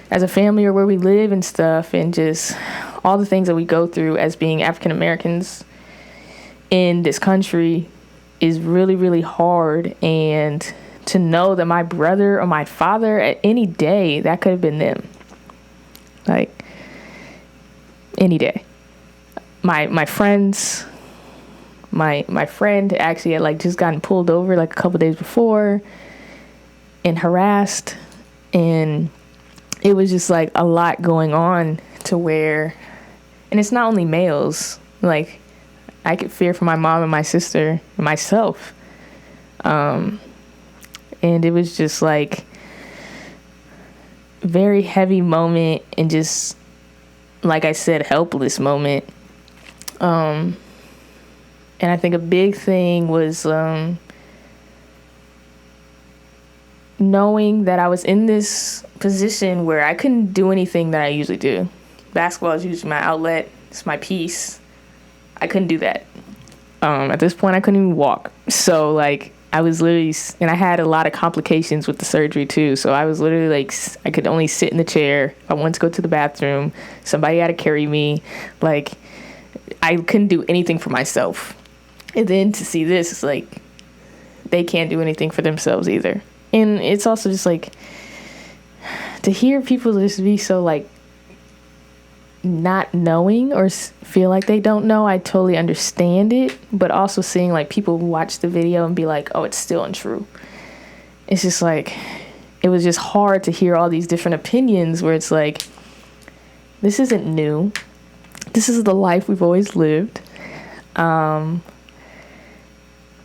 as a family or where we live and stuff, and just all the things that we go through as being African Americans in this country is really, really hard. And to know that my brother or my father, at any day, that could have been them. Like, any day. My friends, my friend actually had like just gotten pulled over like a couple days before and harassed, and it was just like a lot going on to where, and it's not only males, like I could fear for my mom and my sister and myself. And it was just like very heavy moment, and just, like I said, helpless moment. And I think a big thing was knowing that I was in this position where I couldn't do anything that I usually do. Basketball is usually my outlet. It's my peace. I couldn't do that. At this point, I couldn't even walk. So, like, I was literally, and I had a lot of complications with the surgery, too. So I was literally, like, I could only sit in the chair. If I wanted to go to the bathroom, somebody had to carry me. Like, I couldn't do anything for myself. And then to see this, it's like, they can't do anything for themselves either. And it's also just like, to hear people just be so like not knowing or feel like they don't know, I totally understand it. But also seeing like people watch the video and be like, oh, it's still untrue. It's just like, it was just hard to hear all these different opinions where it's like, this isn't new. This is the life we've always lived.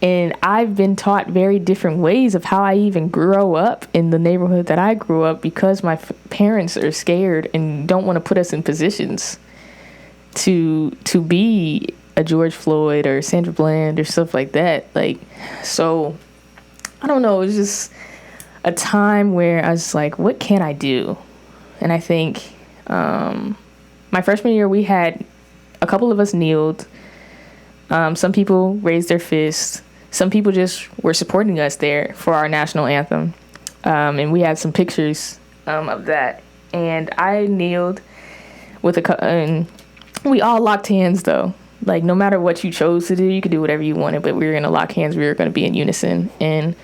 And I've been taught very different ways of how I even grow up in the neighborhood that I grew up, because my parents are scared and don't want to put us in positions to be a George Floyd or Sandra Bland or stuff like that. Like, so I don't know. It was just a time where I was like, what can I do? And I think my freshman year, we had a couple of us kneeled. Some people raised their fists. Some people just were supporting us there for our national anthem. And we had some pictures of that. And I kneeled with and we all locked hands, though. Like, no matter what you chose to do, you could do whatever you wanted, but we were going to lock hands. We were going to be in unison. And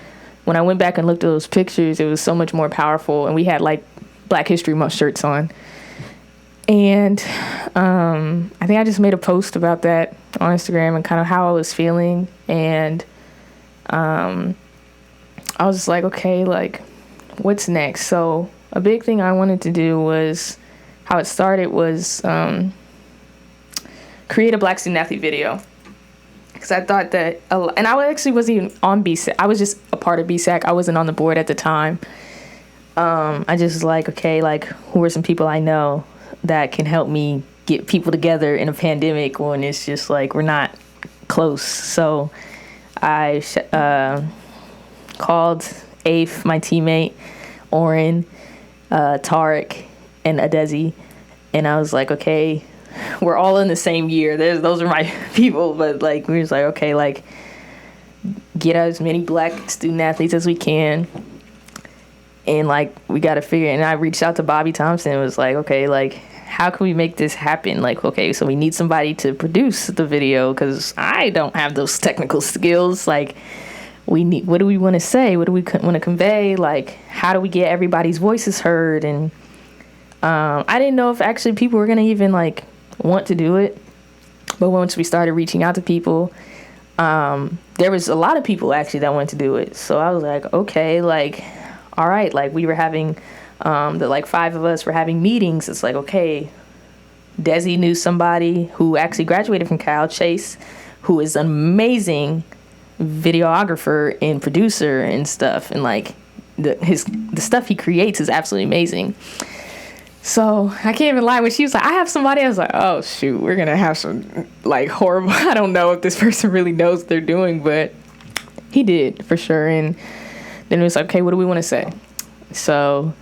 when I went back and looked at those pictures, it was so much more powerful. And we had, like, Black History Month shirts on. And I think I just made a post about that on Instagram and kind of how I was feeling. And I was just like, okay, like, what's next? So a big thing I wanted to do was, how it started was create a Black student athlete video. Because I thought that, and I actually wasn't even on BSAC. I was just a part of BSAC. I wasn't on the board at the time. I just was like, okay, like, who are some people I know that can help me get people together in a pandemic when it's just like we're not close. So I called Afe, my teammate, Oren, Tarek, and Adezi, and I was like, okay, we're all in the same year. Those are my people, but like we was like, okay, like, get as many Black student athletes as we can. And like, we got to figure, and I reached out to Bobby Thompson and was like, okay, like, how can we make this happen? Like, okay, so we need somebody to produce the video, because I don't have those technical skills. Like, what do we want to say? What do we want to convey? Like, how do we get everybody's voices heard? And I didn't know if actually people were going to even like want to do it. But once we started reaching out to people, there was a lot of people actually that wanted to do it. So I was like, okay, like, all right, like, we were having, the like 5 of us were having meetings. It's like, okay, Desi knew somebody who actually graduated from Cal, Chase, who is an amazing videographer and producer and stuff. And like, the stuff he creates is absolutely amazing. So I can't even lie. When she was like, I have somebody, I was like, oh shoot, we're going to have some like horrible, I don't know if this person really knows what they're doing, but he did for sure. And then it was like, okay, what do we want to say? So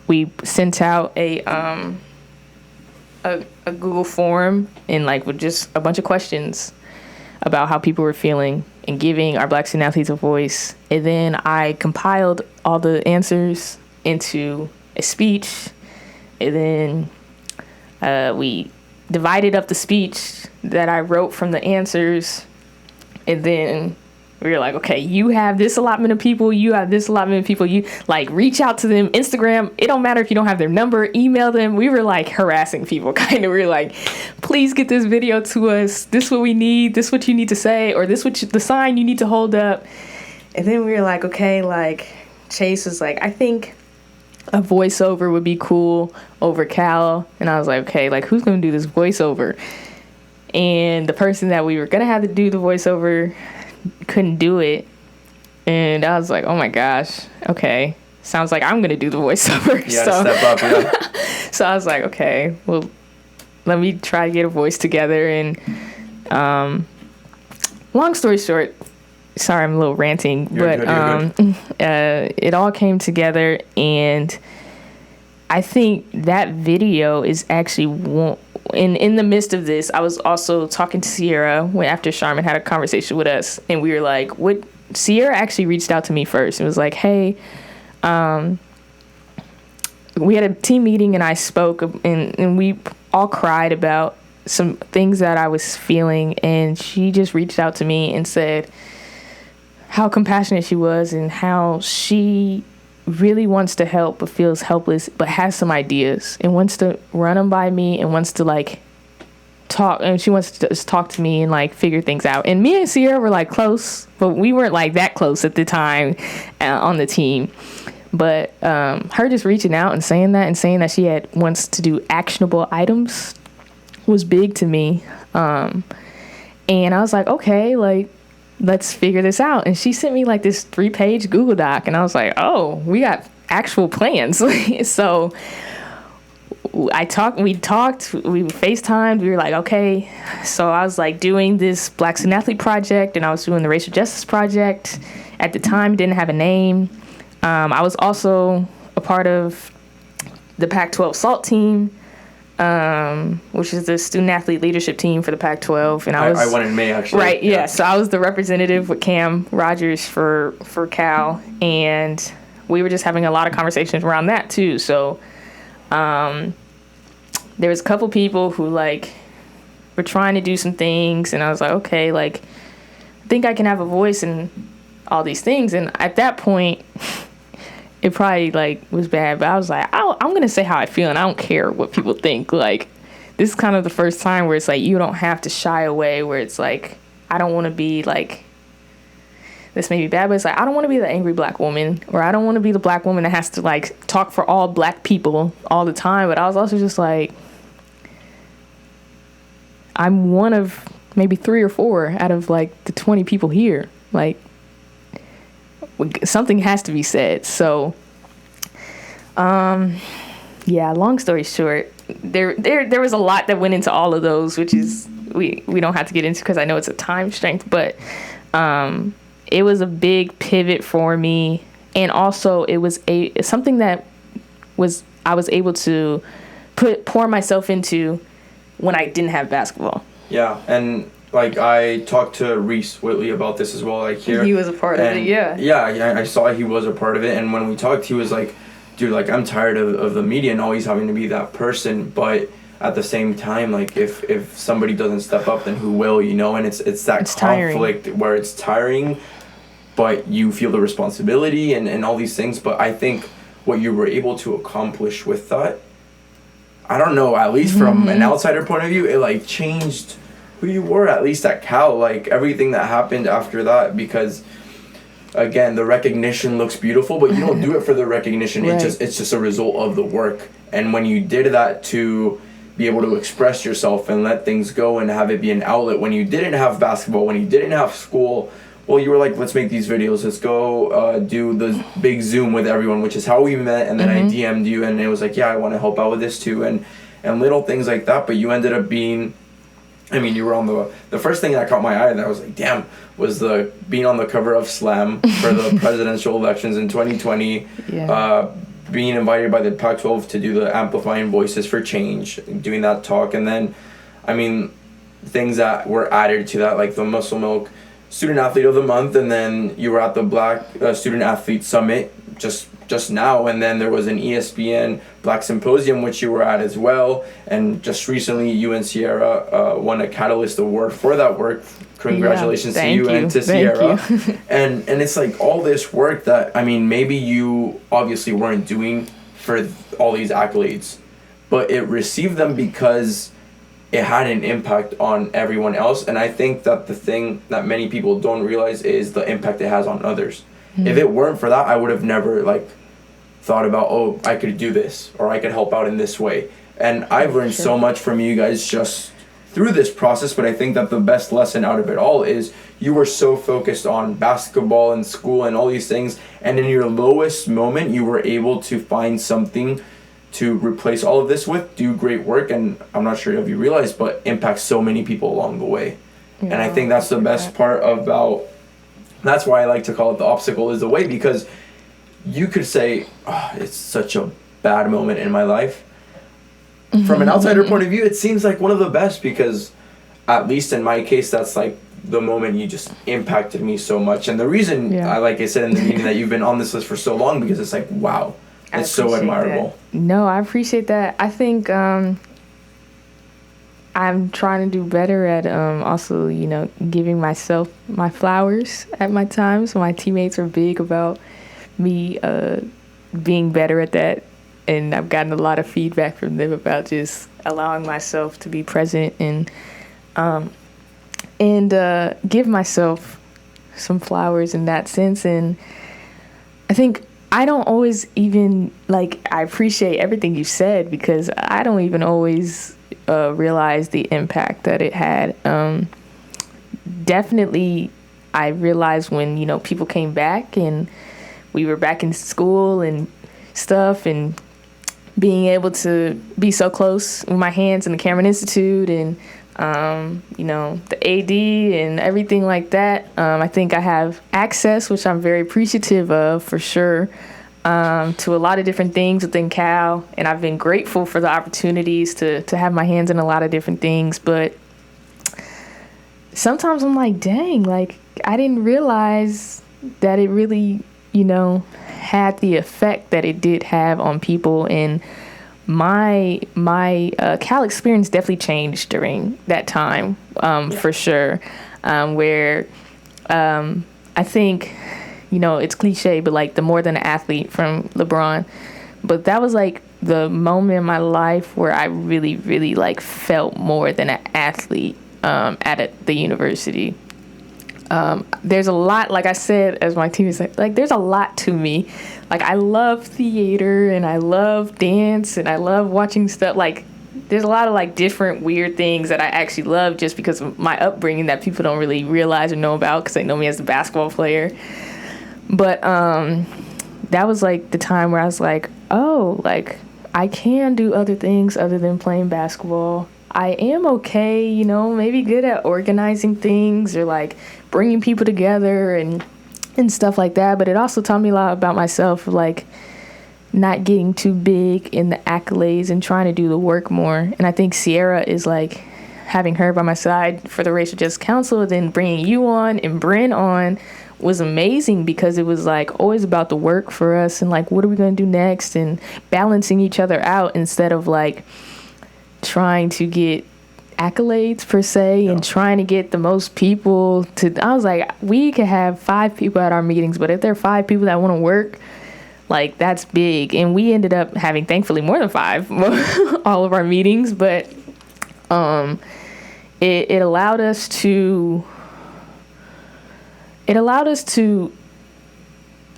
we sent out a Google form, and like with just a bunch of questions about how people were feeling and giving our Black student athletes a voice. And then I compiled all the answers into a speech, and then we divided up the speech that I wrote from the answers, and then we were like, okay, you have this allotment of people, you have this allotment of people, you like reach out to them, Instagram, it don't matter if you don't have their number, email them. We were like harassing people, kind of. We were like, please get this video to us, this is what we need, this is what you need to say, or this what the sign you need to hold up. And then we were like, okay, like Chase was like, I think a voiceover would be cool over Cal. And I was like, okay, like who's gonna do this voiceover? And the person that we were gonna have to do the voiceover couldn't do it. And I was like, oh my gosh, okay, sounds like I'm gonna do the voiceover. Yeah, so, step up, yeah. So I was like, okay, well, let me try to get a voice together. And long story short, sorry, I'm a little ranting, you're good. It all came together, and I think that video is actually in the midst of this. I was also talking to Sierra after Charmin had a conversation with us, and we were like, what? Sierra actually reached out to me first. It was like, hey, we had a team meeting, and I spoke, and we all cried about some things that I was feeling, and she just reached out to me and said how compassionate she was and how she really wants to help but feels helpless, but has some ideas and wants to run them by me and wants to like talk, and she wants to just talk to me and like figure things out. And me and Sierra were like close, but we weren't like that close at the time on the team. But her just reaching out and saying that she wants to do actionable items was big to me. And I was like, okay, like, let's figure this out. And she sent me like this 3-page Google Doc, and I was like, oh, we got actual plans. So we FaceTimed, we were like, okay. So I was like doing this Black Student Athlete project, and I was doing the Racial Justice project. At the time, didn't have a name. I was also a part of the Pac-12 SALT team, which is the student athlete leadership team for the Pac-12, and I won in May, actually. Right, yeah. So I was the representative with Cam Rogers for Cal, and we were just having a lot of conversations around that too. So there was a couple people who like were trying to do some things, and I was like, okay, like I think I can have a voice in all these things. And at that point, it probably like was bad, but I was like, I'm gonna say how I feel, and I don't care what people think. Like, this is kind of the first time where it's like you don't have to shy away, where it's like, I don't want to be like, this may be bad, but it's like, I don't want to be the angry black woman, or I don't want to be the black woman that has to like talk for all black people all the time. But I was also just like, I'm one of maybe 3 or 4 out of like the 20 people here. Like, something has to be said. So yeah, long story short, there was a lot that went into all of those, which is we don't have to get into because I know it's a time strength, but it was a big pivot for me. And also it was something that I was able to pour myself into when I didn't have basketball. Yeah, and like I talked to Reese Whitley about this as well. Like here, he was a part of it. Yeah, I saw he was a part of it. And when we talked, he was like, "Dude, like I'm tired of the media and always having to be that person." But at the same time, like if somebody doesn't step up, then who will? You know, and it's that conflict tiring. Where it's tiring, but you feel the responsibility and all these things. But I think what you were able to accomplish with that, I don't know, at least from an outsider point of view, it like changed who you were, at least at Cal, like everything that happened after that. Because again, the recognition looks beautiful, but you don't do it for the recognition. Right. It's just a result of the work. And when you did that to be able to express yourself and let things go and have it be an outlet, when you didn't have basketball, when you didn't have school, well, you were like, let's make these videos, let's go do the big Zoom with everyone, which is how we met. And then I DM'd you, and it was like, yeah, I want to help out with this too, and little things like that. But you ended up being, I mean, you were on the first thing that caught my eye that I was like, damn, was the being on the cover of Slam for the presidential elections in 2020. Yeah. Being invited by the Pac-12 to do the Amplifying Voices for Change, doing that talk. And then, I mean, things that were added to that, like the Muscle Milk Student Athlete of the Month, and then you were at the Black Student Athlete Summit just now, and then there was an ESPN Black Symposium which you were at as well, and just recently you and Sierra won a Catalyst Award for that work. Congratulations to you and to Sierra. and it's like all this work that, I mean, maybe you obviously weren't doing for all these accolades, but it received them because it had an impact on everyone else. And I think that the thing that many people don't realize is the impact it has on others. If it weren't for that, I would have never thought about, oh, I could do this, or I could help out in this way. And I've learned so much from you guys just through this process, but I think that the best lesson out of it all is you were so focused on basketball and school and all these things, and in your lowest moment, you were able to find something to replace all of this with, do great work, and I'm not sure if you realize, but impact so many people along the way. Yeah, and I think that's the best part about, that's why I like to call it the obstacle is the way, because you could say, oh, it's such a bad moment in my life. From an outsider point of view, it seems like one of the best, because at least in my case, that's the moment you just impacted me so much. And the reason, like I said in the meeting, that you've been on this list for so long, because it's wow, it's so admirable. That. No, I appreciate that. I think I'm trying to do better at also, giving myself my flowers at my times. My teammates are big about me being better at that. And I've gotten a lot of feedback from them about just allowing myself to be present and give myself some flowers in that sense. And I think I don't always even, I appreciate everything you said, because I don't even always realize the impact that it had. Definitely, I realized when, people came back and we were back in school and stuff, and being able to be so close with my hands in the Cameron Institute and, the AD and everything like that. I think I have access, which I'm very appreciative of for sure, to a lot of different things within Cal. And I've been grateful for the opportunities to have my hands in a lot of different things. But sometimes I'm like, dang, I didn't realize that it really, had the effect that it did have on people. And my Cal experience definitely changed during that time, for sure, where I think, it's cliche, but the more than an athlete from LeBron, but that was the moment in my life where I really, really felt more than an athlete at the university. There's a lot, like I said, as my team is there's a lot to me. I love theater and I love dance and I love watching stuff. There's a lot of different weird things that I actually love just because of my upbringing that people don't really realize or know about because they know me as a basketball player. But that was the time where I was I can do other things other than playing basketball. I am okay, maybe good at organizing things or bringing people together and stuff like that. But it also taught me a lot about myself, not getting too big in the accolades and trying to do the work more. And I think Sierra is having her by my side for the Racial Justice Council, then bringing you on and Bryn on was amazing because it was always about the work for us and what are we going to do next and balancing each other out instead of trying to get accolades per se and trying to get the most people to. I was we could have 5 people at our meetings, but if there are 5 people that want to work, that's big. And we ended up having thankfully more than 5 all of our meetings, but it allowed us to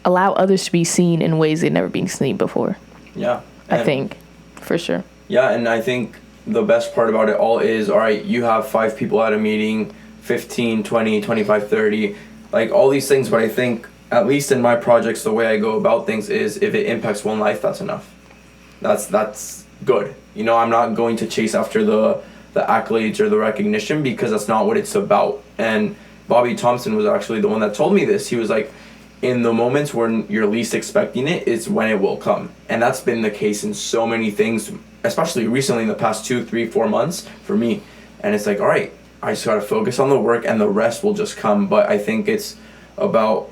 allow others to be seen in ways they'd never been seen before. I think for sure. And I think the best part about it all is, all right, you have 5 people at a meeting, 15, 20, 25, 30, all these things. But I think, at least in my projects, the way I go about things is if it impacts one life, that's enough. That's good. I'm not going to chase after the accolades or the recognition because that's not what it's about. And Bobby Thompson was actually the one that told me this. He was in the moments when you're least expecting it is when it will come. And that's been the case in so many things, especially recently in the past 2, 3, 4 months for me. And it's all right, I just got to focus on the work and the rest will just come. But I think it's about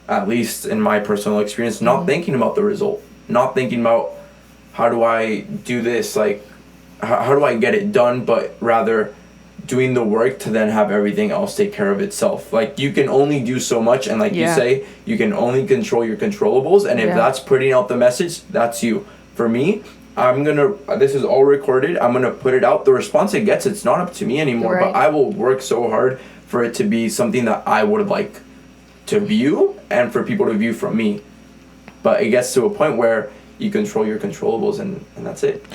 at least in my personal experience, not thinking about the result, not thinking about how do I do this, like how do I get it done, but rather doing the work to then have everything else take care of itself. Like, you can only do so much, and like you say, you can only control your controllables, and if that's putting out the message, that's you. For me, this is all recorded, I'm gonna put it out. The response it gets, it's not up to me anymore, but I will work so hard for it to be something that I would like to view and for people to view from me. But it gets to a point where you control your controllables, and that's it.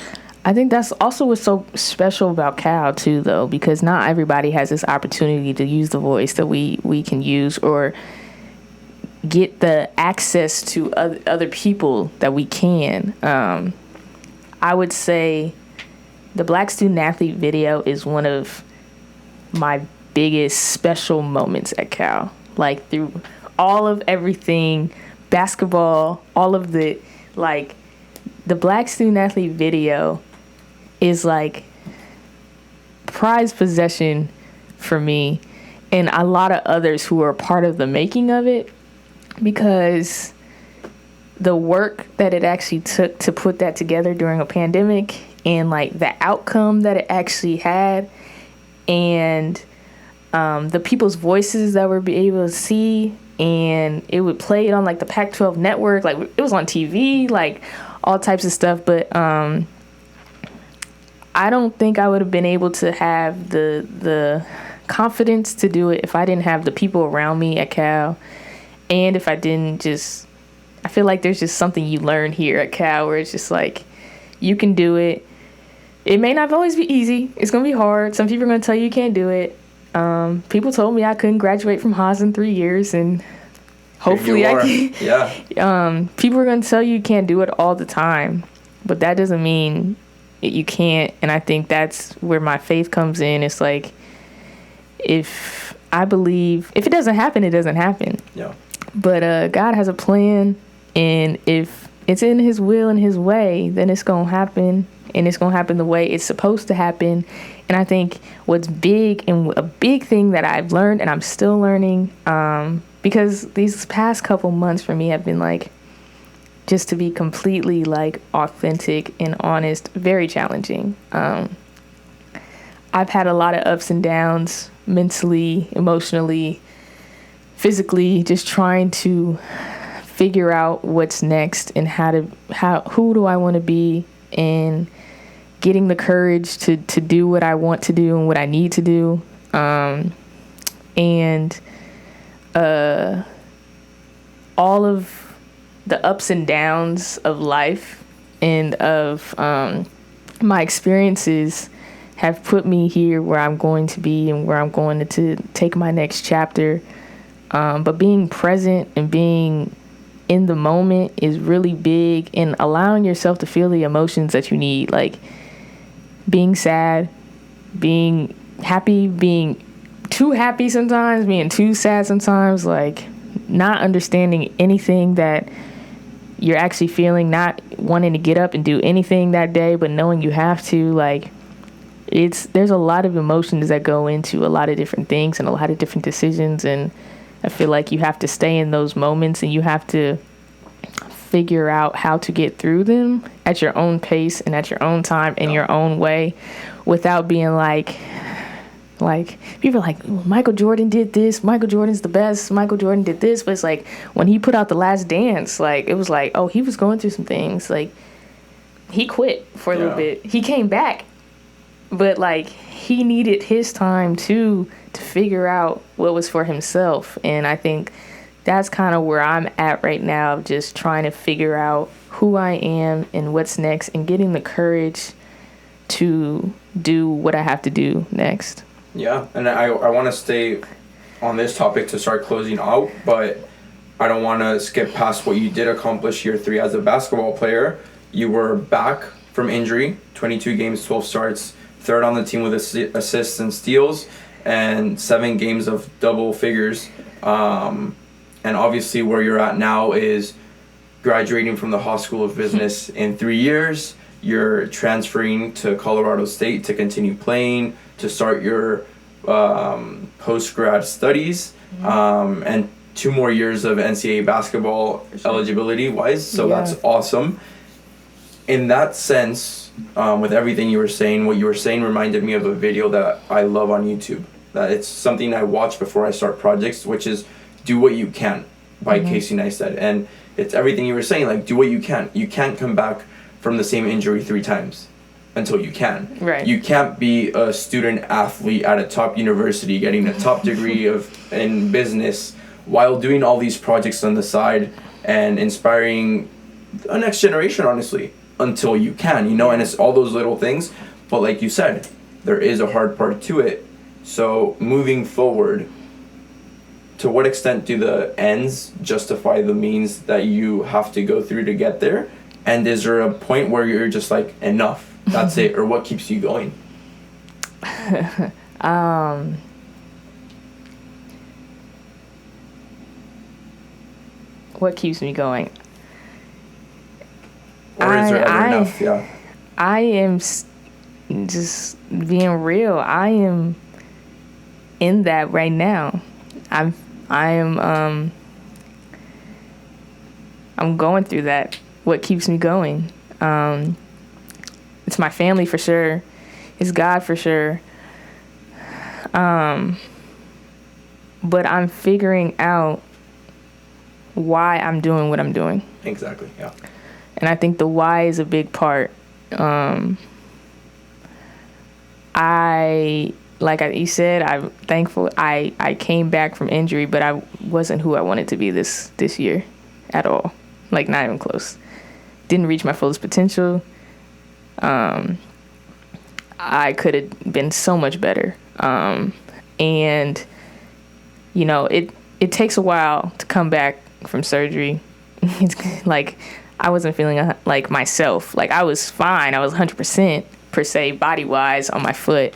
I think that's also what's so special about Cal too, though, because not everybody has this opportunity to use the voice that we can use, or get the access to other people that we can. I would say the Black Student Athlete video is one of my biggest special moments at Cal. Like, through all of everything, basketball, all of the, like, the Black Student Athlete video is like prized possession for me and a lot of others who are part of the making of it, because the work that it actually took to put that together during a pandemic, and like the outcome that it actually had, and the people's voices that we're able to see, and it would play it on like the Pac-12 network, like it was on TV, like all types of stuff. But I don't think I would have been able to have the confidence to do it if I didn't have the people around me at Cal, and if I didn't just, I feel like there's just something you learn here at Cal where it's just like, you can do it. It may not always be easy. It's going to be hard. Some people are going to tell you can't do it. People told me I couldn't graduate from Haas in 3 years, and hopefully I can. Yeah. People are going to tell you can't do it all the time, but that doesn't mean you can't. And I think that's where my faith comes in. It's like, if I believe, if it doesn't happen, it doesn't happen. Yeah. But God has a plan, and if it's in his will and his way, then it's going to happen, and it's going to happen the way it's supposed to happen. And I think what's big, and a big thing that I've learned, and I'm still learning, because these past couple months for me have been like, just to be completely like authentic and honest, very challenging. I've had a lot of ups and downs, mentally, emotionally, physically, just trying to figure out what's next and who do I want to be, and getting the courage to do what I want to do and what I need to do. And all of the ups and downs of life and of my experiences have put me here where I'm going to be and where I'm going to take my next chapter. But being present and being in the moment is really big, and allowing yourself to feel the emotions that you need, like being sad, being happy, being too happy sometimes, being too sad sometimes, like not understanding anything that you're actually feeling, not wanting to get up and do anything that day, but knowing you have to. Like, there's a lot of emotions that go into a lot of different things and a lot of different decisions, and I feel like you have to stay in those moments, and you have to figure out how to get through them at your own pace and at your own time in your own way, without being like people are like, Michael Jordan did this, Michael Jordan's the best, Michael Jordan did this. But it's like, when he put out The Last Dance, like, it was like, oh, he was going through some things. Like, he quit for a little bit, he came back, but like, he needed his time too to figure out what was for himself. And I think that's kind of where I'm at right now, just trying to figure out who I am and what's next, and getting the courage to do what I have to do next. Yeah, and I want to stay on this topic to start closing out, but I don't want to skip past what you did accomplish year 3 as a basketball player. You were back from injury, 22 games, 12 starts, third on the team with assists and steals, and 7 games of double figures. And obviously where you're at now is graduating from the Haas School of Business in 3 years. You're transferring to Colorado State to continue playing, to start your post-grad studies, and 2 more years of NCAA basketball eligibility wise, so Yeah. that's awesome. In that sense, with everything you were saying, what you were saying reminded me of a video that I love on YouTube. That it's something I watch before I start projects, which is Do What You Can by Casey Neistat. And it's everything you were saying, like, do what you can. You can't come back from the same injury 3 times until you can. Right. You can't be a student athlete at a top university getting a top degree in business while doing all these projects on the side and inspiring a next generation, honestly, until you can, and it's all those little things. But like you said, there is a hard part to it. So moving forward, to what extent do the ends justify the means that you have to go through to get there? And is there a point where you're just like, enough, that's it, or what keeps you going? What keeps me going? Or is there ever enough? Yeah. I am just being real. I am in that right now. I'm going through that. What keeps me going? It's my family for sure. It's God for sure. But I'm figuring out why I'm doing what I'm doing. Exactly. Yeah. And I think the why is a big part. You said, I'm thankful I came back from injury, but I wasn't who I wanted to be this year at all. Like, not even close. Didn't reach my fullest potential. I could have been so much better. And, it takes a while to come back from surgery. It's like, I wasn't feeling like myself. Like, I was fine. I was 100% per se body-wise on my foot.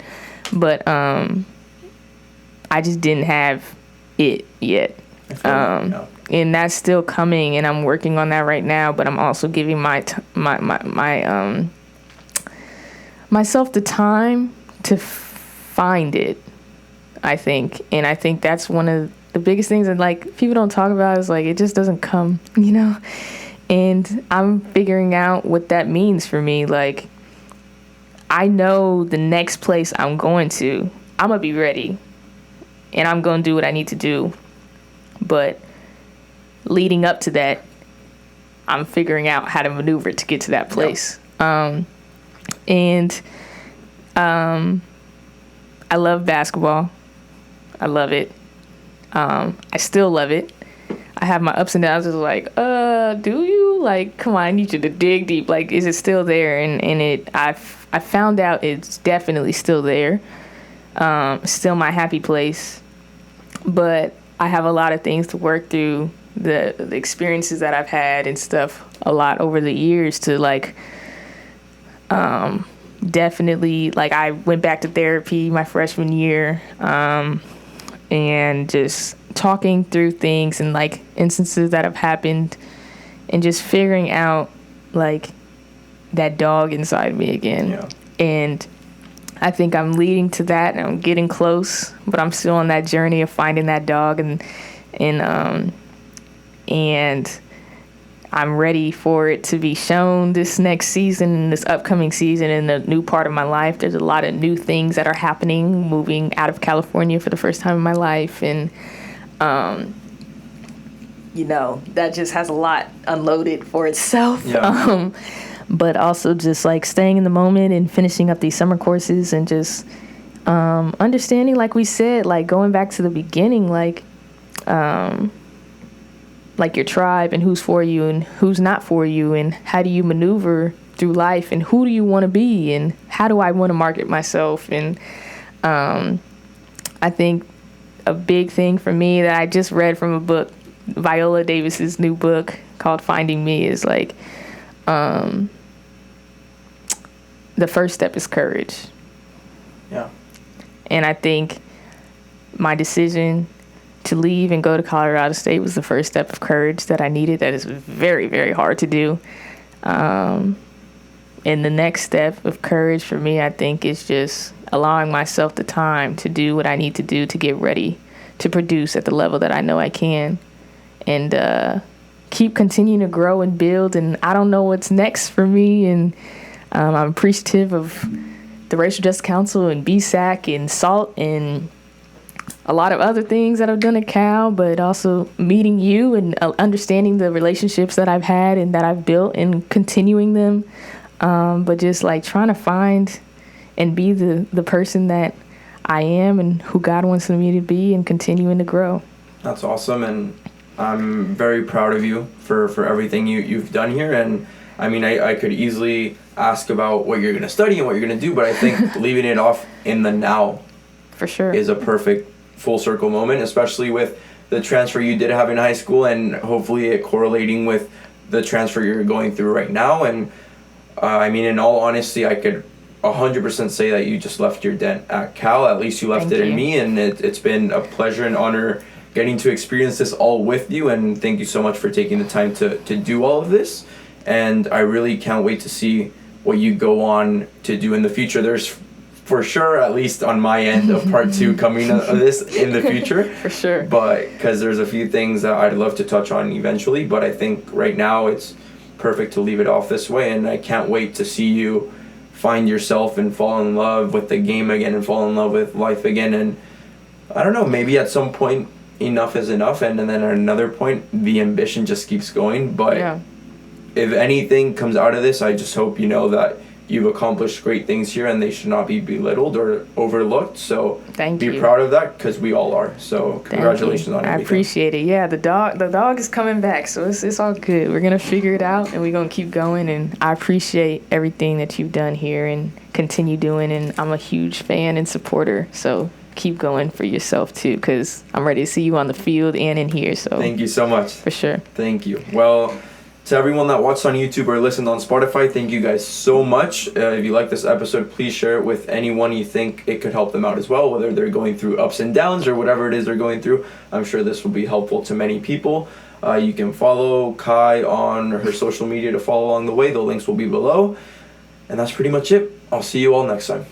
But I just didn't have it yet. And that's still coming, and I'm working on that right now. But I'm also giving myself the time to find it, I think. And I think that's one of the biggest things that, like, people don't talk about is, like, it just doesn't come, And I'm figuring out what that means for me. Like, I know the next place I'm going to, I'm going to be ready. And I'm going to do what I need to do. But leading up to that, I'm figuring out how to maneuver to get to that place. Yep. I love basketball. I love it. I still love it. I have my ups and downs. It's like, do you? Like, come on, I need you to dig deep. Like, is it still there? And I found out it's definitely still there. Still my happy place. But I have a lot of things to work through, the experiences that I've had and stuff a lot over the years to, like, definitely, like, I went back to therapy my freshman year, and just talking through things and, like, instances that have happened and just figuring out, like, that dog inside me again. Yeah. And I think I'm leading to that, and I'm getting close, but I'm still on that journey of finding that dog, and I'm ready for it to be shown this next season, this upcoming season, in the new part of my life. There's a lot of new things that are happening, moving out of California for the first time in my life, and that just has a lot unloaded for itself. Yeah. But also just, like, staying in the moment and finishing up these summer courses and just understanding, like we said, like, going back to the beginning, like your tribe and who's for you and who's not for you, and how do you maneuver through life, and who do you want to be, and how do I want to market myself. And I think a big thing for me that I just read from a book, Viola Davis's new book called Finding Me, is, like, the first step is courage. Yeah. And I think my decision to leave and go to Colorado State was the first step of courage that I needed. That is very, very hard to do. And the next step of courage for me, I think, is just allowing myself the time to do what I need to do to get ready to produce at the level that I know I can. and keep continuing to grow and build. And I don't know what's next for me, and I'm appreciative of the Racial Justice Council and BSAC and SALT and a lot of other things that I've done at Cal, but also meeting you and understanding the relationships that I've had and that I've built and continuing them. But just like trying to find and be the person that I am and who God wants me to be, and continuing to grow. That's awesome, and I'm very proud of you for everything you've done here. And I mean, I could easily ask about what you're going to study and what you're going to do, but I think leaving it off in the now for sure is a perfect full circle moment, especially with the transfer you did have in high school, and hopefully it correlating with the transfer you're going through right now. And I mean, in all honesty, I could 100% say that you just left your dent at Cal. At least you left Thank it you. in me, and it's been a pleasure and honor getting to experience this all with you. And thank you so much for taking the time to do all of this. And I really can't wait to see what you go on to do in the future. There's for sure, at least on my end, of part 2 coming of this in the future. For sure. But because there's a few things that I'd love to touch on eventually, but I think right now it's perfect to leave it off this way, and I can't wait to see you find yourself and fall in love with the game again and fall in love with life again. And I don't know, maybe at some point enough is enough, and then at another point the ambition just keeps going. But Yeah. if anything comes out of this, I just hope you know that you've accomplished great things here, and they should not be belittled or overlooked. So Thank be you. proud of that, because we all are. So Thank congratulations you. on everything. I appreciate it. Yeah, the dog is coming back, so it's all good. We're gonna figure it out, and we're gonna keep going. And I appreciate everything that you've done here and continue doing. And I'm a huge fan and supporter. So keep going for yourself too, because I'm ready to see you on the field and in here. So Thank you so much. for sure. Thank you. Well, to everyone that watched on YouTube or listened on Spotify, thank you guys so much. If you like this episode, please share it with anyone you think it could help them out as well, whether they're going through ups and downs or whatever it is they're going through. I'm sure this will be helpful to many people. You can follow Kai on her social media to follow along the way. The links will be below. And that's pretty much it. I'll see you all next time.